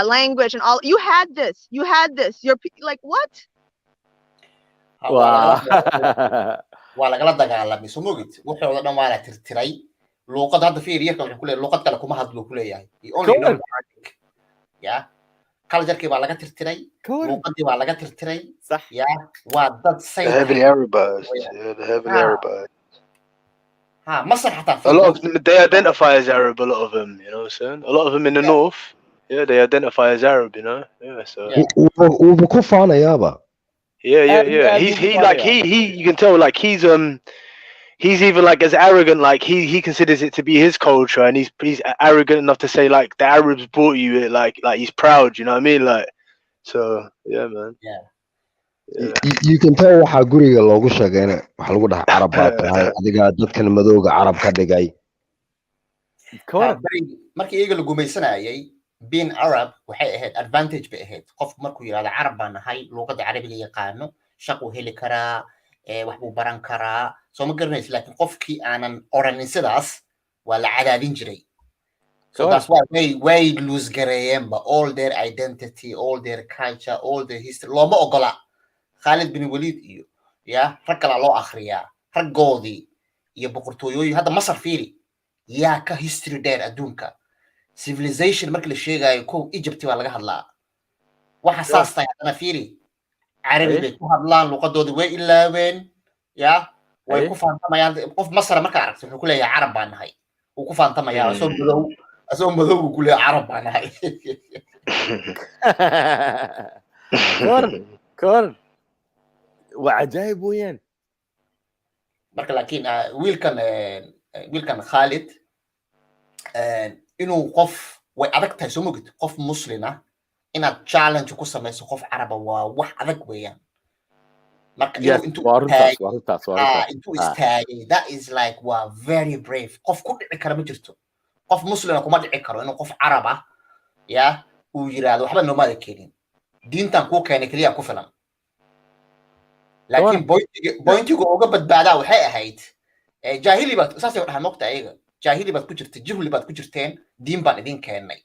Speaker 1: language and all? You had this. You had this. You're like what?
Speaker 2: Wow.
Speaker 4: waa lagala dagaalamay soo mogid wuxuu oo dhan waa la tirtiray luqad hadda fiiriyo wuxuu ku leeyahay luqad kale kuma hadlo ku leeyahay only know Arabic ya culture-kii baa laga tirtiray luqadii baa laga tirtiray
Speaker 2: صح
Speaker 4: ya waa dad say
Speaker 3: heavily Arabized. Yeah, the heavily Arabized.
Speaker 4: Masar حتى
Speaker 3: a lot of them, they identify as Arab. A lot of them, you know what I'm saying? A lot of them in the north, yeah, they identify as Arab. You know, yeah. So yeah. He like he you can tell like he's even like as arrogant, like he considers it to be his culture, and he's arrogant enough to say like the Arabs brought you it, like he's proud, you know what I mean? Like, so yeah, man.
Speaker 4: Yeah.
Speaker 6: You can tell waxa guriga loogu sheegayna waxa lagu dhahay Arab baa tahay adiga dadkan madowga Arab ka dhigay
Speaker 4: markii iyaga la gumaysanayay being Arab waxay ahayd advantage bay ahayd qof markuu yiraahdo Arab baan nahay luqada Carabiga yaqaano shaqo heli karaa wax buu baran karaa soo ma garanaysid laakiin qofkii aanan oranin sidaas waa la cadaadin jiray so that's why they lose gareeyeen all their identity, all their culture, all their history looma ogola Khalid bin Walid iyo ya rag kale loo akhriyaa raggoodii iyo boqortooyooyin hadda Masar fiiri yaa ka history dheer adduunka civilization markii la sheegayo ko Egypt waa laga hadlaa waxa saastay hadana fiiri Arabi bay ku hadlaan luqadoodii way ilaaween ya way ku faantamayaan qof Masar marka aragtay wuxuu ku leeyahay Arab baan nahay uu ku faantamayaa asoo madow ku leeyahay Arab baan nahay
Speaker 2: kor وعجائب وين
Speaker 4: marka laakiin wiilkan Khalid inuu qof way adag tahay soo mogid qof muslina inaad challenge ku samayso qof Araba waa wax adag weeyaan marka intuu istaagay that is like waa very brave qof ku dhici kara ma jirto qof muslina kuma dhici karo inuu qof Araba ya uu yiraahdo waxba nooma keenin diintan ku keenay kaliya ku filan laakiin bointigu uga badbaadaa waxay ahayd jaahili baad saasay u dhahay moqta ayaga jaahili baad ku jirtay jahli baad ku jirteen diin baan idin keenay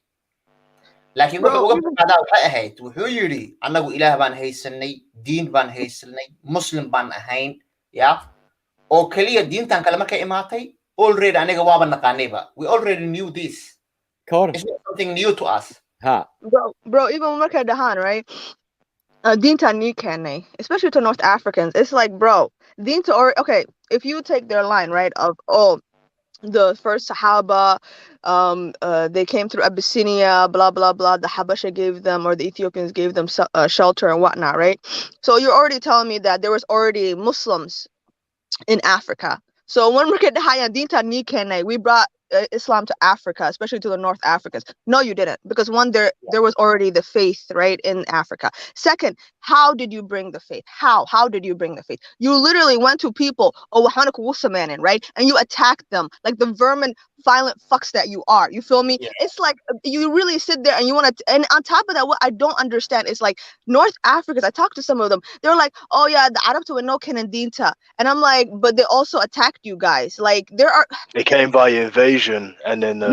Speaker 4: laakiin wuxuu uga badbaadaa waxay ahayd wuxuu yiri anagu ilaah baan haysanay diin baan haysanay muslim baan ahayn ya oo kaliya diintan kale markay imaatay already aniga waaba naqaanayba we already knew this it's not something new to us
Speaker 1: bro even markay dhahaan right Dinta Nikane, especially to North Africans, it's like, bro, Dinta, or okay, if you take their line, right, of the first Sahaba, they came through Abyssinia, blah blah blah. The Habasha gave them, or the Ethiopians gave them shelter and whatnot, right? So you're already telling me that there was already Muslims in Africa. So when we get the Haya Dinta Nikane, we brought Islam to Africa, especially to the North Africans. No, you didn't, because one, there was already the faith, right, in Africa. Second, how did you bring the faith? How did you bring the faith? You literally went to people, right, and you attacked them like the vermin, violent fucks that you are. You feel me? Yeah. It's like you really sit there and you want to. And on top of that, what I don't understand is like North Africans. I talked to some of them. They're like, "Oh yeah, the Arab to no Dinta," and I'm like, "But they also attacked you guys. Like there are."
Speaker 3: They came by invasion and then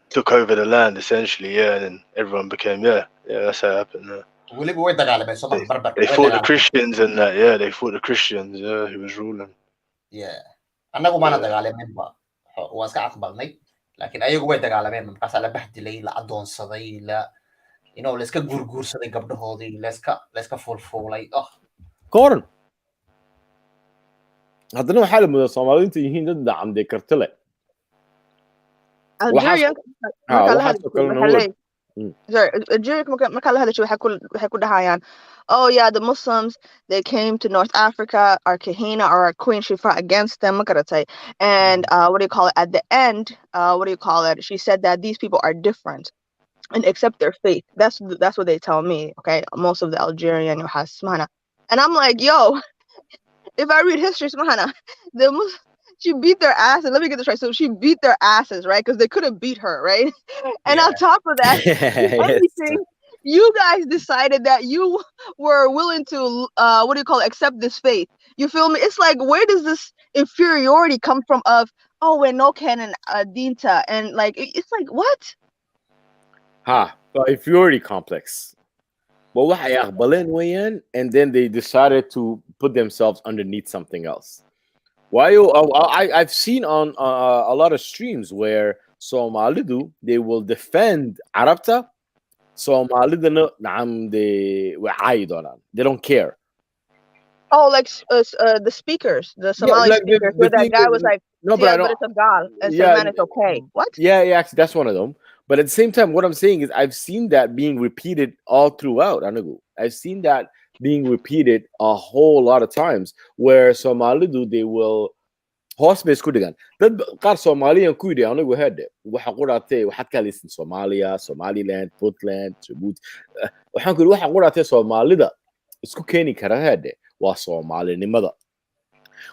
Speaker 3: took over the land essentially, and then everyone became that's how it happened. They fought the Christians and that, they fought the Christians, who was ruling.
Speaker 4: Yeah. Anagu mana dagalamin ba. waa iska aqbalnay laakiin ayagu way dagaalameen markaas la bahdilay la adoonsaday la la iska gurguursaday gabdhahoodii la iska fulfulay
Speaker 2: koran haddana waxaa la moodaa Soomaaliyiintu yihiin dad dacamday karti leh
Speaker 1: Algeria marka la hadasho waxay ku dhahayaan oh yeah the Muslims they came to North Africa our kahina or our queen she fought against them and what do you call it at the end what do you call it she said that these people are different and accept their faith that's what they tell me okay most of the Algerian and I'm like yo if I read history she beat their asses. Let me get this right. So she beat their asses, right? Because they couldn't beat her, right? And on top of that, everything, you guys decided that you were willing to, accept this faith. You feel me? It's like, where does this inferiority come from of, oh, we're no canon, dinta. And like, it's like, what?
Speaker 2: Inferiority complex. Well, and then they decided to put themselves underneath something else. I've seen on a lot of streams where Somalidu they will defend Arabta, Somalidu they don't care.
Speaker 1: Oh, like the speakers, the Somali speakers, where that guy was like, no, but it's a gal, and man, it's okay. What?
Speaker 2: Yeah, actually, that's one of them. But at the same time, what I'm saying is I've seen that being repeated all throughout Anagu. I've seen that being repeated a whole lot of times where Somalidu they will hospice kudigan. Dad qaar Soomaaliyan ku yidhi anigu hadda waxa quraatay waxaad ka lisan Soomaaliya, Somaliland, Puntland, Djibouti. Waxaan ku yidhi waxa quraatay Soomaalida isku keeni kara hadda waa Soomaalinimada.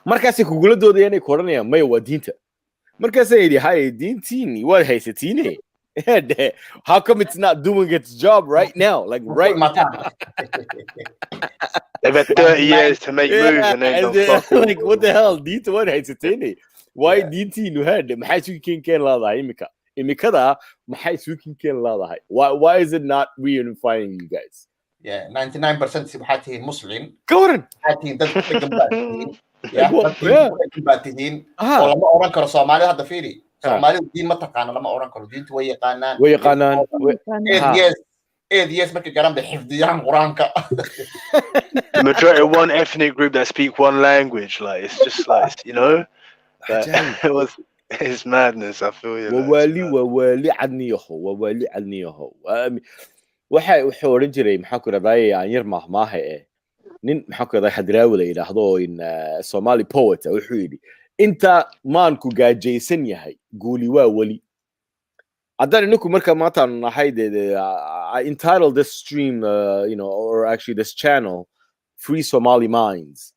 Speaker 2: Markaasay kugula doodayaan ay koranayaan may waa diinta. Markaasay yidhi hay diintiini waad haysatiine. How come it's not doing its job right now? Like right now.
Speaker 3: They've had 30 years to make moves and then
Speaker 2: like what the hell? Dito what haysatini? Why DT no had maxay suukin keen laadahay imikada maxay suukin keen laadahay? Why is it not reunifying you guys?
Speaker 4: Yeah, 99% waxaa tihiin Muslim.
Speaker 2: Goran.
Speaker 4: Waxaa tihiin dad dadkiin oo lama oran karo Soomaali hadda fiiri. Soomaalidu diin ma taqaana lama oran karo diintu way yaqaanaan. Yes, markay garan bay xifdiyaan Quraanka.
Speaker 3: The majority of one ethnic group that speak one language, like it's just like it's madness. I feel you.
Speaker 2: Wawali cadniyaho. Waxay oran jiray maxaa ku raday aan yar mahmaahe nin maxaa ku raday hadraawi la yiraahdo in Somali poet wuxuu yiri inta maanku gaajaysan yahay guuli waa wali. Haddana ninku marka maanta nahay I entitled this stream or actually this channel Free Somali Minds.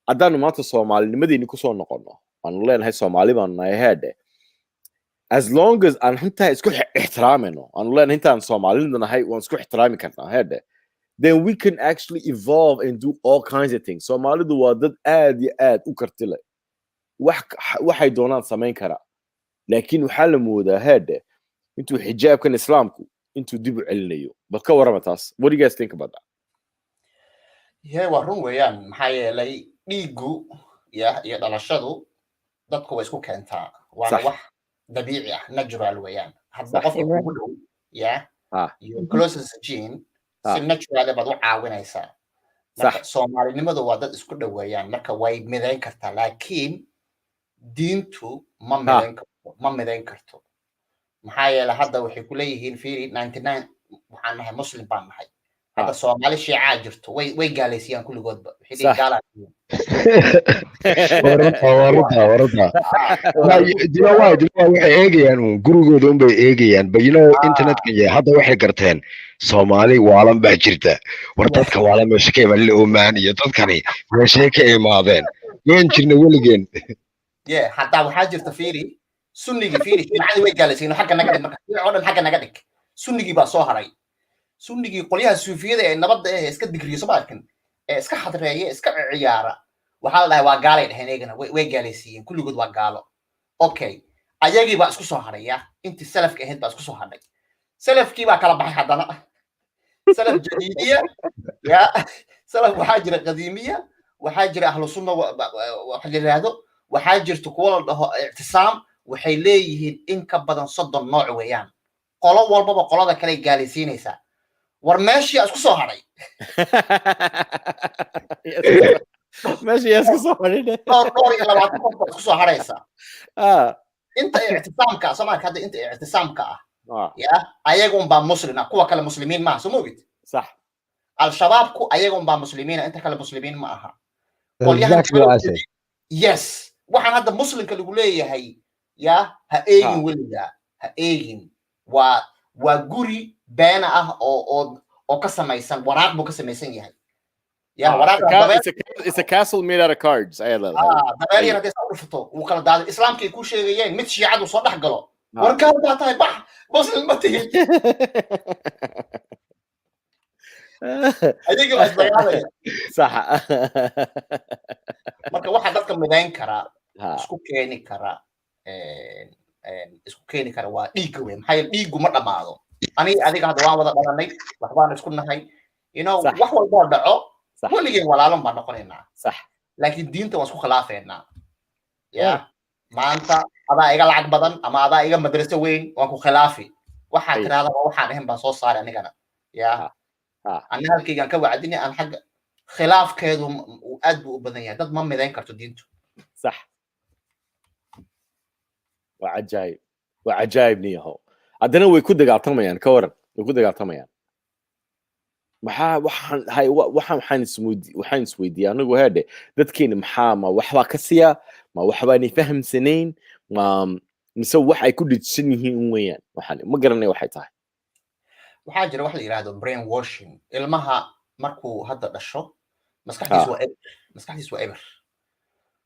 Speaker 2: Haddana maanta Soomaalinimadii ku soo noqono aan leenahay Soomaali baan nahay hadda as long as aan inta isku ixtiraamino aan leenahay intaan Soomaalida nahay waan isku ixtiraami karnaa hadda then we can actually evolve and do all kinds of things. Soomaalidu waa dad aad iyo aad u karti leh waxay doonaan samayn karaa laakiin waxaa la moodaa hadda intuu xijaabkan islaamku intuu dib u celinayo bal ka warama taas. What do you guys think about that?
Speaker 4: Waa run weeyaan maxaa yeelay dhiigu iyo dhalashadu dadku way isku keentaa waana wax dabiici ah natural weeyaan hadda qofka kugu dhow iyo closest gene si natural baad u caawinaysaa marka Soomaalinimadu waa dad isku dhow weeyaan marka way midayn kartaa laakiin diintu ma midayn karto maxaa yeelay hadda waxay ku leeyihiin fiiri 99 waxaan nahay Muslim baan nahay هذا Somali shiica jirto way gaaleysiyaan kulligoodba wixii gaala
Speaker 6: warada waxay eegayaan gurigooda un bay eegayaan but internetka hadda waxay garteen Soomaali waalan baa jirta war dadka waalan meesha ka imaan Oman iyo dadkani meesha ka imaadeen waan jirna weligeen
Speaker 4: hatta waxaa jirta fiiri sunnigi fiiri shiicada way gaaleysiyeen xagga naga dhig marka oo dhan xagga naga dhig sunnigi baa soo haray sunnigi qolyaha suufiyada ee nabadda ee iska digriyo Soomaalikan ee iska xadreeyay iska ciyaara waxa la dhahay waa gaalay dhaheynayna way gaalaysiiyeen kulligood waa gaalo okay ayagii baa isku soo haraya intii salafka ahayd baa isku soo haray salafkii baa kala baxay haddana salaf jadiidiya salaf waxaa jira qadiimiya waxaa jira ahlu sunna waxa la yiraahdo waxaa jirta kuwa la dhaho ictisaam waxay leeyihiin in ka badan 30 nooc weeyaan qolo walbaba qolada kale gaalaysiinaysa war meeshii isku soo haray
Speaker 2: ماشي يا اسكو صحيح
Speaker 4: دور إلى بعض isku soo haraysa inta ictisaamka Soomaaliya hadda inta ictisaamka ya ayagun baa muslimiina kuwa kale muslimiin ma soo moogid
Speaker 2: صح
Speaker 4: al-shabaabku ayagun baa muslimiina inta kale muslimiin ma aha
Speaker 6: exactly what I said.
Speaker 4: yes waxaan hadda muslimka lagu leeyahay ya ha eegin weliga ha eegin waa guri beena ah oo ka samaysan waraaq buu ka samaysan yahay ya waraaq
Speaker 2: it's a castle made out of cards I love
Speaker 4: dabeer hadii soo dhufto uu kala daado islaamkii ku sheegayeen mid shiicadu soo dhax galo warkaan baa tahay bax muslim ma tihin adiga waa isdagaalaya
Speaker 2: صح
Speaker 4: marka waxa dadka midayn kara isku keeni kara waa dhiigga weyn maxay dhiiggu ma dhamaado adiga hadda waan wada dhalanay waxbaan isku nahay wax walba dhaco weligeen walaalan baan noqonaynaa
Speaker 2: صح
Speaker 4: laakiin diinta waan isku khilaafeynaa ya maanta adaa iga lacag badan ama adaa iga madraso weyn waan ku khilaafi waxaan tiraahdaa waxaan ahayn baan soo saaray anigana ya أنا هالكي كان كوعدني عن حق خلاف كذا وأدب وبدنيا ضد ما ميدان كرتو دينتو
Speaker 2: صح وعجايب نيهو عندنا ويكون دقاطمة يعني كورن ويكون دقاطمة يعني وحن سويدي أنا وهذا ذاتكين محامة وحبا كسيا ما وحبا نفهم سنين ما مسوي وحي كل سنين وين وحن ما قرني وحي تاعي
Speaker 4: waxaa jira wax la yiraahdo brain washing ilmaha markuu hadda dhasho maskaxdiisu waa eber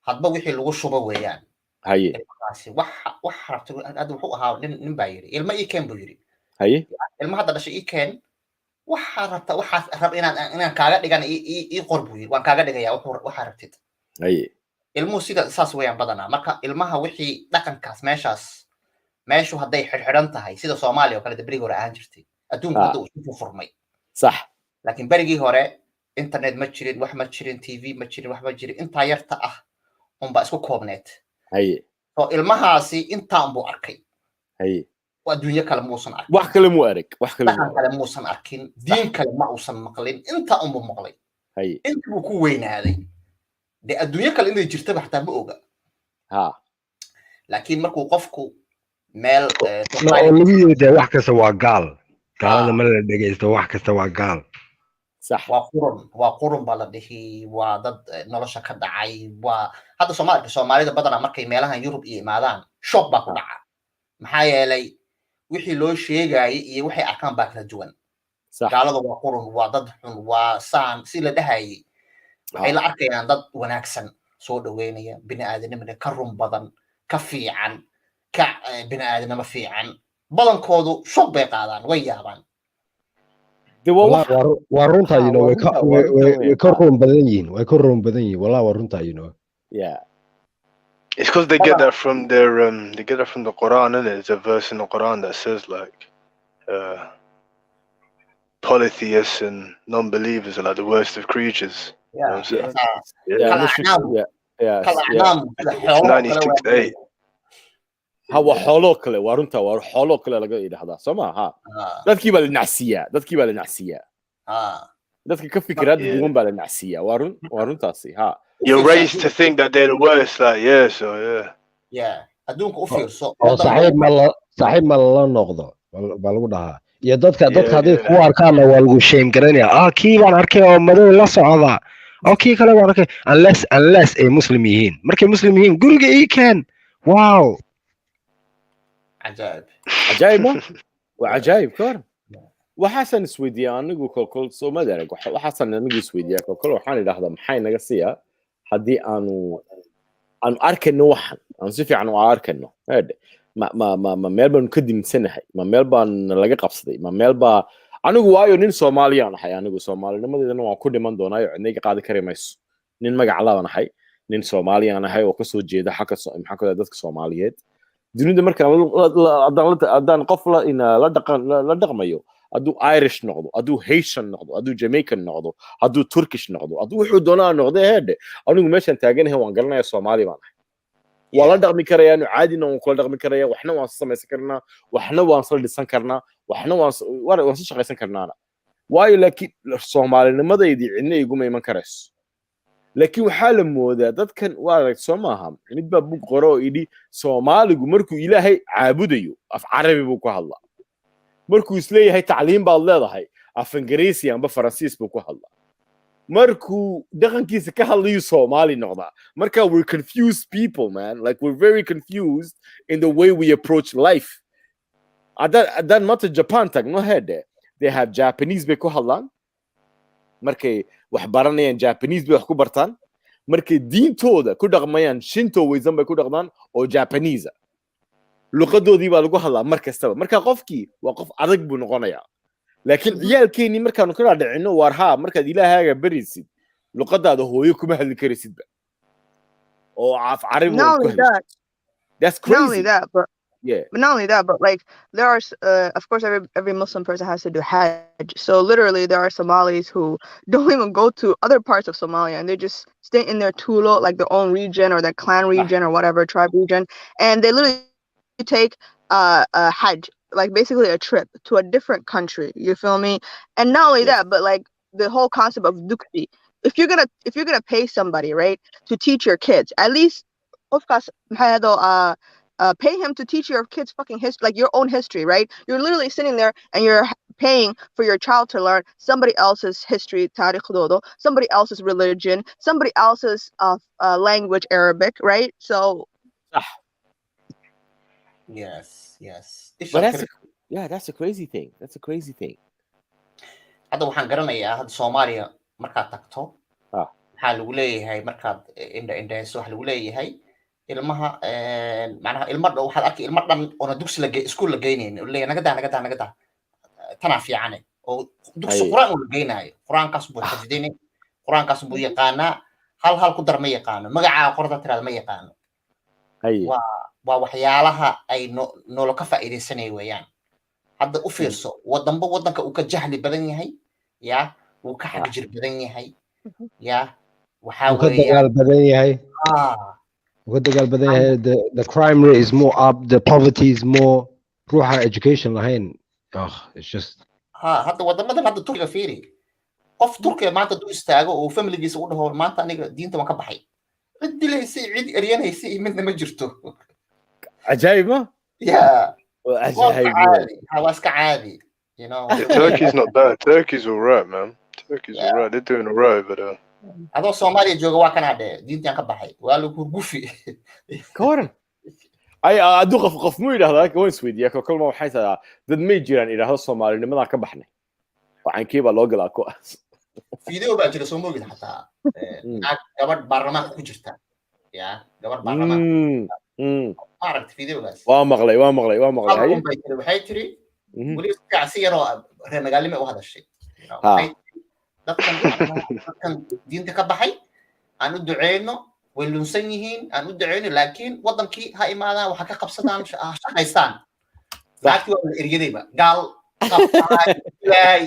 Speaker 4: hadba wixii lagu shubo weeyaan
Speaker 2: haye
Speaker 4: wax rabto hadda wuxuu ahaa nin baa yiri ilma ii keen buu yiri
Speaker 2: haye
Speaker 4: ilma hadda dhashay ii keen waxa rabta waxaas rab inaan kaaga dhigan ii qor buu yiri waan kaaga dhigayaa waxa rabtid
Speaker 2: haye
Speaker 4: ilmuhu sida saas weeyaan badanaa marka ilmaha wixii dhaqankaas meeshu hadday xirxiran tahay sida Soomaaliya oo kale dabriga hore ahaan jirtay adduunka hadda uu furmay
Speaker 2: صح
Speaker 4: laakiin barigii hore internet ma jirin wax ma jirin tv ma jirin wax ma jirin inta yarta ah ba isku koobneed
Speaker 2: haye
Speaker 4: oo ilmahaasi intaan buu arkay
Speaker 2: haye
Speaker 4: waa adduunyo kale muusan arkin
Speaker 2: wax kale
Speaker 4: muusan arkin diin kale ma uusan maqlin inta buu maqlay
Speaker 2: haye
Speaker 4: inta buu ku weynaaday de adduunyo kale inay jirto xataa ma oga laakiin markuu qofku meel
Speaker 6: wax kasta waa gaal gaalada ma la dhageysto wax kasta waa gaal
Speaker 2: صح
Speaker 4: waa qurun baa la dhihi waa dad nolosha ka dhacay waa hadda Soomaalida badanaa markay meelahan Yurub iyo imaadaan shock baa ku dhaca maxaa yeelay wixii loo sheegay iyo waxay arkaan baa kala duwan gaalada waa qurun waa dad xun waa saan si la dhahay waxay la arkayaan dad wanaagsan soo dhaweynaya bini'aadanimada ka run badan ka fiican ka bini'aadanimo fiican badankoodu shock bay qaadaan way yaabaan
Speaker 6: waa runta way ka run badan yihiin wallahi waa runta
Speaker 2: yeah
Speaker 3: it's because they get that from the Quran, and there's a verse in the Quran that says like polytheists and non-believers are like the worst of creatures. You know what I'm saying?
Speaker 2: It's
Speaker 3: 96:8.
Speaker 2: هو حولو كله وارنتا حولو كله لقى يدحضا سما dadkii baa la nacsiyaa dadka ka fikirad duwan baa la nacsiyaa waruntaasi
Speaker 3: you're raised to think that they're the worst like
Speaker 4: adduunka u fiirso
Speaker 6: saaxiib ma la noqdo baa lagu dhahaa iyo dadka hadday ku arkaanna waa lagu shame garanayaa kii baan arkay oo madow la socda oo kii kale baan arkay unless ay muslim yihiin markay muslim yihiin guriga ii keen wow
Speaker 2: عجائب وعجائب كور وحسن سويديا anigu kolkol soo madarag waxasan anigu Sweedia kolkol waxaan idhaahdaa maxay naga siiya hadii aanu arkayno waxan aan si fiican u arkayno ma meel baan ka dimsanahay ma meel baan laga qabsaday ma meel baa anigu waayo nin Soomaaliyan ahay anigu Soomaalinimadeedana waan ku dhiman doonaa oo cidna qaadi kari mayso nin magac la ahay nin Soomaaliyan ahay oo ka soo jeeda xagga dadka Soomaaliyeed dunida marka adaan qof la dhaqmayo aduu Irish noqdo aduu Haitian noqdo aduu Jamaican noqdo aduu Turkish noqdo aduu wuxuu doonaa noqdo anigu meeshan taaganahay waan garanayaa Soomaali baan ahay wala dhaqmi karayaan caadina oo kala dhaqmi karaya waxna waan samaysan karnaa waxna waan soo dhisan karnaa waxna waan soo shaqaysan karnaana waayo laakiin Soomaalinimadeedii cidna iguma iman karayso laakiin waxaa la moodaa dadkan waa arag Soomaha mid baa bug qoro idhi Soomaaligu markuu Ilaahay caabudayo af Carabi buu ku hadlaa markuu isleeyahay tacliin baad leedahay af Ingiriisi amba Faransiis buu ku hadlaa markuu dhaqankiisa ka hadlayo Soomaali noqda marka we're confused people man like we're very confused in the way we approach life adan mata Japan tagno hede they have Japanese bay ku hadlaan markay wax baranayaan Japanese bay wax ku bartaan markay diintooda ku dhaqmayaan Shintoism bay ku dhaqdaan oo Japanese luqadoodii baa lagu hadlaa markastaba marka qofkii waa qof adag buu noqonayaa laakiin ciyaalkeeni markaanu kala dhicino war ha markaad Ilaahaaga barisid luqadaada hooyo kuma hadli karaysid ba oo af Carabi ku hadli that's crazy
Speaker 1: not only that but
Speaker 2: yeah
Speaker 1: but not only that but like there are of course every Muslim person has to do Hajj so literally there are Somalis who don't even go to other parts of Somalia and they just stay in their tulo like their own region or their clan region or whatever tribe region and they literally take a Hajj like basically a trip to a different country you feel me and not only that but like the whole concept of dukti if you're gonna pay somebody right to teach your kids at least of course pay him to teach your kids fucking history like your own history right you're literally sitting there and you're paying for your child to learn somebody else's history somebody else's religion somebody else's language Arabic right so
Speaker 4: yes
Speaker 2: but that's a crazy thing
Speaker 4: hadda waxaan garanayaa hadda Soomaaliya markaad tagto waxa lagu leeyahay markaad indhayso waxa lagu leeyahay ilmaha macnaha ilmo waxaad arkay ilmo dhan oo dugsi iskuul la geynayeen oo leeyahay naga daa tana fiican oo dugsi quraan uu geynayo quraankaas buu xifdinay quraankaas buu yaqaanaa hal ku dar ma yaqaano magaca qorda tiraad ma yaqaano waa waxyaalaha ay nolol ka faa'iideysanay weeyaan hadda u fiirso wadanka uu ka jahli badan yahay ya uu ka xaq jir badan yahay ya waxa weeyaan
Speaker 6: dagaal badan yahay the crime rate is more up the poverty is more ruuxa education lahayn it's just
Speaker 4: hadda wadamadan hadda Turkiga fiiri qof Turkiga maanta duu istaago oo familigiisa u dhaho maanta aniga diinta waan ka baxay cid dilaysay cid eryanayay midna ma jirto
Speaker 2: عجيبة
Speaker 4: yeah was عادي you know
Speaker 3: Turkey's not bad Turkey's all right man Turkey's all right they're doing all right but
Speaker 4: adoo Soomaaliya jooga waa kana diintan ka baxay waa lagu gufi
Speaker 2: كورن أي أدوق قف مو إله ذاك وين سويديا كل ما وحيت ضد ما يجيران إلى هذا الصومالي لما ذاك بحنا وعن كيف لوج لا كويس
Speaker 4: فيديو بقى جلسوا موجود حتى قبل برنامج كوجرتا يا قبل برنامج عرفت فيديو بس
Speaker 2: وامغلي
Speaker 4: هاي waxay tiri wali siyaro reemagaalime oo hadashay dadkan diinta ka baxay aan u duceeyno way lunsan yihiin aan u duceeyno laakiin wadankii ha imaadaan waxa ka qabsadaan shaqaystaan laakiin waa eriyadayba gaal ilaahay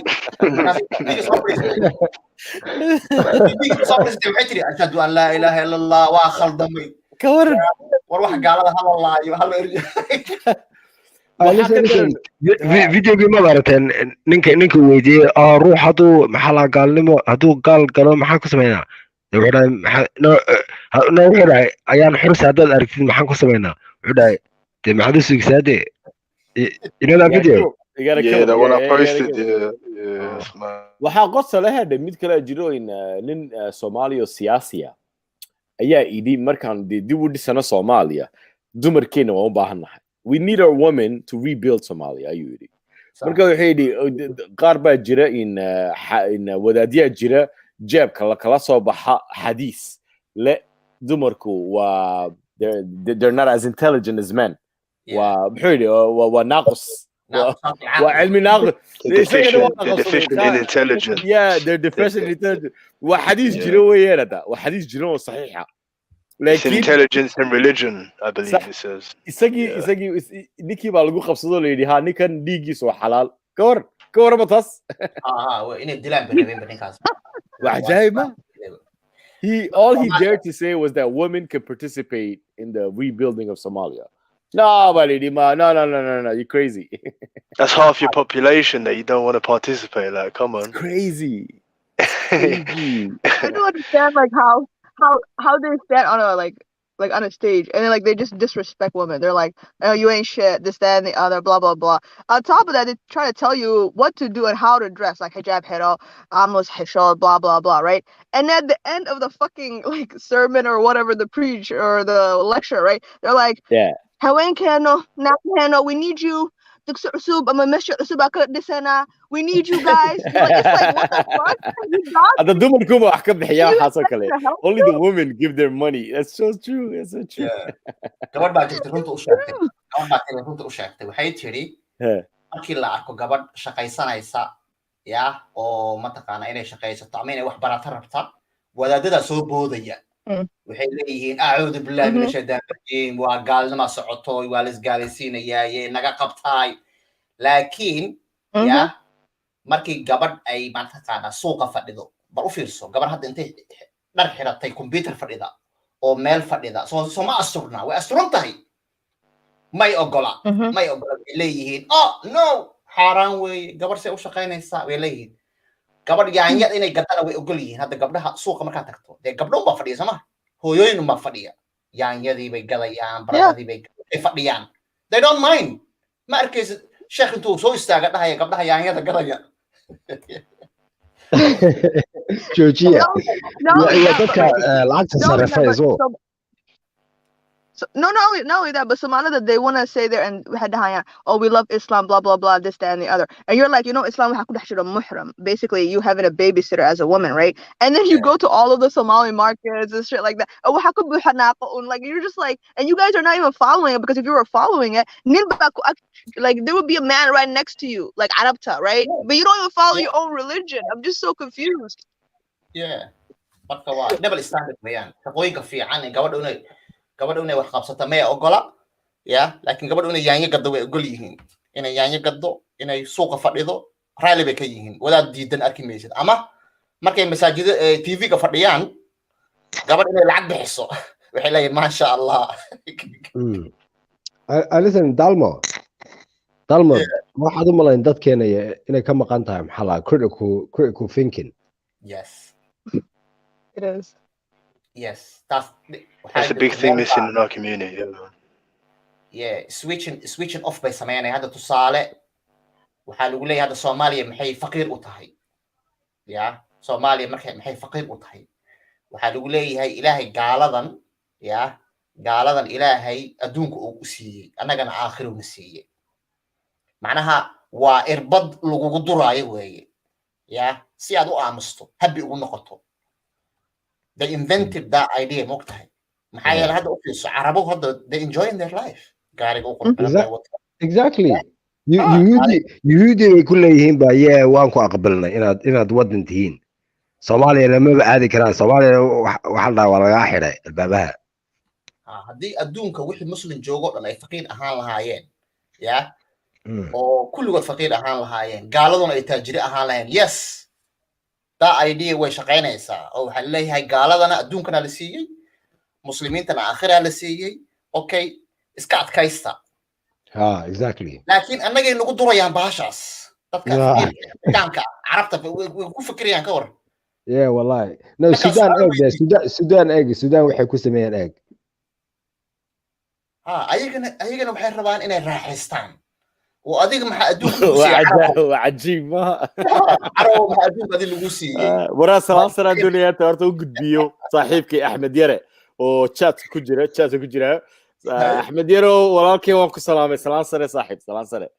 Speaker 4: waxay tiri ashhadu an laa ilaaha illa allah wa khaldamay
Speaker 2: كورن
Speaker 4: وروح قالها الله يهلا
Speaker 6: فيديو ما بارتين نينك ويدي روح هادو محل قالنمو هادو قالو maxaan ku sameeynaa wuxuu ayaan xurus hadal aragtid maxaan ku sameeynaa wuxuu dhahay de maxaad u sugsaade you know that video
Speaker 3: yeah that one I posted yeah
Speaker 2: waxa qosol lahayd mid kale jiro in nin Soomaaliya siyaasiya ayaa idii markaan dib u dhisano Soomaaliya dumarkeena waan u baahanahay we need our women to rebuild Somalia ayuu yidhi marka wuxuu yidhi qaar baa jira in wadaadiyaa jira jeebka kala soo baxa xadiis le dumarku waa they're not as intelligent as men waa muxuu yidhi waa naaqus waa cilmi naaqus
Speaker 3: deficient in intelligence
Speaker 2: yeah they're deficient in intelligence waa xadiis jira weeyaan hada waa xadiis jira oo saxiixa
Speaker 3: It's intelligence and religion, I believe it says.
Speaker 2: isagii ninkii baa lagu qabsado la yidhi ninkan dhiiggiisa waa xalaal ka war ma taas
Speaker 4: inay dilaan banabeen ninkaas
Speaker 2: waa cajaa'ib ma All he dared to say was that women can participate in the rebuilding of Somalia. No, no, you're crazy.
Speaker 3: That's half your population that you don't want to participate. Like, come on.
Speaker 2: It's crazy. It's crazy.
Speaker 1: I don't understand like how they stand on a like on a stage and then like they just disrespect women. They're like, oh, you ain't shit, this, that, and the other, blah blah blah. On top of that, they try to tell you what to do and how to dress, like hijab, hero, amos, hishol, blah blah blah, right? And at the end of the fucking like sermon or whatever, the preach or the lecture, right? They're like,
Speaker 2: yeah,
Speaker 1: we need you. We need you guys. Like, it's like, what the fuck?
Speaker 2: Only the women give their money. That's so true. That's so true.
Speaker 4: gabadh baa jirta runta u sheegtay waxay tiri markii la arko gabadh shaqaysanaysa ya oo mataqaana inay shaqaysato ama inay wax barata rabta wadaadada soo boodaya waxay leeyihiin acuudu billahi min ashaytaan rajiim waa gaalnimo socoto waa la isgaalaysiinayaa naga qabtaay laakiin ya markii gabadh ay mataqaana suuqa fadhido bal u fiirso gabadh hadda intay dhar xiratay computer fadhida oo meel fadhida soo ma asturna way asturan tahay may ogola leeyihiin oh no xaaraan weeye gabadh say u shaqaynaysaa way leeyihiin gabadh yaanyad inay gadana way ogol yihiin hadda gabdhaha suuqa markaa tagto dee gabdho baa fadhiya sama hooyooyin baa fadhiya yaanyadii bay gadayaan baradadii bay fadhiyaan they don't mind ma arkaysid sheekh intuu soo istaaga dhahaya gabdhaha yaanyada gadaya
Speaker 6: Georgia.
Speaker 1: Not only that, but Somali that they want to say there and oh, we love Islam, blah blah blah, this, that, and the other, and you're like, Islam muhram. Basically, you having a babysitter as a woman, right? And then you go to all of the Somali markets and shit like that. Oh, like you're just like, and you guys are not even following it because if you were following it, like there would be a man right next to you, like Arabta, right? But you don't even follow your own religion. I'm just so confused.
Speaker 4: Yeah, marka waa double standard weeyaan shaqooyinka fiican gabadhu inay wax qabsato ma ogola ya laakiin gabadhu inay yaanyo gaddo way ogol yihiin inay yaanyo gaddo inay suuqa fadhido raali bay ka yihiin wadaad diidan arki maysid ama markay masaajida TV ka fadhiyaan gabadh inay lacag bixiso waxay leeyihiin ma sha Allah
Speaker 6: listen Dalmo waxaad u malayn dadkeena inay ka maqan tahay maxaa la critical thinking.
Speaker 4: Yes.
Speaker 1: It is.
Speaker 4: Yes,
Speaker 3: that's a big thing missing in our community.
Speaker 4: Yeah, switching off by sameeyay hada tusaale waxa lagu leeyahay hada Soomaaliya maxay faqiir u tahay ya Soomaaliya maxay faqiir u tahay waxa lagu leeyahay ilaahay gaaladan ilaahay adduunka uu u siiyay annagana aakhiro u siiyay macnaha waa irbad lagu duraayo weeye ya si aad u aamusto habi ugu noqoto they invented that idea mogtahay maxay yeelay hadda u fiirso Carabu hadda they enjoying their life gaariga u qurxan
Speaker 6: exactly yuhuudi ku leeyihiin ba waan ku aqbalnay inaad wadan tihiin Soomaaliya lama aadi karaan Soomaaliya waxa la waa laga xiray albaabaha
Speaker 4: haddii adduunka wixii muslim joogo dhan ay faqiir ahaan lahaayeen ya oo kulligood faqiir ahaan lahaayeen gaaladuna ay taajiri ahaan lahaayeen yes that idea way shaqaynaysaa oo waxa leeyahay gaaladana adduunkana la siiyay muslimiintana aakhira la siiyay okay iska adkaysta
Speaker 6: exactly
Speaker 4: laakiin annagay nagu durayaan baashaas dadka faqiirka carabta ku fikirayaan ka war
Speaker 6: wallahi no Sudan waxay ku sameeyeen egg
Speaker 4: ayagana waxay rabaan inay raaxaystaan وأديك مع أدوك
Speaker 2: وعجيب ما
Speaker 4: عرو مع أدوك هذه اللي قصي
Speaker 2: ورا سلام الدنيا تورتو قد بيو صاحبك أحمد يرى وشات كجرا أحمد يرى ولكن وانكو سلام سنة صاحب سلام سنة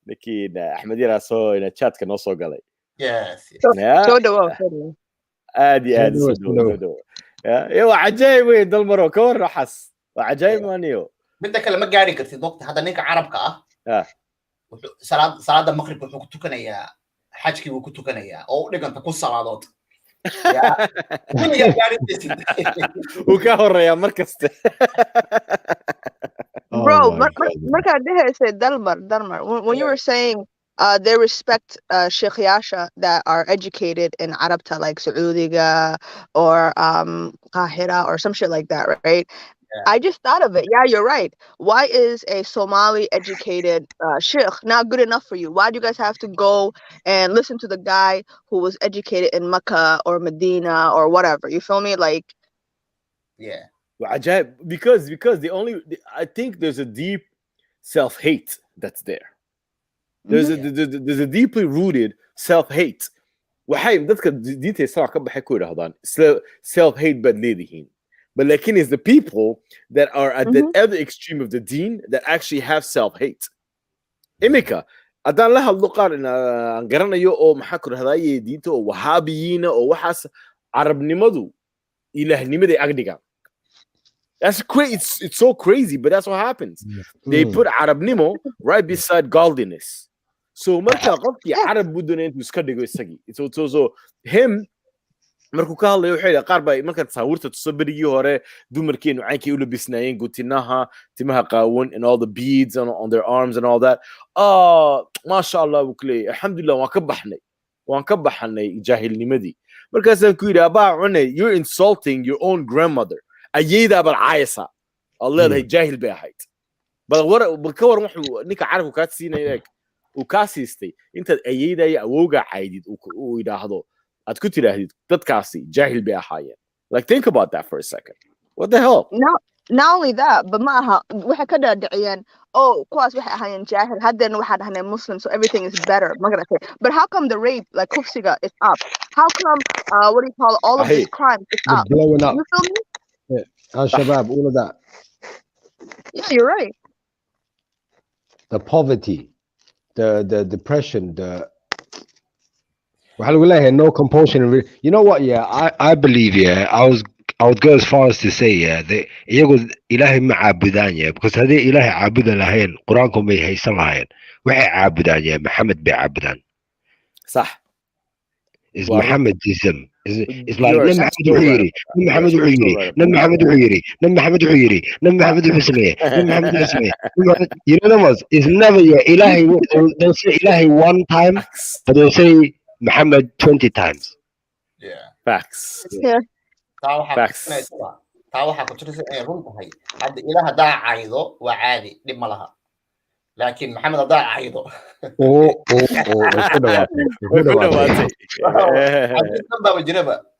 Speaker 2: لكن أحمد يرى سو إن شات كنا سو قالي
Speaker 1: سودو
Speaker 2: عادي سودو يو عجيب وين دلمرو كور رحس وعجيب مانيو
Speaker 4: بدك لما قاعد كرتي دوقت هذا نيك عرب كا صلاة المغرب وكنت كنيا حاجكي وكنت كنيا أو نيجان تكون صلاتات
Speaker 2: وكهر يا مركز
Speaker 1: bro marka dhehe say dalmar when you were saying they respect Sheikh Yasha that are educated in Arabta, like Saudiga or Qahira or some shit like that, right?
Speaker 4: Yeah.
Speaker 1: I just thought of it. Yeah, you're right. Why is a Somali educated sheikh not good enough for you? Why do you guys have to go and listen to the guy who was educated in Mecca or Medina or whatever? You feel me? Like,
Speaker 4: yeah.
Speaker 2: Because I think there's a deep self-hate that's there. There's a deeply rooted self-hate. waxay dadka diinta islaamka ka baxay ku yidhaahdaan self-hate baad leedihiin. But lakin is the people that are at the other extreme of the deen that actually have self-hate. Imika, haddaan la hadlo qaar aan garanayo oo maxaa ku rahdaye diinta oo wahaabiyiina oo waxaas carabnimadu ilaahnimaday agdhigaan. That's crazy. It's so crazy, but that's what happens. They put Arabnimo right beside godliness. So marka qofkii Arab buu doonay intuu iska dhigo isagii. So him markuu ka hadlayo wuxuu yidhi qaar baa markaad sawirta tuso berigii hore dumarkeenu caynkay u labisnaayeen gutinaha timaha qaawan and all the beads on their arms and all that. Masha Allah buu ku leeyahay alxamdulillah waan ka baxnay jaahilnimadii. Markaasaan ku yidhi abaa cunay, you're insulting your own grandmother. أيدا بالعايسة الله ده جاهل بأحد بالكور محو نيكا عارف وكاسينا ياك وكاسيستي أنت أيدا يا ووجع عادي ويدا هذا أتكتي له تتكاسي جاهل بأحد. Like think about that for a second. What the hell?
Speaker 1: Not only that, but معها وح كده دعيان كواس وح هاين جاهل هذا واحد هنا Muslim, so everything is better. ما قدرت. But how come the rape like kufsiga is up? How come what do you call all of these crimes is up?
Speaker 6: Blowing up.
Speaker 1: You feel me?
Speaker 6: Al-Shabaab, all of that.
Speaker 1: Yeah, you're right.
Speaker 6: The poverty, the depression, no compulsion. You know what? Yeah, I believe. Yeah, I would go as far as to say, yeah, they يقول إلهي معبودان yeah, because هذه إلهي عابدا لهين قرآنكم بيهيسن لهين وحي عابدان yeah, محمد بعابدان.
Speaker 2: صح.
Speaker 6: Is Mohammedism. It's like Nam Muhammad Uhiri, Nam Muhammad Uhiri, Nam Muhammad Uhiri, Nam Muhammad Uhiri, Nam Muhammad Husni, Nam Muhammad Husni. You know what? It's never Ilahi. They'll say Ilahi one time, but they'll say Muhammad 20 times.
Speaker 4: Yeah.
Speaker 2: Facts.
Speaker 1: Yeah.
Speaker 2: Facts.
Speaker 4: taa waxaa ku tirsan inay run tahay hadda ilaah hadaa caydo waa caadi dhib ma laha laakiin maxamed hadaa caydo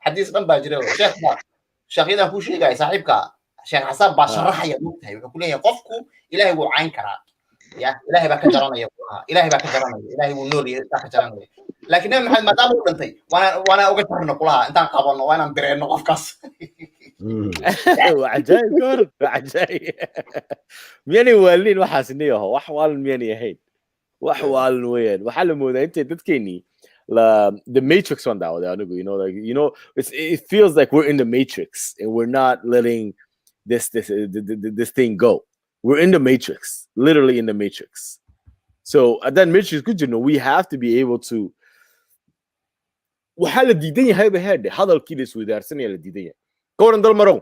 Speaker 4: xadiis dhan baa jiraba sheekhyadaan kuu sheegaya saaxiibka sheekh xasan baa sharaxaya mogtahay wuxuu ku leeyahay qofku ilaahay wuu cayn karaa ya ilaahay baa ka jaranaya ilaahay baa ka jaranaya ilaahay wuu nool yahay ka jaranaya laakiin nabi maxamed maadaama uu dhintay waana uga jarno kulaha intaan qabanno waa inaan bireenno qofkaas
Speaker 2: وعجايب كور وعجايب مياني والين وحاسنيه وحوال مياني هيد وحوال وين وحال مودا انت تتكيني the matrix one that it feels like we're in the matrix and we're not letting this thing go. We're in the matrix, literally in the matrix. So at that matrix good we have to be able to وحال الديدين هاي بهاد هذا الكيلس ودارسني على الديدين كورن دول مرون.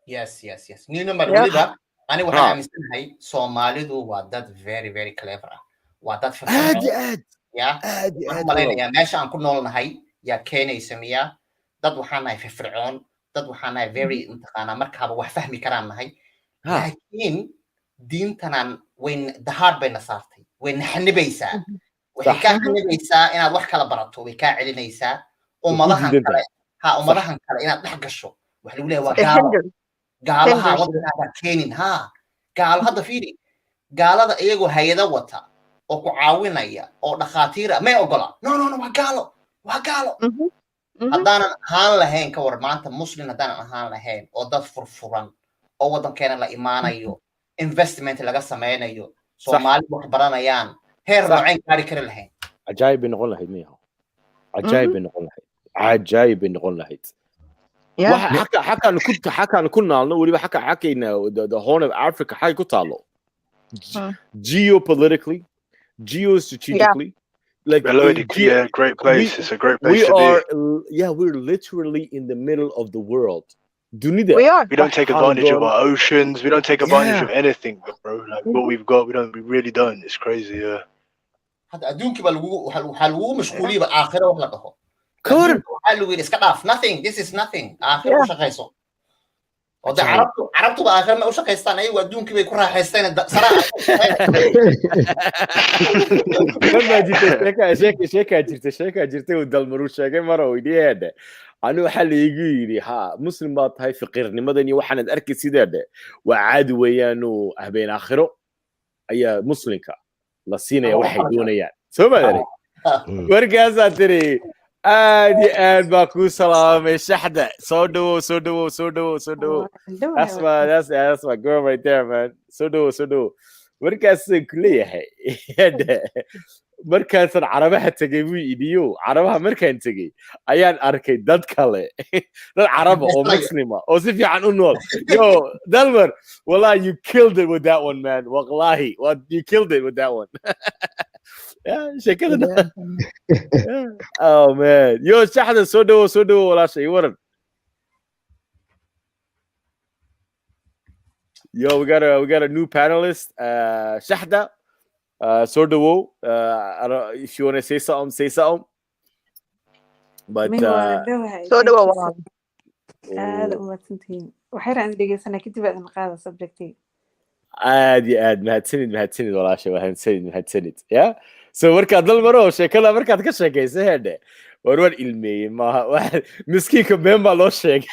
Speaker 4: Yes. Nino Marwida, ani waxaan aaminsanahay Soomaalidu waa dad very very clever. Waa dad firfircoon. Waxaan maleynayaa meesha aan ku noolnahay yaa keenaysa miya dad waxaan nahay firfircoon dad waxaan nahay very intaqaana markaaba wax fahmi karaan nahay laakiin diintanan wayn dahaad bay na saartay way naxnibaysaa waxay ka naxnibaysaa inaad wax kala barato way ka celinaysaa ummadahan kale inaad dhex gasho wax lagu leeyahay waa gaalaha waddanka keenin gaal hadda fiiri gaalada iyagoo hay'ado wata oo ku caawinaya oo dhakhaatiir may ogola no waa gaalo haddaanan ahaan lahayn ka war maanta muslim haddaanan ahaan lahayn oo dad furfuran oo waddankeena la imaanayo investment laga sameynayo Soomaali wax baranayaan heer nooceen gaari kari lahayn
Speaker 2: cajaayib noqon lahayd miyaha cajaayib noqon lahayd حكى كنا ولي حكينا the Horn of Africa حكي كتالو geopolitically geostrategically
Speaker 3: like great place. It's a great place to
Speaker 2: be. We're literally in the middle of the world. We
Speaker 3: don't take advantage of our oceans. We don't take advantage of anything, bro. Like what we've got, we really don't. It's crazy,
Speaker 4: هذا أدونك بالو مشغولي بآخرة ولا كهو
Speaker 2: كور
Speaker 4: حلو إسكا داف nothing this is nothing آخرة
Speaker 1: Yeah.
Speaker 4: وش خيسو وده عربتو بآخر ما وش خيستان أيوة أدونك بيكون حيستان صراحة
Speaker 2: لما جيت شيكا جرتي ودالمرو شيكا مرة ويدي هذا أنا حل يجي ها مسلم بات هاي فقير مدني وحنا أركي سيدا وعاد ويانو أهبين آخره أي مسلمك لا سينا وحي دون يعني سو ما أدري ورجع تري آدي باكو سلام الشحدة سودو that's my girl right there man سودو وركاس كلية هي مركز عربها تجي ويديو عربها مركز تجي أيان أركي دد كله دد عربة أو مسلمة أو سيفي عن أنول yo دلمر والله you killed it with that one man والله you killed it with that one شكله oh man yo شحن سودو ولا شيء ورن yo we got a new panelist شحدة Sordo, I don't, if you want to say something. But
Speaker 1: Sordo
Speaker 11: هذا أمتين وحير عندي جسنا كتير بعد نقاط subjectي.
Speaker 2: عادي مهتسند ولا شيء مهتسند يا so وركاد ضل شيء كلا وركاد كشيء كيس هذا ورور علمي ما واحد مسكين كمان ما له شيء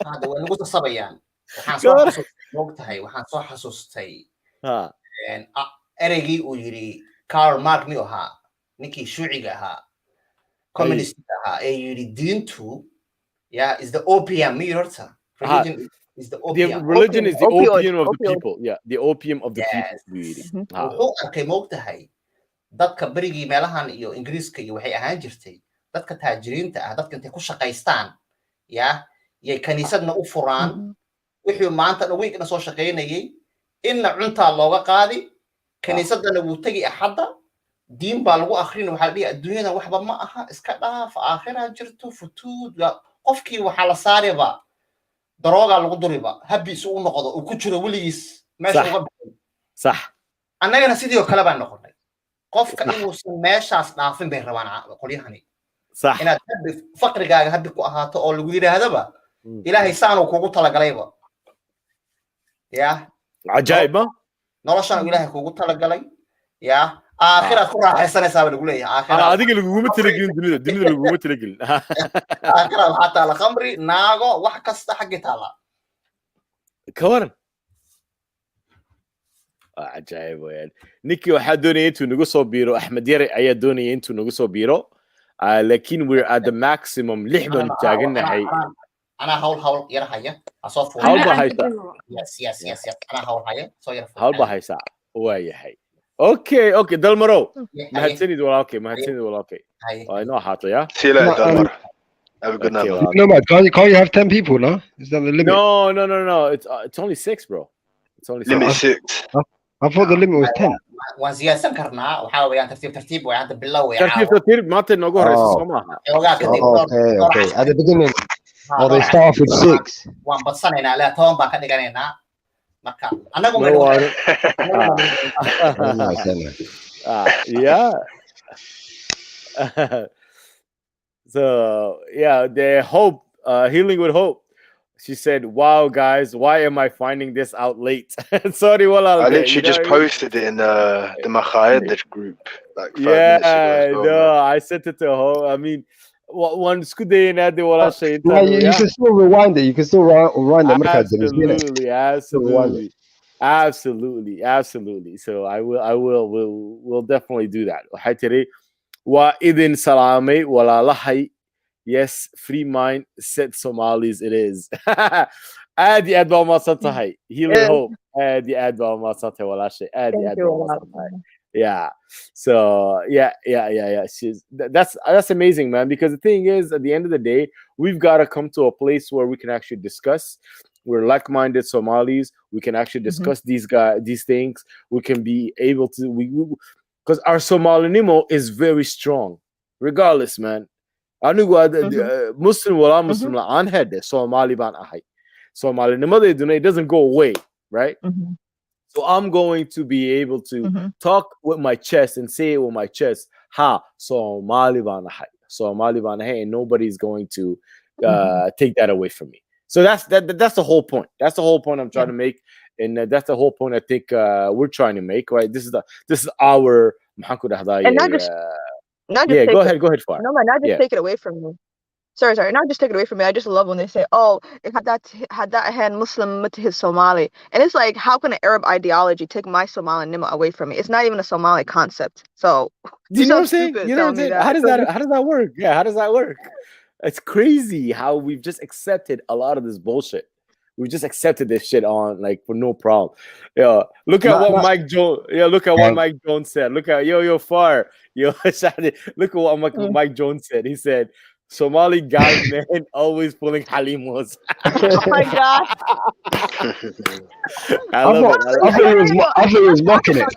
Speaker 4: هذا ونقول الصبيان وحنصح وقتها وحنصح حسوستي
Speaker 2: ها
Speaker 4: erigii uu yiri Karl Marx mi ahaa ninkii shuuciga ahaa communist ahaa ee yiri diintu is the opium mi horta religion is the opium
Speaker 2: religion is the opium of the people the opium of the people
Speaker 4: wuxuu arkay moogtahay dadka berigii meelahan iyo Ingiriiska iyo waxay ahaan jirtay dadka taajiriinta ah dadka intay ku shaqaystaan yay kaniisadna u furaan wixii maanta dhaweykna soo shaqeynayay inna cunta looga qaadi kaniisadana wuu tagi axada diin baa lagu akhrin waxa dhigi adduunyada waxba ma aha iska dhaaf aakhira jirto futuud qofkii waxa la saareba darooga lagu duriba habis uu noqdo uu ku jiro waligiis meesha uga baxay
Speaker 2: sax
Speaker 4: annagana sidoo kale baan noqonay qofka inuu meeshaas dhaafin bay rabaan qolyahani
Speaker 2: sax
Speaker 4: inaad faqrigaaga habi ku ahaato oo lagu yiraahdaba ilaahay saanu kugu talagalayba
Speaker 2: عجائب
Speaker 4: noloshan ilaahay kugu talagalay aakhiraad ku raaxaysanaysaa baa lagu leeyahay
Speaker 2: aakhiraad adiga laguma talagelin dunida laguma talagelin
Speaker 4: aakhiraad waxaa taala khamri naago wax kasta xaggi taala
Speaker 2: ka waran عجائب ويان نيكي waxaa doonaya intuu nagu soo biiro Axmed Yare ayaa doonaya intuu nagu soo biiro laakiin we're at the maximum 6 baan taaganahay
Speaker 4: أنا هول يرحية أصوف
Speaker 2: هول بهايسا
Speaker 4: yes أنا هول هاي صير
Speaker 2: هول بهايسا واي هاي أوكي دلمرو ما هتسند ولا أوكي ما هتسند ولا أوكي I know how to
Speaker 3: see you later دلمر have a good night
Speaker 6: no man can't you have 10 people no is that the limit
Speaker 2: no it's only 6 bro it's only 6
Speaker 3: limit 6
Speaker 6: I thought the limit was 10
Speaker 4: وزيادة سكرنا وحاول يعني ترتيب ويعني بالله
Speaker 2: ترتيب ما تنقول رئيس الصومال
Speaker 6: okay at the beginning Oh, they start off with 6.
Speaker 4: One but son in ala Tom back again na. Maka. Anago mo.
Speaker 2: Yeah. So the hope, healing with hope. She said, "Wow, guys, why am I finding this out late?" Sorry, well,
Speaker 3: I literally just posted it in the Makhayed group like 5 minutes ago.
Speaker 2: No, I sent it to her. I mean. One good day in that what I say.
Speaker 6: You can still rewind it. You can still rewind the
Speaker 2: absolutely. So we'll definitely do that. Waxay tiri waa idin salaamay walaalahay. Yes, free mind said Somalis it is. aad baa umahadsan tahay. Healing hope. aad baa umahadsan tahay walaashay. aad baa umahadsan tahay. Yeah. So yeah. That's amazing, man. Because the thing is, at the end of the day, we've got to come to a place where we can actually discuss. We're like-minded Somalis. We can actually discuss these things. We can be able to because our Somalinimo is very strong, regardless, man. Muslim wala Muslim la an head Somali ban ahay. Somalinimo it doesn't go away, right? So I'm going to be able to talk with my chest and say it with my chest. Ha, Somali Somali and nobody's going to take that away from me. So that's the whole point. That's the whole point I'm trying to make, and that's the whole point I think we're trying to make. Right? This is our
Speaker 1: and not just
Speaker 2: go ahead, Far.
Speaker 1: No, man, not just take it away from me. Sorry, not just take it away from me. I just love when they say, "Oh, had that hand Muslim to his Somali," and it's like, how can an Arab ideology take my Somali nima away from me? It's not even a Somali concept. So
Speaker 2: you know what I'm saying? You know what I'm saying? How does that work? Yeah, how does that work? It's crazy how we've just accepted a lot of this bullshit. We just accepted this shit on like for no problem. Yeah, look at what Mike Jones. Yeah, look at what Mike Jones said. Look at Far. Look at what Mike Jones said. He said, "Somali guy man always pulling halimos."
Speaker 1: Oh my god!
Speaker 2: I love it.
Speaker 6: I thought he was mocking it.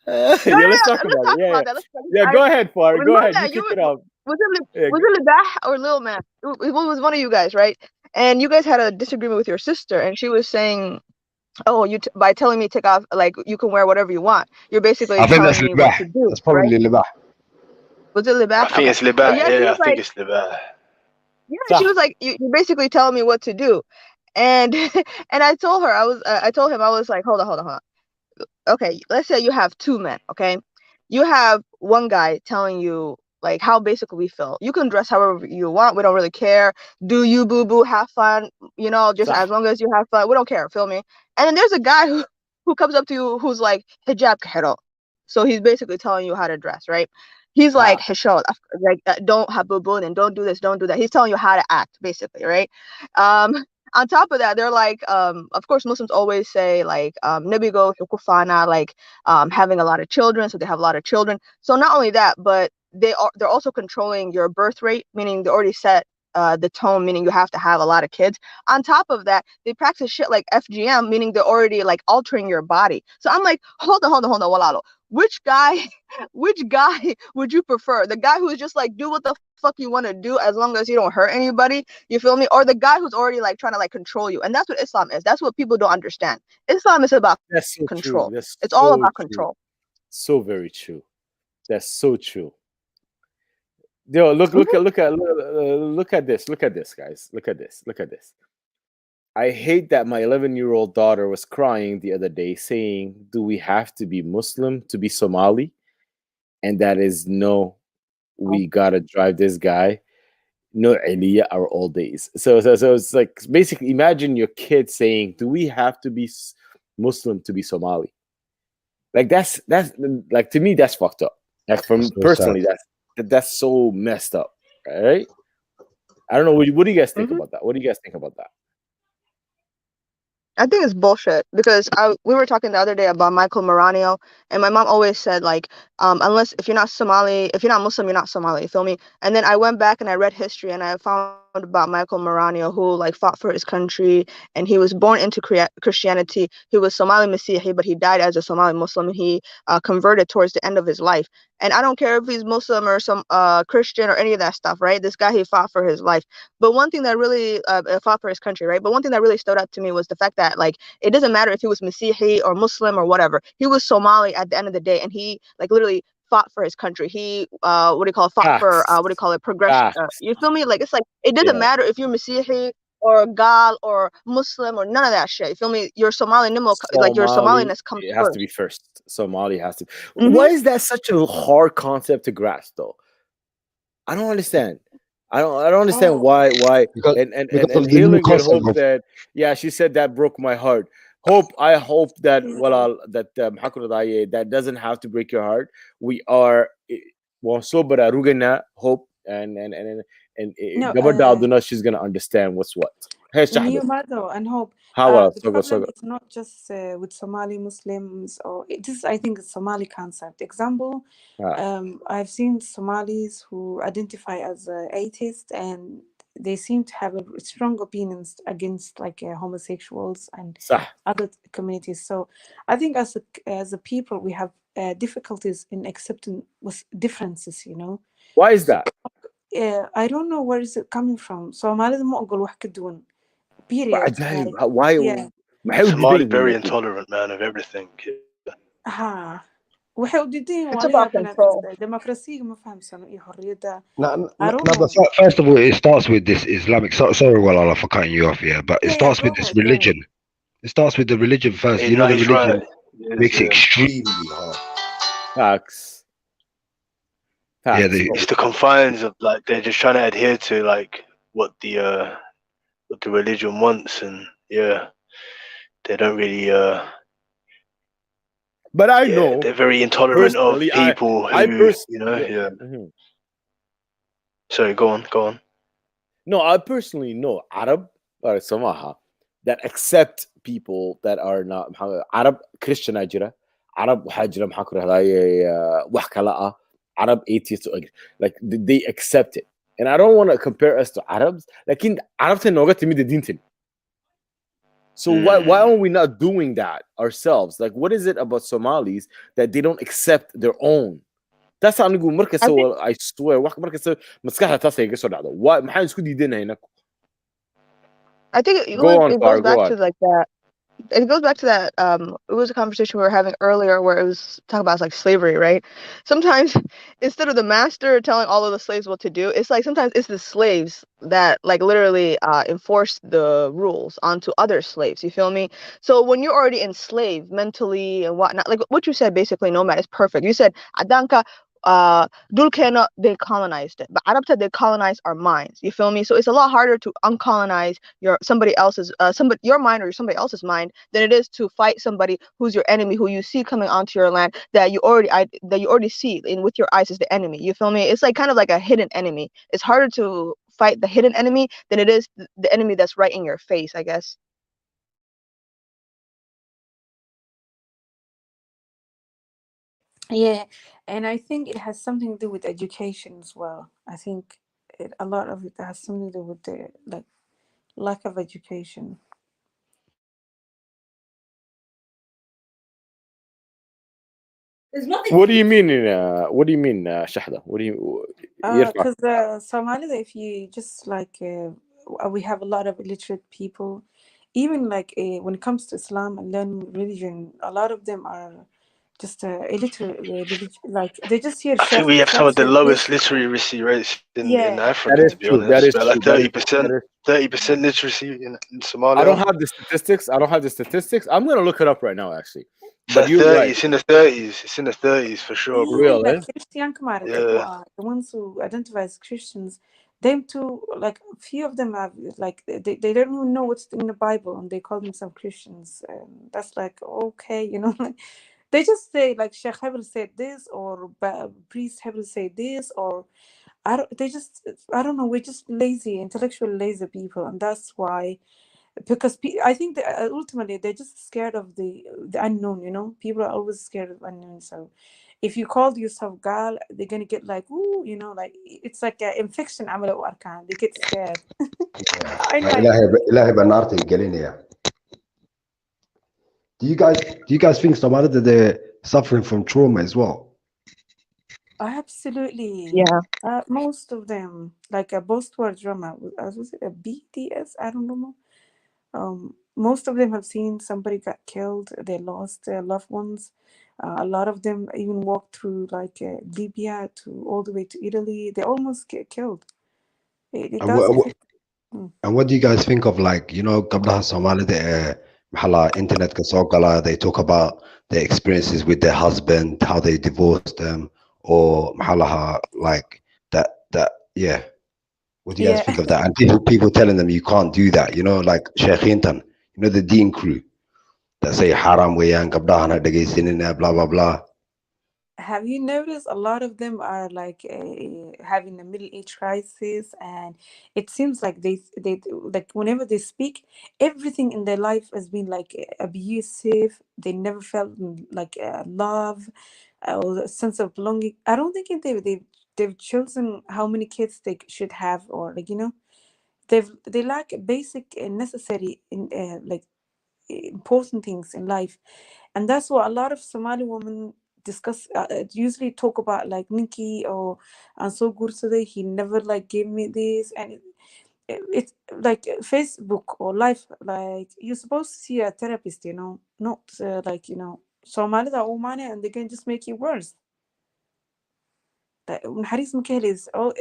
Speaker 2: Let's talk about it. Yeah, go ahead, Far. Go ahead. You kick it off.
Speaker 1: Was it Libah or Lil Man? It was one of you guys, right? And you guys had a disagreement with your sister, and she was saying, "Oh, by telling me take off, like you can wear whatever you want. You're basically telling me what to do."
Speaker 6: That's probably Libah.
Speaker 1: Was it Libah?
Speaker 3: I think it's Libah. Yeah, I think it's Libah.
Speaker 1: Yeah, she was like, "You're basically telling me what to do," and and I told her I told him I was like, hold on. Okay, let's say you have two men. Okay, you have one guy telling you like how basically we feel. You can dress however you want. We don't really care. Do you boo boo? Have fun. Just as long as you have fun. We don't care. Feel me? And then there's a guy who comes up to you who's like hijab kahiro. So he's basically telling you how to dress, right? He's like hishod, like don't have boo boo and don't do this, don't do that. He's telling you how to act, basically, right? On top of that, they're like, of course, Muslims always say like nabigo hukufana, like having a lot of children, so they have a lot of children. So not only that, but they're also controlling your birth rate, meaning they already set the tone, meaning you have to have a lot of kids. On top of that, they practice shit like FGM, meaning they're already like altering your body. So I'm like, hold on, Walalo. Which guy would you prefer? The guy who's just like, do what the fuck you want to do as long as you don't hurt anybody, you feel me? Or the guy who's already like trying to like control you. And that's what Islam is. That's what people don't understand. Islam is about control. It's all about control.
Speaker 2: So very true. That's so true. Yo, look at this, guys. Look at this. I hate that my 11-year-old daughter was crying the other day saying, "Do we have to be Muslim to be Somali?" And that is no, we gotta drive this guy. No, Aliyah, our old days. So it's like basically imagine your kid saying, "Do we have to be Muslim to be Somali?" Like that's like, to me that's fucked up. Like from personally, that's so messed up, right? I don't know. What do you guys think about that? What do you guys think about that?
Speaker 1: I think it's bullshit because we were talking the other day about Michael Maranio, and my mom always said like, unless if you're not Muslim, you're not Somali. You feel me? And then I went back and I read history and I found about Michael Maranio, who like fought for his country, and he was born into Christianity. He was Somali Masihi, but he died as a Somali Muslim. And he converted towards the end of his life. And I don't care if he's Muslim or some Christian or any of that stuff, right? This guy, he fought for his life. But one thing that really fought for his country, right? But one thing that really stood out to me was the fact that like it doesn't matter if he was Masihi or Muslim or whatever. He was Somali at the end of the day, and he like literally fought for his country. He fought for progression. You feel me? Like it's like it doesn't matter if you're Masihi or Gal or Muslim or none of that shit. You feel me? Your Somali like your Somaliness comes
Speaker 2: first. It has to be first. Somali has to. Why is that such a hard concept to grasp though? I don't understand. I don't understand why and Helen Hope said, yeah, she said that broke my heart. I hope that that doesn't have to break your heart. We are hope and she's gonna understand what's what.
Speaker 11: And hope. The problem is not just with Somali Muslims, or I think it's Somali concept. Example, I've seen Somalis who identify as atheists, and they seem to have a strong opinions against like homosexuals and other communities. So I think as a people, we have difficulties in accepting with differences.
Speaker 2: Why is that?
Speaker 11: I don't know where is it coming from. Somalida ma ogol wax ka duwan. Period.
Speaker 2: Why?
Speaker 11: Yeah.
Speaker 3: Somali very intolerant, man, of everything.
Speaker 1: It's about control.
Speaker 6: But first of all, it starts with this Islamic. Sorry, Walala, for cutting you off here, but it starts with this religion. It starts with the religion first. You know, the religion makes it extremely hard.
Speaker 2: Facts.
Speaker 6: Yeah,
Speaker 3: it's the confines of like they're just trying to adhere to like what the religion wants, and yeah, they don't really.
Speaker 2: But I know
Speaker 3: they're very intolerant of people who, Sorry, go on.
Speaker 2: No, I personally know Arab or Samaha that accept people that are not Arab Christian ajira, Arab hajra wax kala ah, Arab atheists, like they accept it. And I don't want to compare us to Arabs, lakin Arabta nooga timid diintan. So why are we not doing that ourselves? Like, what is it about Somalis that they don't accept their own? That's how I swear. Why?
Speaker 1: I think it goes back to like that. It goes back to that. It was a conversation we were having earlier where it was talking about like slavery, right? Sometimes instead of the master telling all of the slaves what to do, it's like sometimes it's the slaves that like literally enforce the rules onto other slaves. You feel me? So when you're already enslaved mentally and whatnot, like what you said, basically, nomad is perfect. You said Adanka. Dulkena, they colonized it, but Arabta, they colonized our minds. You feel me? So it's a lot harder to uncolonize your mind or somebody else's mind than it is to fight somebody who's your enemy, who you see coming onto your land that you already see in with your eyes as the enemy. You feel me? It's like kind of like a hidden enemy. It's harder to fight the hidden enemy than it is the enemy that's right in your face, I guess.
Speaker 11: Yeah, and I think it has something to do with education as well. I think a lot of it has something to do with the like lack of education.
Speaker 2: What do you mean? Shahda? What do you?
Speaker 11: Because Somali, if you just like, we have a lot of illiterate people. Even like when it comes to Islam and learning religion, a lot of them are just illiterate religion. Like they just hear.
Speaker 3: I think we have some of the lowest literacy rates in Africa. To be honest,
Speaker 2: that is
Speaker 3: like 30% literacy in Somalia.
Speaker 2: I don't have the statistics. I'm gonna look it up right now, actually.
Speaker 3: But you're right. It's in the 30s. It's in the 30s for sure, bro.
Speaker 11: Even like Christian Kamara, the ones who identify as Christians, them too, like a few of them have like they don't even know what's in the Bible and they call themselves Christians. That's like okay, you know, they just say like Sheikh Hebel said this or priest Hebel said this or I don't know, we're just lazy, intellectual lazy people, and that's why. Because I think that ultimately they're just scared of the unknown. You know, people are always scared of unknown. So, if you call yourself Gal, they're gonna get like, ooh, you know, like it's like an infection. They get scared.
Speaker 6: Do you guys think Somali that they're suffering from trauma as well?
Speaker 11: Absolutely.
Speaker 1: Yeah.
Speaker 11: Most of them, like a post-war drama. Was it a BTS? I don't know. Most of them have seen somebody got killed. They lost their loved ones. A lot of them even walked through like Libya to all the way to Italy. They almost get killed. It does affect.
Speaker 6: And what do you guys think of, like, you know, gabdhaha Somali internet ka soo gala, they talk about their experiences with their husband, how they divorced them, or like that yeah. What do you guys think of that? And people telling them you can't do that, you know, like Sheikhintan, you know, the Dean crew that say haram weyan gabdhaha na dhageysanina, blah blah blah.
Speaker 11: Have you noticed a lot of them are like having a middle age crisis, and it seems like they like whenever they speak, everything in their life has been like abusive. They never felt like love or a sense of belonging. I don't think they've chosen how many kids they should have, or like, you know, they lack basic necessary in like important things in life, and that's what a lot of Somali women discuss. Usually talk about like Nikki or and so good today. He never like gave me this, and it's like Facebook or life, like you're supposed to see a therapist, not like Somalida or money, and they can just make you worse. Naxariis ma ka helaysa oo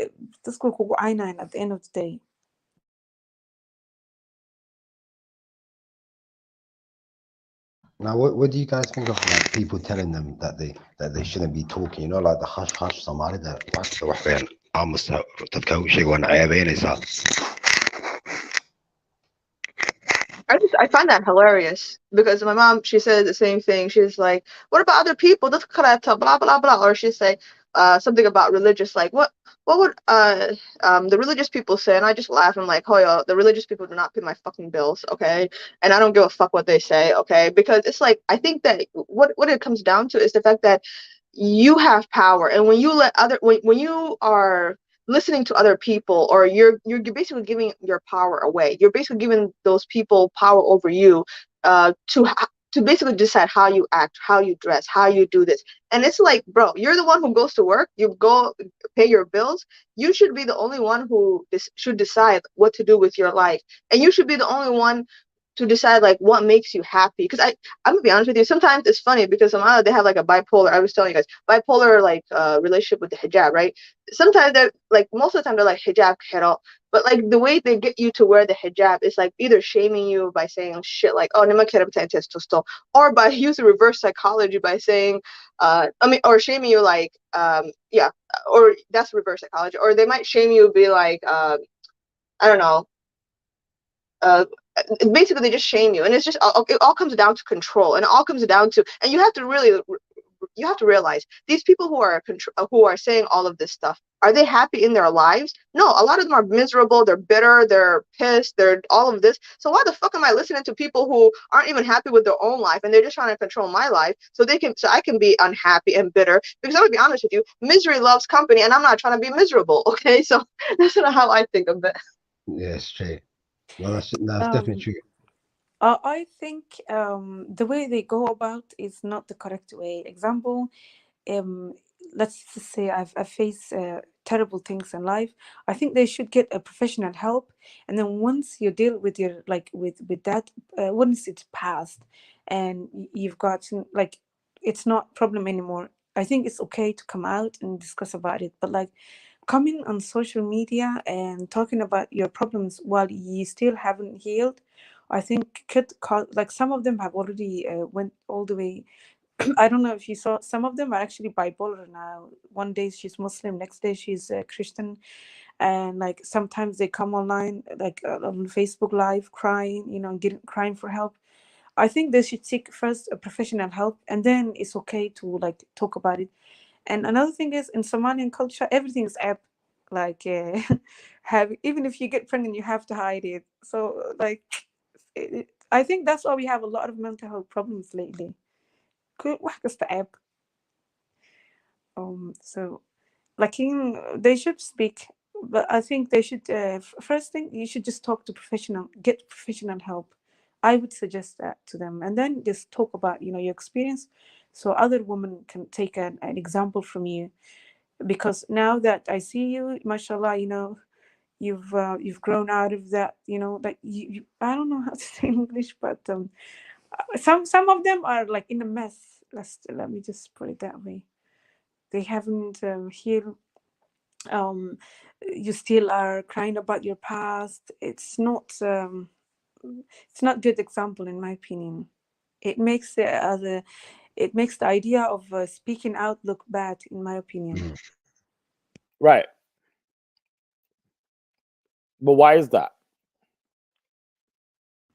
Speaker 11: dadku way kugu caynayaan at the end of the day.
Speaker 6: Now, what do you guys think of like people telling them that they shouldn't be talking? Like the hush hush Somali that wax weyn almost dadka u sheeg wana ceebeynaysa.
Speaker 1: I find that hilarious because my mom, she said the same thing. She's like, what about other people? That's blah blah blah. Or she'd say something about religious, like what would the religious people say? And I just laugh. I'm like, oh yo, the religious people do not pay my fucking bills, okay? And I don't give a fuck what they say, okay? Because it's like, I think that what it comes down to is the fact that you have power, and when you let when you are listening to other people, or you're basically giving your power away. You're basically giving those people power over you, to basically decide how you act, how you dress, how you do this. And it's like, bro, you're the one who goes to work, you go pay your bills. You should be the only one who should decide what to do with your life, and you should be the only one to decide like what makes you happy. Because I'm gonna be honest with you, sometimes it's funny because somehow they have like a bipolar. I was telling you guys, bipolar like relationship with the hijab, right? Sometimes they're like, most of the time they're like hijab hero, but like the way they get you to wear the hijab is like either shaming you by saying shit like, oh nima kera bata testo, or by using reverse psychology by saying or shaming you like yeah, or that's reverse psychology. Or they might shame you, be like I don't know, basically they just shame you. And it's just it all comes down to control, and it all comes down to, and you have to realize these people who are saying all of this stuff, are they happy in their lives? No, a lot of them are miserable, they're bitter, they're pissed, they're all of this. So why the fuck am I listening to people who aren't even happy with their own life, and they're just trying to control my life so I can be unhappy and bitter? Because I'm gonna be honest with you, misery loves company, and I'm not trying to be miserable, okay? So that's not how I think of it.
Speaker 6: Yeah, straight. No, that's definitely true.
Speaker 11: I think the way they go about is not the correct way. Example, let's just say I face terrible things in life. I think they should get a professional help, and then once you deal with your with that, once it's passed and you've gotten like it's not problem anymore, I think it's okay to come out and discuss about it. But like coming on social media and talking about your problems while you still haven't healed, I think could cause, like some of them have already went all the way. I don't know if you saw, some of them are actually bipolar now. One day she's Muslim, next day she's Christian, and like sometimes they come online like on Facebook Live crying, crying for help. I think they should seek first a professional help, and then it's okay to like talk about it. And another thing is, in Somalian culture, everything is app. Like, have even if you get pregnant, you have to hide it. So, like, I think that's why we have a lot of mental health problems lately. Wax kasta app. So, like, they should speak, but I think they should. First thing, you should just talk to get professional help. I would suggest that to them, and then just talk about your experience, so other women can take an example from you. Because now that I see you, mashallah, you've grown out of that, like you I don't know how to say in English, but some of them are like in a mess. Let me just put it that way. They haven't healed. You still are crying about your past. It's not good example in my opinion. It makes the idea of speaking out look bad in my opinion.
Speaker 2: Right. But why is that?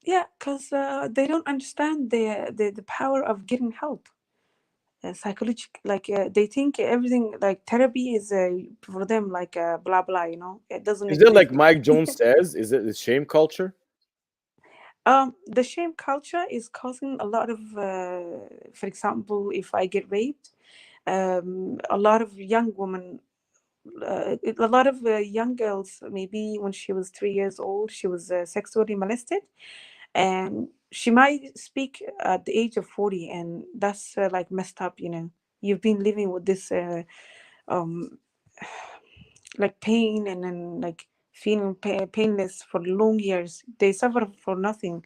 Speaker 11: Yeah, because they don't understand the power of getting help. Psychological, like they think everything like therapy is for them like blah blah. It doesn't
Speaker 2: Is it
Speaker 11: exist.
Speaker 2: like Mike Jones says? Is it the shame culture?
Speaker 11: The shame culture is causing a lot of, for example, if I get raped, a lot of young women, a lot of young girls, maybe when she was 3 years old, she was sexually molested, and she might speak at the age of 40, and that's like messed up. You've been living with this um like pain and then like feeling painless for long years. They suffer for nothing,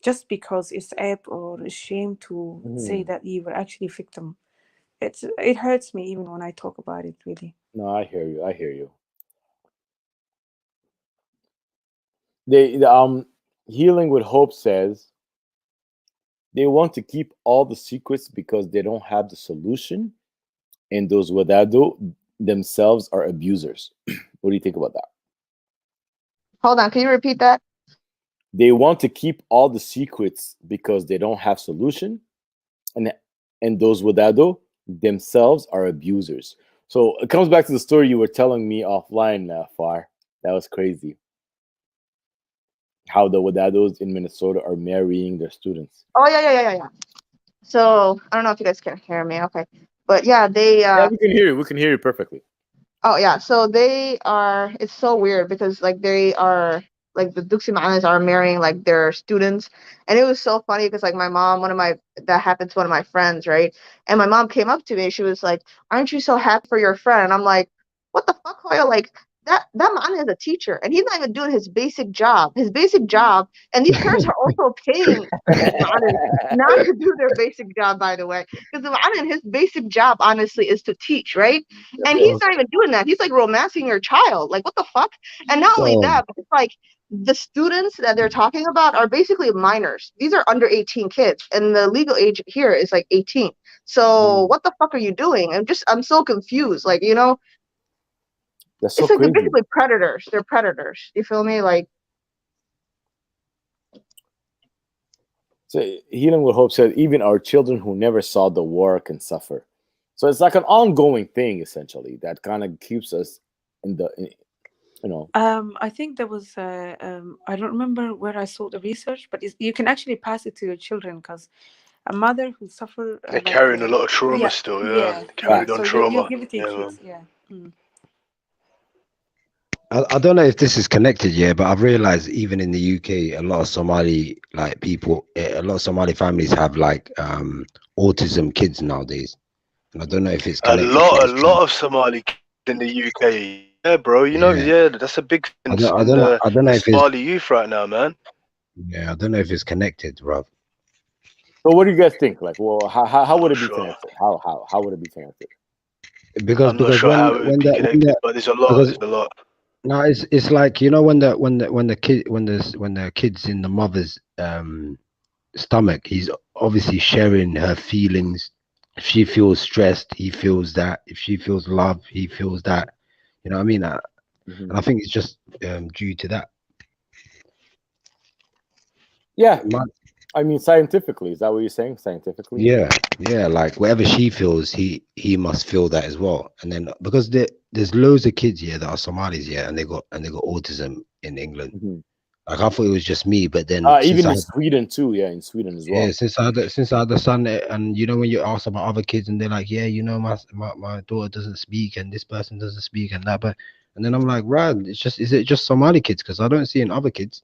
Speaker 11: just because it's apt or ashamed to say that you were actually a victim. It hurts me even when I talk about it, really.
Speaker 2: No, I hear you. I hear you. The Healing with Hope says they want to keep all the secrets because they don't have the solution, and those wadado themselves are abusers. What do you think about that?
Speaker 1: Hold on, can you repeat that?
Speaker 2: They want to keep all the secrets because they don't have solution, and those wadado themselves are abusers. So it comes back to the story you were telling me offline, Far. That was crazy. How the wadados in Minnesota are marrying their students.
Speaker 1: Oh yeah. So I don't know if you guys can hear me. Okay, but yeah, they.
Speaker 2: Yeah, we can hear you. We can hear you perfectly.
Speaker 1: Oh yeah, so they are. It's so weird because like they are like the Duxi Ma'anas are marrying like their students, and it was so funny because like my mom, that happened to one of my friends, right? And my mom came up to me, she was like, "Aren't you so happy for your friend?" And I'm like, "What the fuck, Hoya? Like that Ma'ana is a teacher, and he's not even doing his basic job. And these parents are also paying these Ma'anas not to do their basic job, by the way, because the Ma'ana, his basic job, honestly, is to teach, right? And he's not even doing that. He's like romancing your child. Like, what the fuck? And not only that, but it's like the students that they're talking about are basically minors. These are under 18 kids, and the legal age here is like 18. So what the fuck are you doing? I'm so confused. Like,
Speaker 2: that's so
Speaker 1: it's like
Speaker 2: crazy.
Speaker 1: they're basically predators. They're predators. You feel me? Like,
Speaker 2: so Healing with Hope said even our children who never saw the war can suffer. So it's like an ongoing thing, essentially, that kind of keeps us in the,
Speaker 11: I think there was I don't remember where I saw the research, but you can actually pass it to your children, because a mother who suffered
Speaker 3: They're carrying a lot of trauma still. Yeah, carried on
Speaker 11: so
Speaker 3: trauma.
Speaker 11: you'll give it to your
Speaker 3: Man.
Speaker 11: kids. Yeah.
Speaker 6: I don't know if this is connected, but I've realized even in the UK, a lot of Somali people, a lot of Somali families have autism kids nowadays, and I don't know if it's
Speaker 3: A
Speaker 6: connected.
Speaker 3: lot of Somali kids in the UK. Yeah, bro. That's a big thing
Speaker 6: I don't know if it's
Speaker 3: Somali youth right now, man.
Speaker 6: Yeah, I don't know if it's connected, Rob.
Speaker 2: So what do you guys think? Like, well, how would it be connected? How would it be connected?
Speaker 6: Because
Speaker 3: I'm not sure how it would be connected, but there's a lot. There's a lot.
Speaker 6: No, it's like when the kid's in the mother's stomach, he's obviously sharing her feelings. If she feels stressed, he feels that. If she feels love, he feels that. You know what I mean? And I think it's just due to that.
Speaker 2: Yeah. I mean, scientifically, is that what you're saying? Scientifically?
Speaker 6: Yeah. Like whatever she feels, he must feel that as well. And then because there's loads of kids here that are Somalis here, and they got autism in England. Like I thought it was just me, but then
Speaker 2: even in Sweden too. Yeah, in Sweden as well.
Speaker 6: Yeah, since I had the son, and when you ask about other kids, and they're like, yeah, my daughter doesn't speak, and this person doesn't speak, and that, and then I'm like, right, is it just Somali kids? Because I don't see in other kids.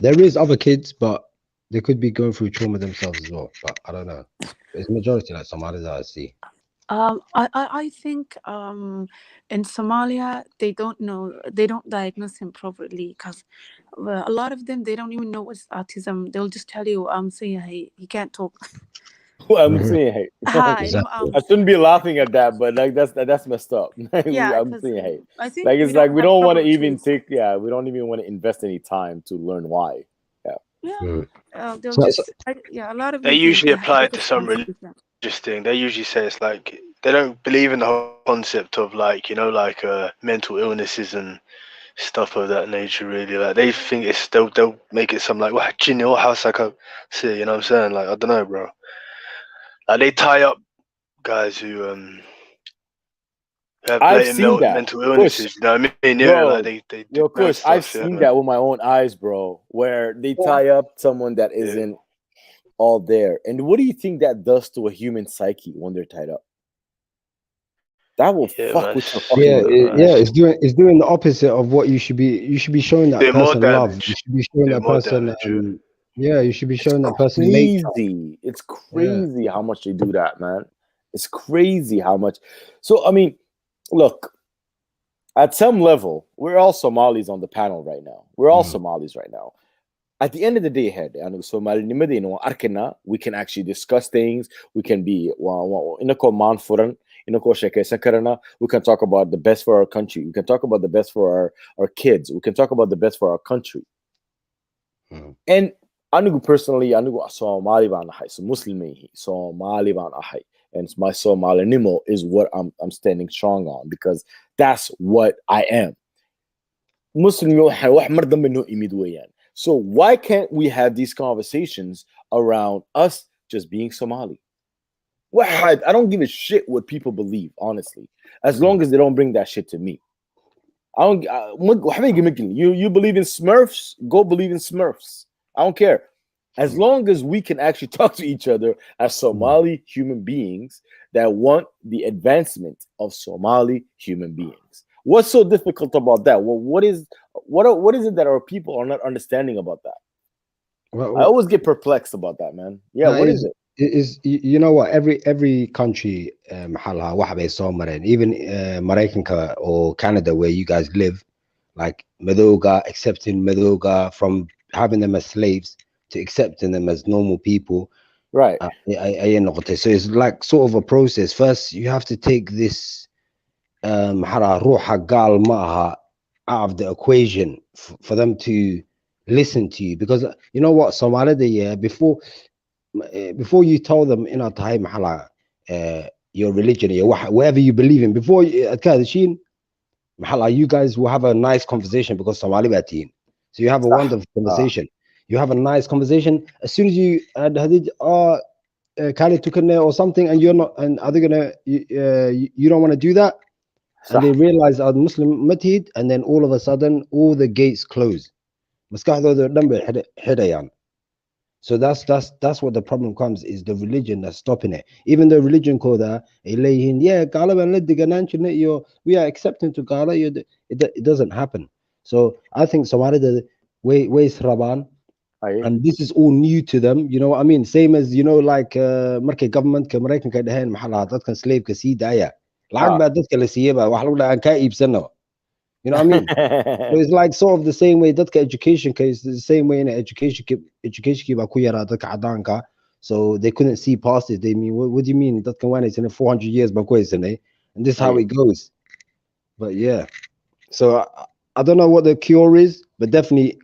Speaker 6: There is other kids, but they could be going through trauma themselves as well. But I don't know. It's majority like Somalis that I see.
Speaker 11: I think in Somalia they don't diagnose him properly, because a lot of them, they don't even know what's autism. They'll just tell you saying he can't talk.
Speaker 2: Well, I'm saying hey.
Speaker 6: Exactly.
Speaker 2: I shouldn't be laughing at that, but like that's messed up.
Speaker 11: Yeah,
Speaker 2: I'm saying hey.
Speaker 11: I think
Speaker 2: like it's like we don't want to even
Speaker 11: tools.
Speaker 2: we don't even want to invest any time to learn why.
Speaker 11: They'll just a lot of
Speaker 3: they usually apply it to some religious thing. They usually say it's like they don't believe in the whole concept of mental illnesses and stuff of that nature. Really, like they think it's they'll make it some like house like see, you know what I'm saying? Like I don't know, bro. Like they tie up guys who have mental illnesses. You know what I mean? Yeah,
Speaker 2: bro,
Speaker 3: like they do
Speaker 2: Kush, I've seen that with my own eyes, bro. Where they tie up someone that isn't all there. And what do you think that does to a human psyche when they're tied up? That will fuck with your fucking
Speaker 6: it's doing the opposite of what you should be. You should be showing that person love. You should be showing that person. You should be showing that person
Speaker 2: crazy. It's crazy how much they do that, man. It's crazy how much. So I mean, look, at some level, we're all Somalis on the panel right now. We're all Somalis right now. At the end of the day, we can actually discuss things. We can be we can talk about the best for our country. We can talk about the best for our kids. We can talk about the best for our country. And personally, Somali so Muslim Somali and my Somalinimo is what I'm standing strong on, because that's what I am. Muslim. So why can't we have these conversations around us just being Somali? I don't give a shit what people believe, honestly, as long as they don't bring that shit to me. You believe in Smurfs? Go believe in Smurfs. I don't care. As long as we can actually talk to each other as Somali human beings that want the advancement of Somali human beings. What's so difficult about that? Well, what is it that our people are not understanding about that? Well, I always get perplexed about that, man. Yeah, what is it?
Speaker 6: Is you know what, every country even America or Canada, where you guys live, like Madoga, accepting Madoga from having them as slaves to accepting them as normal people,
Speaker 2: right?
Speaker 6: So it's like sort of a process. First you have to take this out of the equation for them to listen to you, because you know what, Somalia, before you tell them in a time your religion or whatever you believe in, before you guys will have a nice conversation, because Somali batiin. So you have a wonderful conversation. You have a nice conversation. As soon as you Kali or something, and you're not, and are they gonna you don't want to do that, and they realize are Muslim matid, and then all of a sudden all the gates close. So that's what the problem comes, is the religion that's stopping it. Even the religion called we are accepting to Gala, it doesn't happen. So I think Somali the way is Raban, and this is all new to them. You know what I mean? Same as, you know, like market government American dadkan slave kasi daya. Lag ba dadka la siiyay ba wax lagu dhahan ka iibsano. You know what I mean? So it's like sort of the same way that education case, the same way in education so they couldn't see past it. They mean, what do you mean that can when it's in 400 years and this is how it goes. But yeah, so I don't know what the cure is, but definitely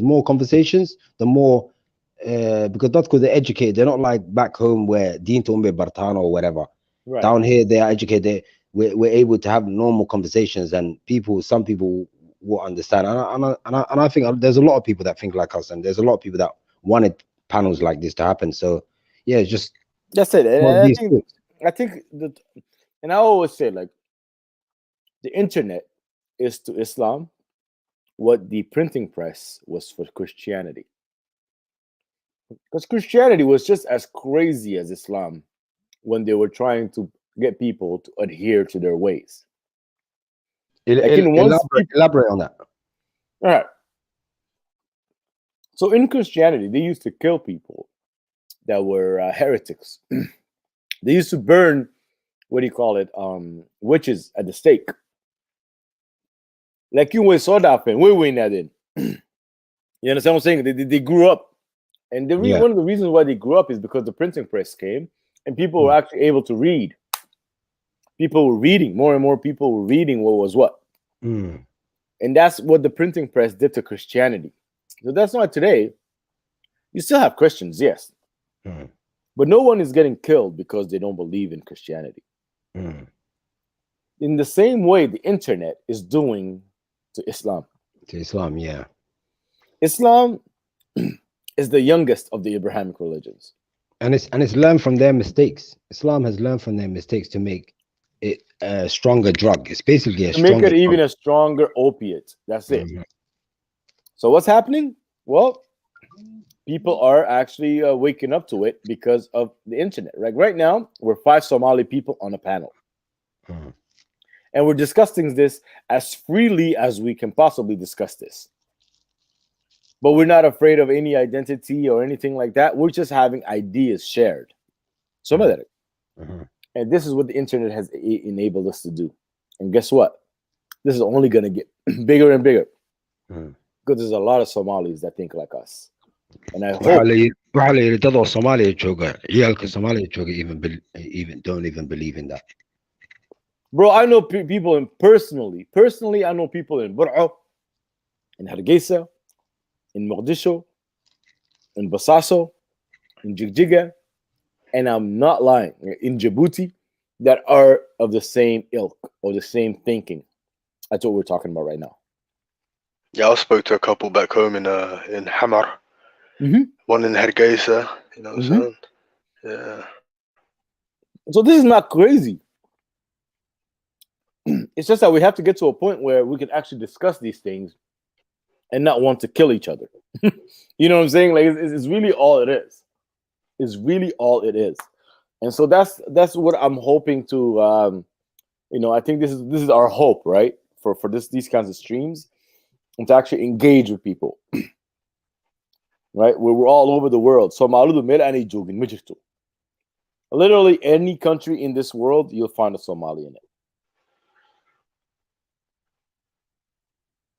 Speaker 6: more conversations, the more because that's because they're educated. They're not like back home where Dean Tombe Bartano or whatever. Right. Down here they are educated. We're able to have normal conversations, and some people will understand. And I think there's a lot of people that think like us, and there's a lot of people that wanted panels like this to happen. So yeah, it's just
Speaker 2: that's it. I think that, and I always say, like, the internet is to Islam what the printing press was for Christianity. Because Christianity was just as crazy as Islam when they were trying to get people to adhere to their ways.
Speaker 6: Elaborate on that.
Speaker 2: All right. So in Christianity, they used to kill people that were heretics. They used to burn, what do you call it, witches at the stake. Like you went saw that happen. We win that in. You understand what I'm saying? They grew up. And one of the reasons why they grew up is because the printing press came and people were actually able to read. People were reading. More and more people were reading what was what. And that's what the printing press did to Christianity. So that's why today, you still have Christians, yes. But no one is getting killed because they don't believe in Christianity. In the same way, the internet is doing to Islam.
Speaker 6: To Islam, yeah.
Speaker 2: Islam is the youngest of the Abrahamic religions.
Speaker 6: And it's learned from their mistakes. Islam has learned from their mistakes to make it a stronger drug. It's basically
Speaker 2: make it even a stronger opiate. That's it. So what's happening? Well, people are actually waking up to it because of the internet. Right now, we're 5 Somali people on a panel. And we're discussing this as freely as we can possibly discuss this. But we're not afraid of any identity or anything like that. We're just having ideas shared. Some of that. And this is what the internet has enabled us to do. And guess what? this is only going to get bigger and bigger. Because there's a lot of Somalis that think like us. And I hope
Speaker 6: even don't even believe in that.
Speaker 2: Bro, I know people in personally, I know people in Bur'o, in Hargeisa, in Mogadishu, in Basaso, in Jigjiga, and I'm not lying, in Djibouti, that are of the same ilk or the same thinking. That's what we're talking about right now.
Speaker 3: Yeah, I spoke to a couple back home in Hamar, one in Hargeisa. You know what I'm saying? Yeah.
Speaker 2: So this is not crazy. It's just that we have to get to a point where we can actually discuss these things and not want to kill each other. You know what I'm saying? Like it's really all it is. It's really all it is. And so that's what I'm hoping to. I think this is our hope, right? For these kinds of streams, and to actually engage with people, right? We're all over the world. So literally any country in this world, you'll find a Somali in it.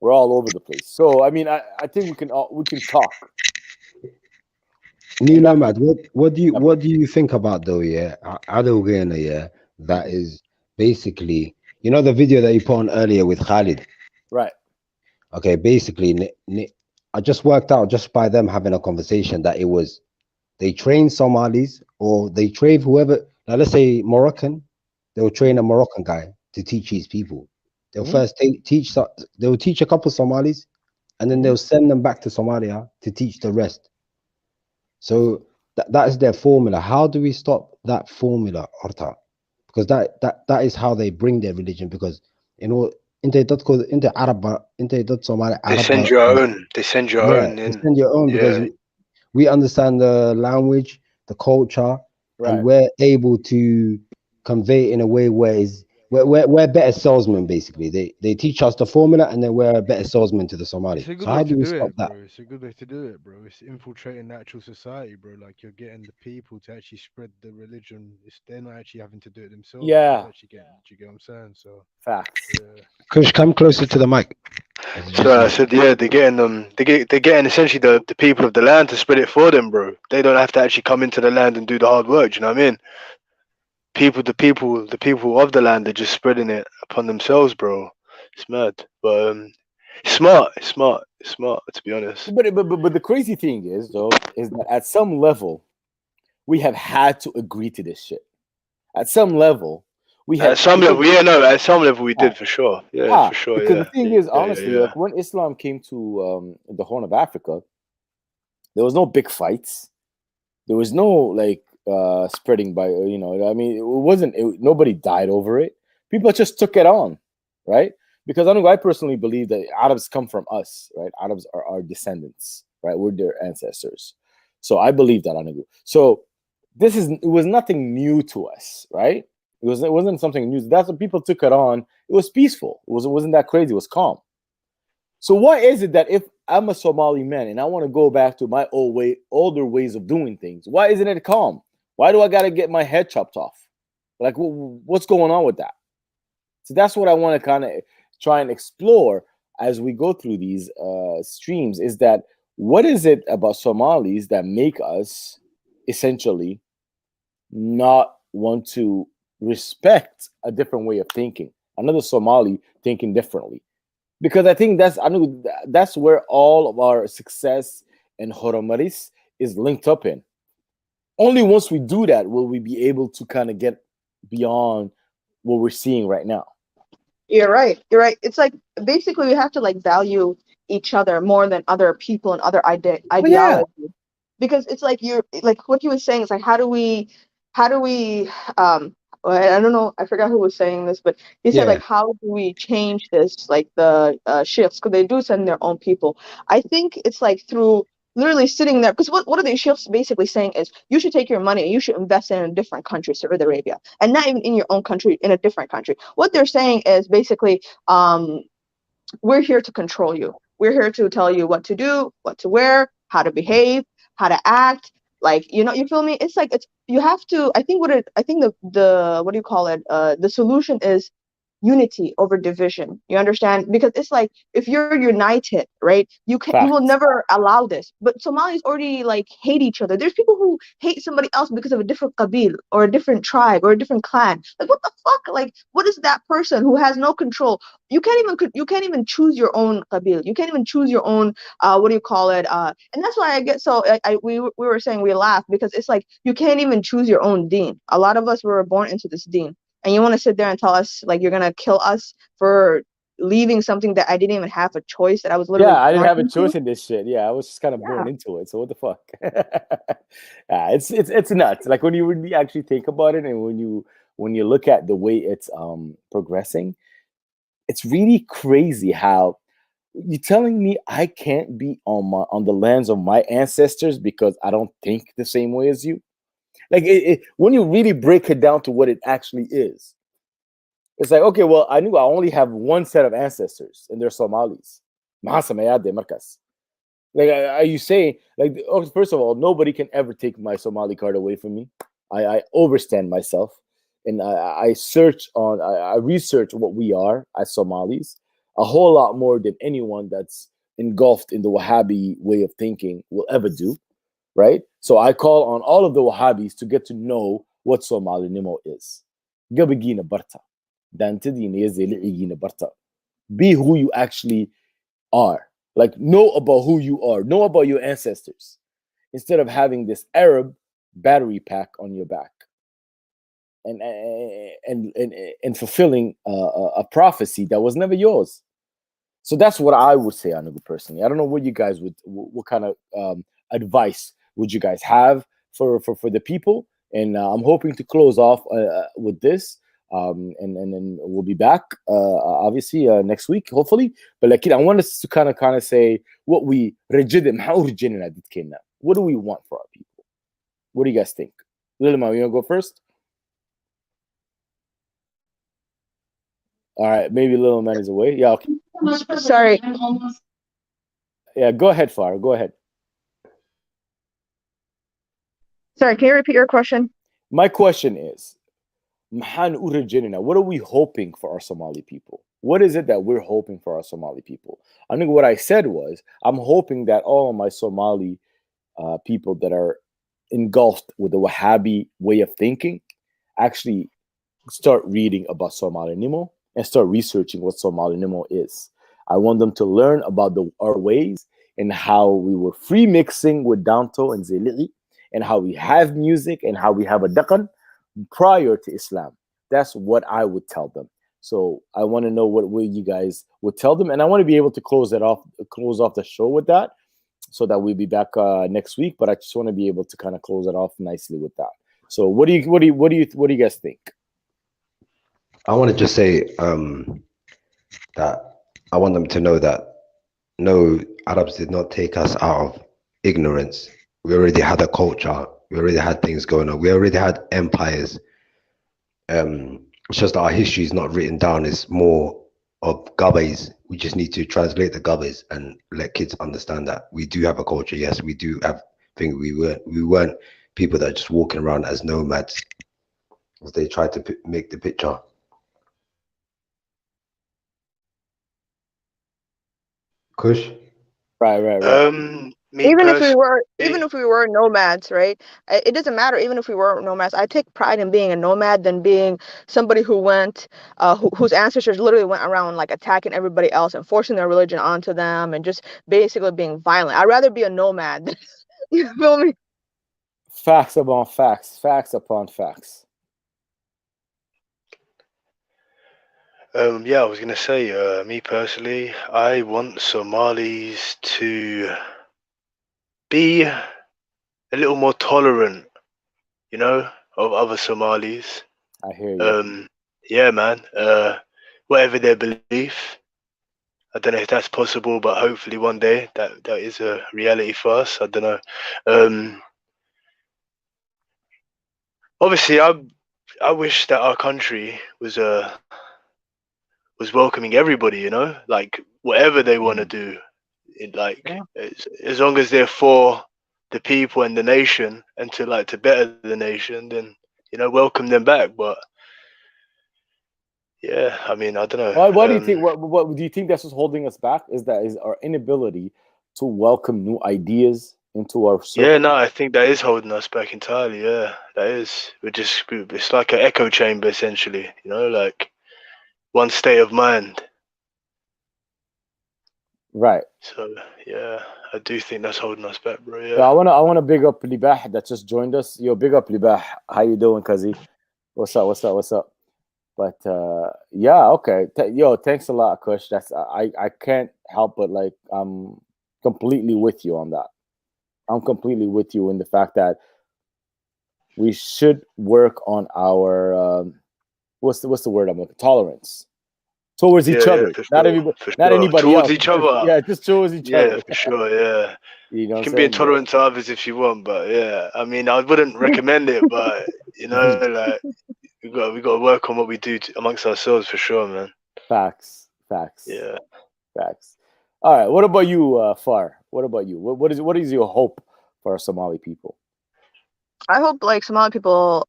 Speaker 2: We're all over the place. So I mean, I think we can talk.
Speaker 6: New Nomad, what do you think about though? Yeah, Adogena, yeah, that is basically, you know, the video that you put on earlier with Khalid.
Speaker 2: Right.
Speaker 6: Okay, basically, I just worked out just by them having a conversation that it was they train Somalis or they train whoever. Now let's say Moroccan, they will train a Moroccan guy to teach his people. They'll first teach a couple Somalis, and then they'll send them back to Somalia to teach the rest. So that is their formula. How do we stop that formula, Orta? Because that is how they bring their religion. Because Arab, Somali,
Speaker 3: they send your own. They send your own in.
Speaker 6: They send your own because we understand the language, the culture, and we're able to convey in a way where we're better salesmen. Basically, they teach us the formula, and then we're a better salesman to the Somali. So how do we stop that?
Speaker 12: It's a good way to do it, bro. It's infiltrating the actual society, bro. Like you're getting the people to actually spread the religion. They're not actually having to do it themselves.
Speaker 2: Yeah.
Speaker 12: Actually do you get what I'm saying? So
Speaker 2: facts.
Speaker 6: Kush, come closer to the mic.
Speaker 3: So I said, yeah, they're getting essentially the people of the land to spread it for them, bro. They don't have to actually come into the land and do the hard work. Do you know what I mean? The people of the land are just spreading it upon themselves, bro. It's mad, but it's smart to be honest.
Speaker 2: But the crazy thing is that at some level, we have had to agree to this shit. At some level, we have.
Speaker 3: At some level we did for sure. Yeah, for sure.
Speaker 2: Because the thing is, honestly, like when Islam came to the Horn of Africa, there was no big fights. There was no like spreading by, I mean, nobody died over it. People just took it on, right? Because I personally believe that Arabs come from us, right? Arabs are our descendants, right? We're their ancestors. So I believe that, Anagu. So it was nothing new to us, right? It wasn't something new. That's what people took it on. It was peaceful. It wasn't that crazy. It was calm. So why is it that if I'm a Somali man and I want to go back to my older ways of doing things, why isn't it calm? Why do I got to get my head chopped off? Like, what's going on with that? So that's what I want to kind of try and explore as we go through these streams, is that what is it about Somalis that make us essentially not want to respect a different way of thinking, another Somali thinking differently? Because I think that's where all of our success and horomaris is linked up in. Only once we do that will we be able to kind of get beyond what we're seeing right now.
Speaker 1: You're right. It's like basically we have to like value each other more than other people and other ideologies. Yeah. Because it's like you're like what he was saying is like how do we I don't know, I forgot who was saying this, but he said like how do we change this, like the shifts, because they do send their own people. I think it's like through literally sitting there, because what are the shifts basically saying is you should take your money and you should invest in a different country, Saudi Arabia, and not even in your own country, in a different country. What they're saying is basically we're here to control you. We're here to tell you what to do, what to wear, how to behave, how to act. Like, you feel me? It's like you have to. I think the what do you call it? The solution is unity over division. You understand? Because it's like, if you're united, right, you will never allow this. But Somalis already like hate each other. There's people who hate somebody else because of a different qabil or a different tribe or a different clan. Like, what the fuck? Like, what is that person who has no control? You can't even choose your own qabil. You can't even choose your own what do you call it? And that's why I get so we were saying we laugh, because it's like you can't even choose your own deen. A lot of us were born into this deen, and you want to sit there and tell us like you're gonna kill us for leaving something that I didn't even have a choice, that I was literally
Speaker 2: I didn't have a
Speaker 1: into.
Speaker 2: choice in this shit. I was just kind of born into it. So what the fuck? It's nuts. Like when you really actually think about it, and when you look at the way it's progressing, it's really crazy how you're telling me I can't be on the lands of my ancestors because I don't think the same way as you. Like when you really break it down to what it actually is, it's like, okay, well, I knew I only have one set of ancestors, and they're Somalis. Like, are you saying, like, oh, first of all, nobody can ever take my Somali card away from me. I overstand myself, and I research what we are as Somalis a whole lot more than anyone that's engulfed in the Wahhabi way of thinking will ever do, right? So I call on all of the Wahhabis to get to know what Somali Nimo is. Gabagina Barta. Be who you actually are. Like, know about who you are. Know about your ancestors. Instead of having this Arab battery pack on your back and fulfilling a prophecy that was never yours. So that's what I would say, Anugu, personally. I don't know what you guys what kind of advice would you guys have for the people. And I'm hoping to close off with this. And then we'll be back obviously next week, hopefully. But like, I want us to kind of say what we what do we want for our people? What do you guys think? Lilma, you want to go first? All right, maybe Little Man is away. Yeah, okay.
Speaker 1: Sorry.
Speaker 2: Yeah, go ahead, Farah. Go ahead.
Speaker 1: Sorry, can you repeat your question?
Speaker 2: My question is, what are we hoping for our Somali people? What is it that we're hoping for our Somali people? I think what I said was, I'm hoping that all of my Somali people that are engulfed with the Wahhabi way of thinking actually start reading about Somali Nimo and start researching what Somali Nimo is. I want them to learn about our ways and how we were free mixing with Danto and Zeli'i, and how we have music and how we have a Dakan prior to Islam. That's what I would tell them. So I want to know what you guys would tell them, and I want to be able to close off the show with that, so that we'll be back next week. But I just want to be able to kind of close it off nicely with that. So what do you guys think?
Speaker 6: I want to just say that I want them to know that no, Arabs did not take us out of ignorance. We already had a culture. We already had things going on. We already had empires. It's just that our history is not written down. It's more of gabbays. We just need to translate the gabbays and let kids understand that we do have a culture. Yes, we do have things. We weren't people that are just walking around as nomads, as they tried to make the picture. Kush?
Speaker 2: Right.
Speaker 1: Even if we were nomads, right? It doesn't matter. Even if we were nomads, I take pride in being a nomad than being somebody who went, whose ancestors literally went around like attacking everybody else and forcing their religion onto them and just basically being violent. I'd rather be a nomad. You feel me?
Speaker 2: Facts upon facts. Facts upon facts.
Speaker 3: Yeah, I was gonna say, me personally, I want Somalis to be a little more tolerant, you know, of other Somalis.
Speaker 2: I hear you.
Speaker 3: Yeah, man. Whatever their belief, I don't know if that's possible, but hopefully one day that is a reality for us. I don't know. Obviously, I wish that our country was welcoming everybody, you know, like whatever they want to do, as long as they're for the people and the nation and to better the nation, then welcome them back. But Yeah, I mean, I don't know.
Speaker 2: Why do you think? What do you think that's what's holding us back? Is our inability to welcome new ideas into our circle?
Speaker 3: Yeah, no, I think that is holding us back entirely. Yeah, that is. It's like an echo chamber, essentially. You know, like one state of mind.
Speaker 2: Right.
Speaker 3: So yeah, I do think that's holding us back, bro.
Speaker 2: Yeah,
Speaker 3: Yeah.
Speaker 2: I wanna big up Libah that just joined us. Yo, big up Libah. How you doing, Kazi? What's up? But yeah, okay. Yo, thanks a lot, Kush. That's I can't help but like I'm completely with you on that. I'm completely with you in the fact that we should work on our what's the word I'm looking, tolerance towards each other.
Speaker 3: For
Speaker 2: Not
Speaker 3: sure,
Speaker 2: everybody,
Speaker 3: for
Speaker 2: not
Speaker 3: sure.
Speaker 2: anybody
Speaker 3: Towards
Speaker 2: else.
Speaker 3: each other.
Speaker 2: Yeah, just towards each other.
Speaker 3: For sure. Yeah.
Speaker 2: You know,
Speaker 3: You
Speaker 2: what
Speaker 3: can
Speaker 2: I'm
Speaker 3: be
Speaker 2: saying?
Speaker 3: intolerant to others if you want, but yeah, I mean, I wouldn't recommend it, but you know, like we got to work on what we do amongst ourselves for sure, man.
Speaker 2: Facts.
Speaker 3: Yeah.
Speaker 2: Facts. All right. What about you, Far? What about you? What is your hope for our Somali people?
Speaker 1: I hope like Somali people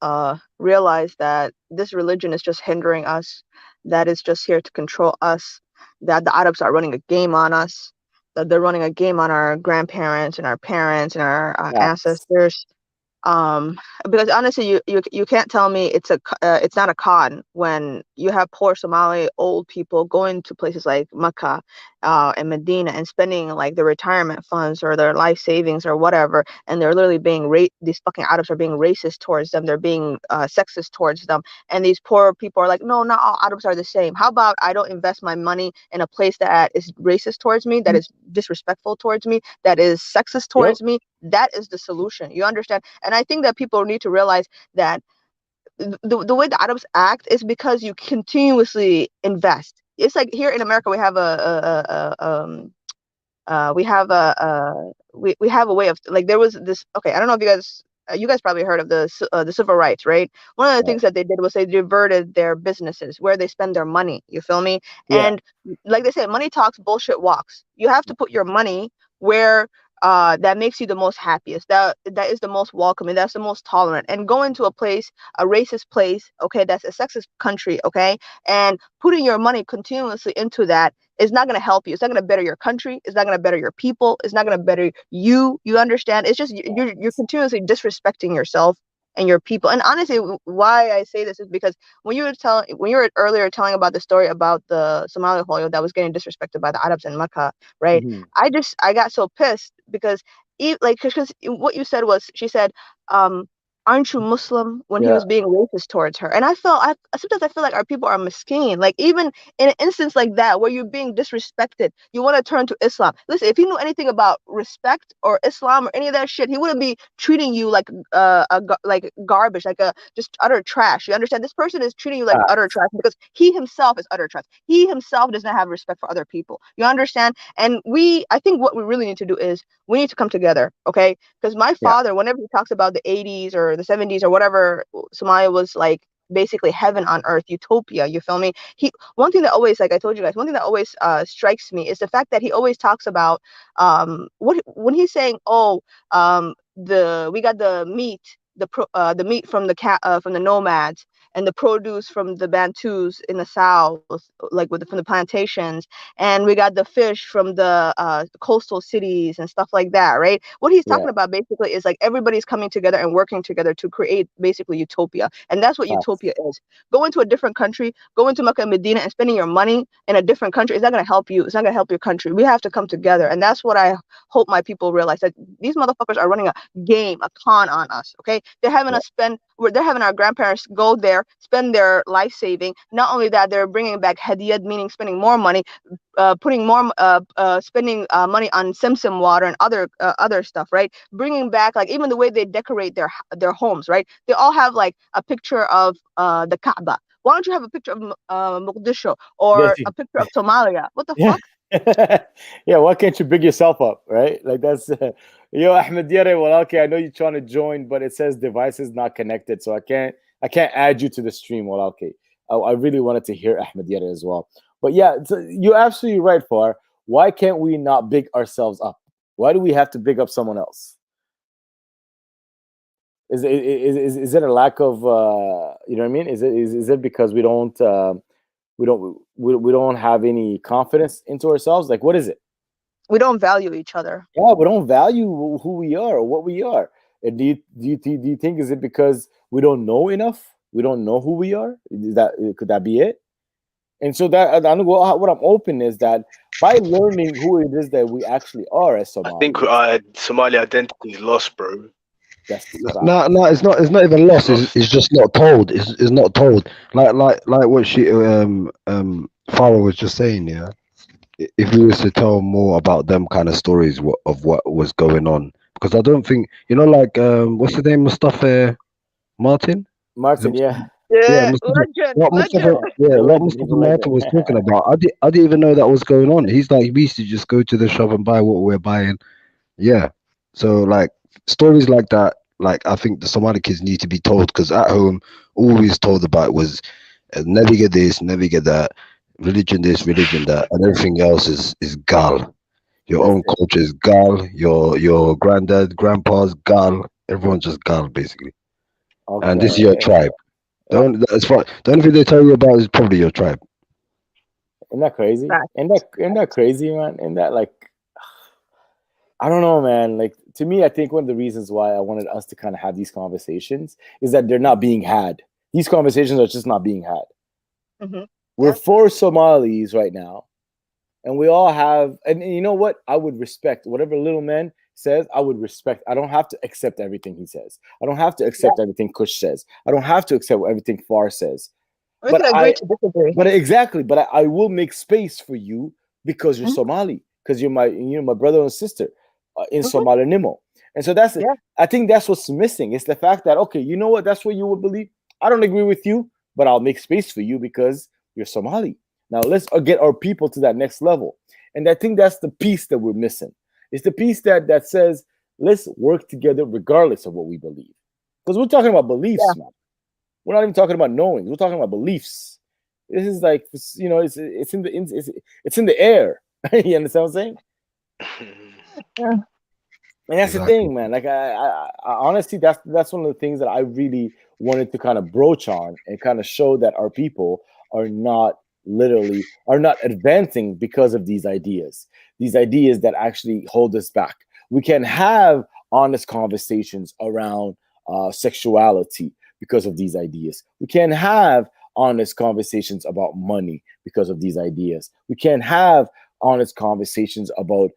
Speaker 1: realize that this religion is just hindering us, that it's just here to control us, that the Arabs are running a game on us, that they're running a game on our grandparents and our parents and our ancestors. Because honestly, you can't tell me it's not a con when you have poor Somali old people going to places like Mecca and Medina and spending like their retirement funds or their life savings or whatever, and they're literally being these fucking Arabs are being racist towards them, they're being sexist towards them, and these poor people are like, no, not all Arabs are the same. How about I don't invest my money in a place that is racist towards me, that is disrespectful towards me, that is sexist towards me? That is the solution. You understand? And I think that people need to realize that the way the Arabs act is because you continuously invest. It's like here in America we have we have a way of like there was this. Okay, I don't know if you guys probably heard of the civil rights, right? One of the things that they did was they diverted their businesses where they spend their money. You feel me?
Speaker 2: Yeah.
Speaker 1: And like they say, money talks, bullshit walks. You have to put your money where that makes you the most happiest, that is the most welcoming, that's the most tolerant, and go into a place, a racist place, okay, that's a sexist country, okay, and putting your money continuously into that is not going to help you. It's not going to better your country. It's not going to better your people. It's not going to better you. You understand? It's just you're continuously disrespecting yourself and your people. And honestly, why I say this is because when you were earlier telling about the story about the Somali Hoyo that was getting disrespected by the Arabs in Mecca, right? I got so pissed because because what you said was, she said, aren't you Muslim, when he was being racist towards her. And sometimes I feel like our people are miskeen. Like even in an instance like that where you're being disrespected, you want to turn to Islam. Listen, if he knew anything about respect or Islam or any of that shit, he wouldn't be treating you like like garbage, like just utter trash. You understand? This person is treating you like utter trash because he himself is utter trash. He himself does not have respect for other people. You understand? And I think what we really need to do is we need to come together, okay? Because my father, whenever he talks about the 80s or the 70s or whatever, Somalia was like basically heaven on earth, utopia. You feel me? One thing that always, like I told you guys, one thing that always strikes me is the fact that he always talks about when he's saying, we got the meat, the meat from from the nomads, and the produce from the Bantus in the south, like from the plantations, and we got the fish from the coastal cities and stuff like that, right? What he's talking about basically is like everybody's coming together and working together to create basically utopia, and that's what utopia is. Going to a different country, going to Mecca and Medina and spending your money in a different country is not going to help you. It's not going to help your country. We have to come together, and that's what I hope my people realize, that these motherfuckers are running a game, a con on us. Okay, they're having us they're having our grandparents go there, spend their life saving. Not only that, they're bringing back hadiyat, meaning spending more money, spending money on Simsim water and other stuff, right? Bringing back, like, even the way they decorate their homes, right? They all have like a picture of the Kaaba. Why don't you have a picture of Mogadishu or a picture of Somalia? What the fuck?
Speaker 2: Yeah, why can't you big yourself up, right? Like that's yo, Ahmed Yare. Well, okay, I know you're trying to join, but it says devices not connected, so I can't add you to the stream. Well, okay, I really wanted to hear Ahmed Yare as well, but yeah, so you're absolutely right, Far. Why can't we not big ourselves up? Why do we have to big up someone else? Is it a lack of you know what I mean? Is it because we don't We don't have any confidence into ourselves. Like, what is it?
Speaker 1: We don't value each other.
Speaker 2: Yeah, we don't value who we are or what we are. And do you think, is it because we don't know enough? We don't know who we are? Could that be it? And so that what I'm open is that by learning who it is that we actually are as Somalis.
Speaker 3: I think our Somali identity is lost, bro.
Speaker 6: No, it's not. It's not even lost. It's just not told. It's not told. Like what Farah was just saying. Yeah, if we was to tell more about them kind of stories of what was going on, because I don't think like what's the name, Mustafa Martin?
Speaker 2: Martin, yeah.
Speaker 1: Yeah,
Speaker 6: What Mustafa Martin was talking about, I didn't even know that was going on. He's like, we used to just go to the shop and buy what we're buying. Yeah, so like stories like that, like I think the Somali kids need to be told, because at home all we was told about was never get this, never get that, religion this, religion that, and everything else is gal. Your own culture is gal. Your granddad, grandpa's gal. Everyone's just gal basically. Okay. And this is your tribe. The only thing they tell you about is probably your tribe.
Speaker 2: Isn't that crazy? Isn't that crazy, man? And that, like, I don't know, man. Like, to me, I think one of the reasons why I wanted us to kind of have these conversations is that they're not being had. These conversations are just not being had. Mm-hmm. We're 4 Somalis right now, and we all have, and you know what? I would respect whatever Little Man says. I would respect. I don't have to accept everything he says. I don't have to accept everything Kush says. I don't have to accept everything Far says.
Speaker 1: We can agree to disagree.
Speaker 2: But exactly. But I will make space for you because you're Somali, because you're my brother and sister in Somali Nimo. And so I think that's what's missing. It's the fact that, okay, you know what? That's what you would believe. I don't agree with you, but I'll make space for you because you're Somali. Now let's get our people to that next level. And I think that's the piece that we're missing. It's the piece that says, let's work together regardless of what we believe. Because we're talking about beliefs, man. We're not even talking about knowing. We're talking about beliefs. This is like, it's in the air. You understand what I'm saying?
Speaker 1: Yeah.
Speaker 2: And that's the thing, man. Like, I honestly, that's one of the things that I really wanted to kind of broach on and kind of show that our people are not advancing because of these ideas that actually hold us back. We can have honest conversations around sexuality because of these ideas. We can have honest conversations about money because of these ideas. We can have honest conversations about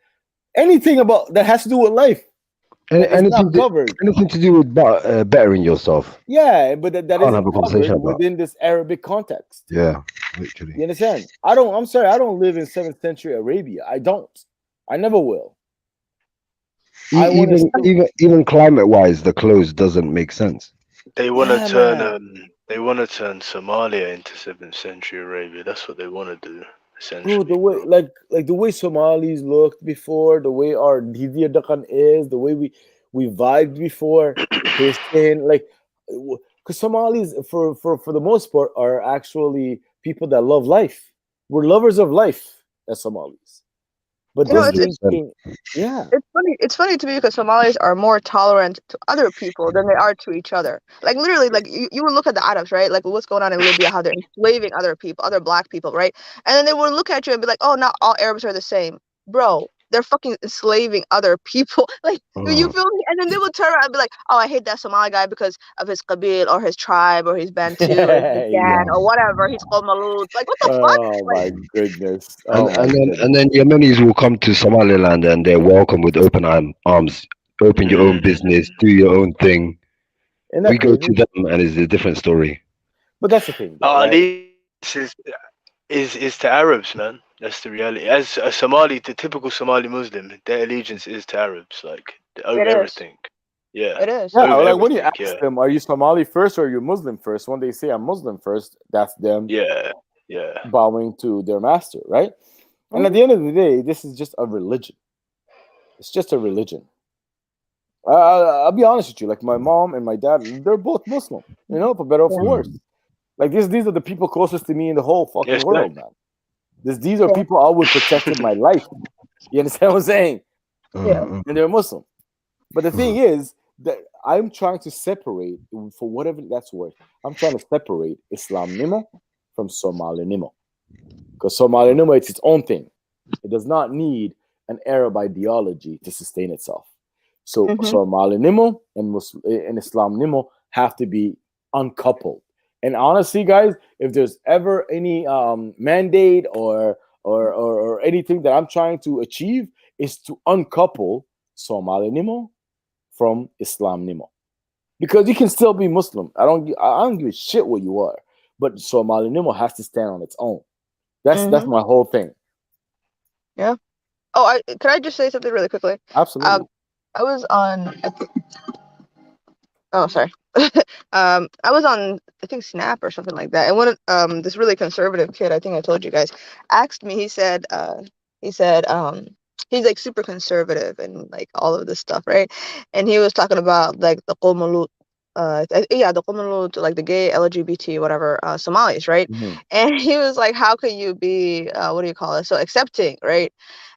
Speaker 2: anything about that has to do with life.
Speaker 6: Anything to do with bettering yourself.
Speaker 2: Yeah, but that isn't covered within this Arabic context.
Speaker 6: Yeah, literally.
Speaker 2: You understand? I'm sorry, I don't live in 7th century Arabia. I don't. I never will.
Speaker 6: Even climate-wise, the clothes doesn't make sense.
Speaker 3: They want to turn Somalia into 7th century Arabia. That's what they want to do.
Speaker 2: Bro, the way like the way Somalis looked before, the way our Hidiya Dakan is, the way we vibed before, Christian, like, because Somalis for the most part are actually people that love life. We're lovers of life as Somalis. But
Speaker 1: it's funny to me because Somalis are more tolerant to other people than they are to each other. Like, literally, like you would look at the Arabs, right? Like, what's going on in Libya, how they're enslaving other people, other black people, right? And then they would look at you and be like, oh, not all Arabs are the same. Bro, they're fucking enslaving other people. Like, you feel me? And then they would turn around and be like, oh, I hate that Somali guy because of his qabil or his tribe or his Bantu or his Gan or whatever. He's called Malut. Like, what the fuck?
Speaker 2: Oh, my goodness.
Speaker 6: And then Yemenis will come to Somaliland and they're welcome with open arms. Open your own business, do your own thing. We go to them and it's a different story.
Speaker 2: But that's the thing.
Speaker 3: Allegiance is to Arabs, man. That's the reality. As a Somali, the typical Somali Muslim, their allegiance is to Arabs, like over everything. Yeah,
Speaker 1: it is.
Speaker 2: Yeah, like when you ask them, are you Somali first or are you Muslim first? When they say I'm Muslim first, that's them.
Speaker 3: Yeah.
Speaker 2: Bowing to their master, right? And at the end of the day, this is just a religion. It's just a religion. I'll be honest with you. Like, my mom and my dad, they're both Muslim. You know, for better or for worse. Like, these are the people closest to me in the whole fucking world, man. These are people I would protect in my life. You understand what I'm saying?
Speaker 1: Yeah.
Speaker 2: And they're Muslim. But the thing is that I'm trying to separate, for whatever that's worth, I'm trying to separate Islam Nimo from Somali Nimo. because Somali Nimo, it's its own thing. It does not need an Arab ideology to sustain itself. So Somali Nimo and Islam Nimo have to be uncoupled. And honestly, guys, if there's ever any mandate or anything that I'm trying to achieve, is to uncouple Somali Nimo from Islam Nimo, because you can still be Muslim. I don't give a shit what you are, but Somali Nimo has to stand on its own. That's my whole thing.
Speaker 1: Yeah. Oh, can I just say something really quickly?
Speaker 2: Absolutely.
Speaker 1: I was on. Oh, sorry. I was on, I think, Snap or something like that, and one of this really conservative kid, I think I told you guys, asked me. He said he's like super conservative and like all of this stuff, right? And he was talking about like the Qomalut, the Qomalut, like the gay LGBT whatever Somalis, right? And he was like, how can you be what do you call it, so accepting, right?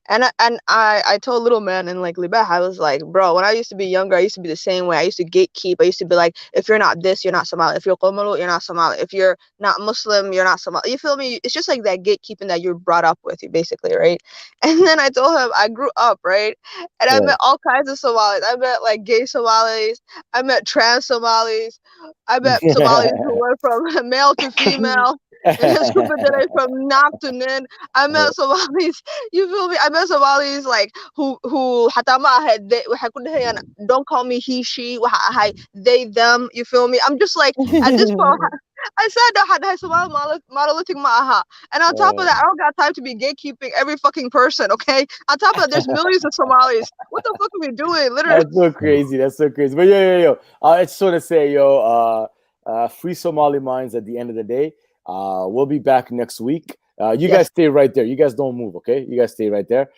Speaker 1: And I told little man in like Libya, I was like, bro, when I used to be younger, I used to be the same way. I used to gatekeep. I used to be like, if you're not this, you're not Somali. If you're Qomalut, you're not Somali. If you're not Muslim, you're not Somali. You feel me? It's just like that gatekeeping that you're brought up with, basically, right? And then I told him I grew up, right? And I met all kinds of Somalis. I met like gay Somalis. I met trans Somalis. I met Somalis who went from male to female. From knock to nin. I met Somalis, you feel me? I met Somalis like who حتى ما ahayd waxay ku dhahayaan, don't call me he she, waxa ahay they them, you feel me? I'm just like, at this point I said that Somali monolithic ma aha. And on top of that, I don't got time to be gatekeeping every fucking person, okay? On top of that, there's millions of Somalis. What the fuck are we doing? Literally.
Speaker 2: That's so crazy. That's so crazy. But yo. I just want to say, free Somali Minds at the end of the day. We'll be back next week. You guys stay right there. You guys don't move, okay? You guys stay right there.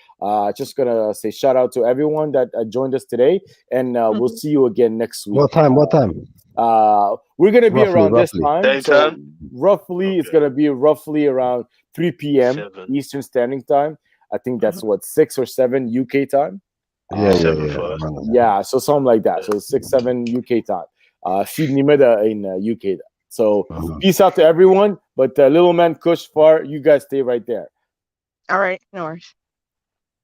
Speaker 2: Just gonna say shout out to everyone that joined us today, and we'll see you again next week.
Speaker 6: What time?
Speaker 2: We're gonna be around this time.
Speaker 3: Daytime?
Speaker 2: Roughly, it's gonna be roughly around 3 p.m. Eastern Standing Time. I think that's what, 6 or 7 UK time. Yeah. So something like that. So 6, 7 UK time. Sydney in UK. So peace out to everyone. But little man Kush Far, you guys stay right there.
Speaker 1: All right, no worries.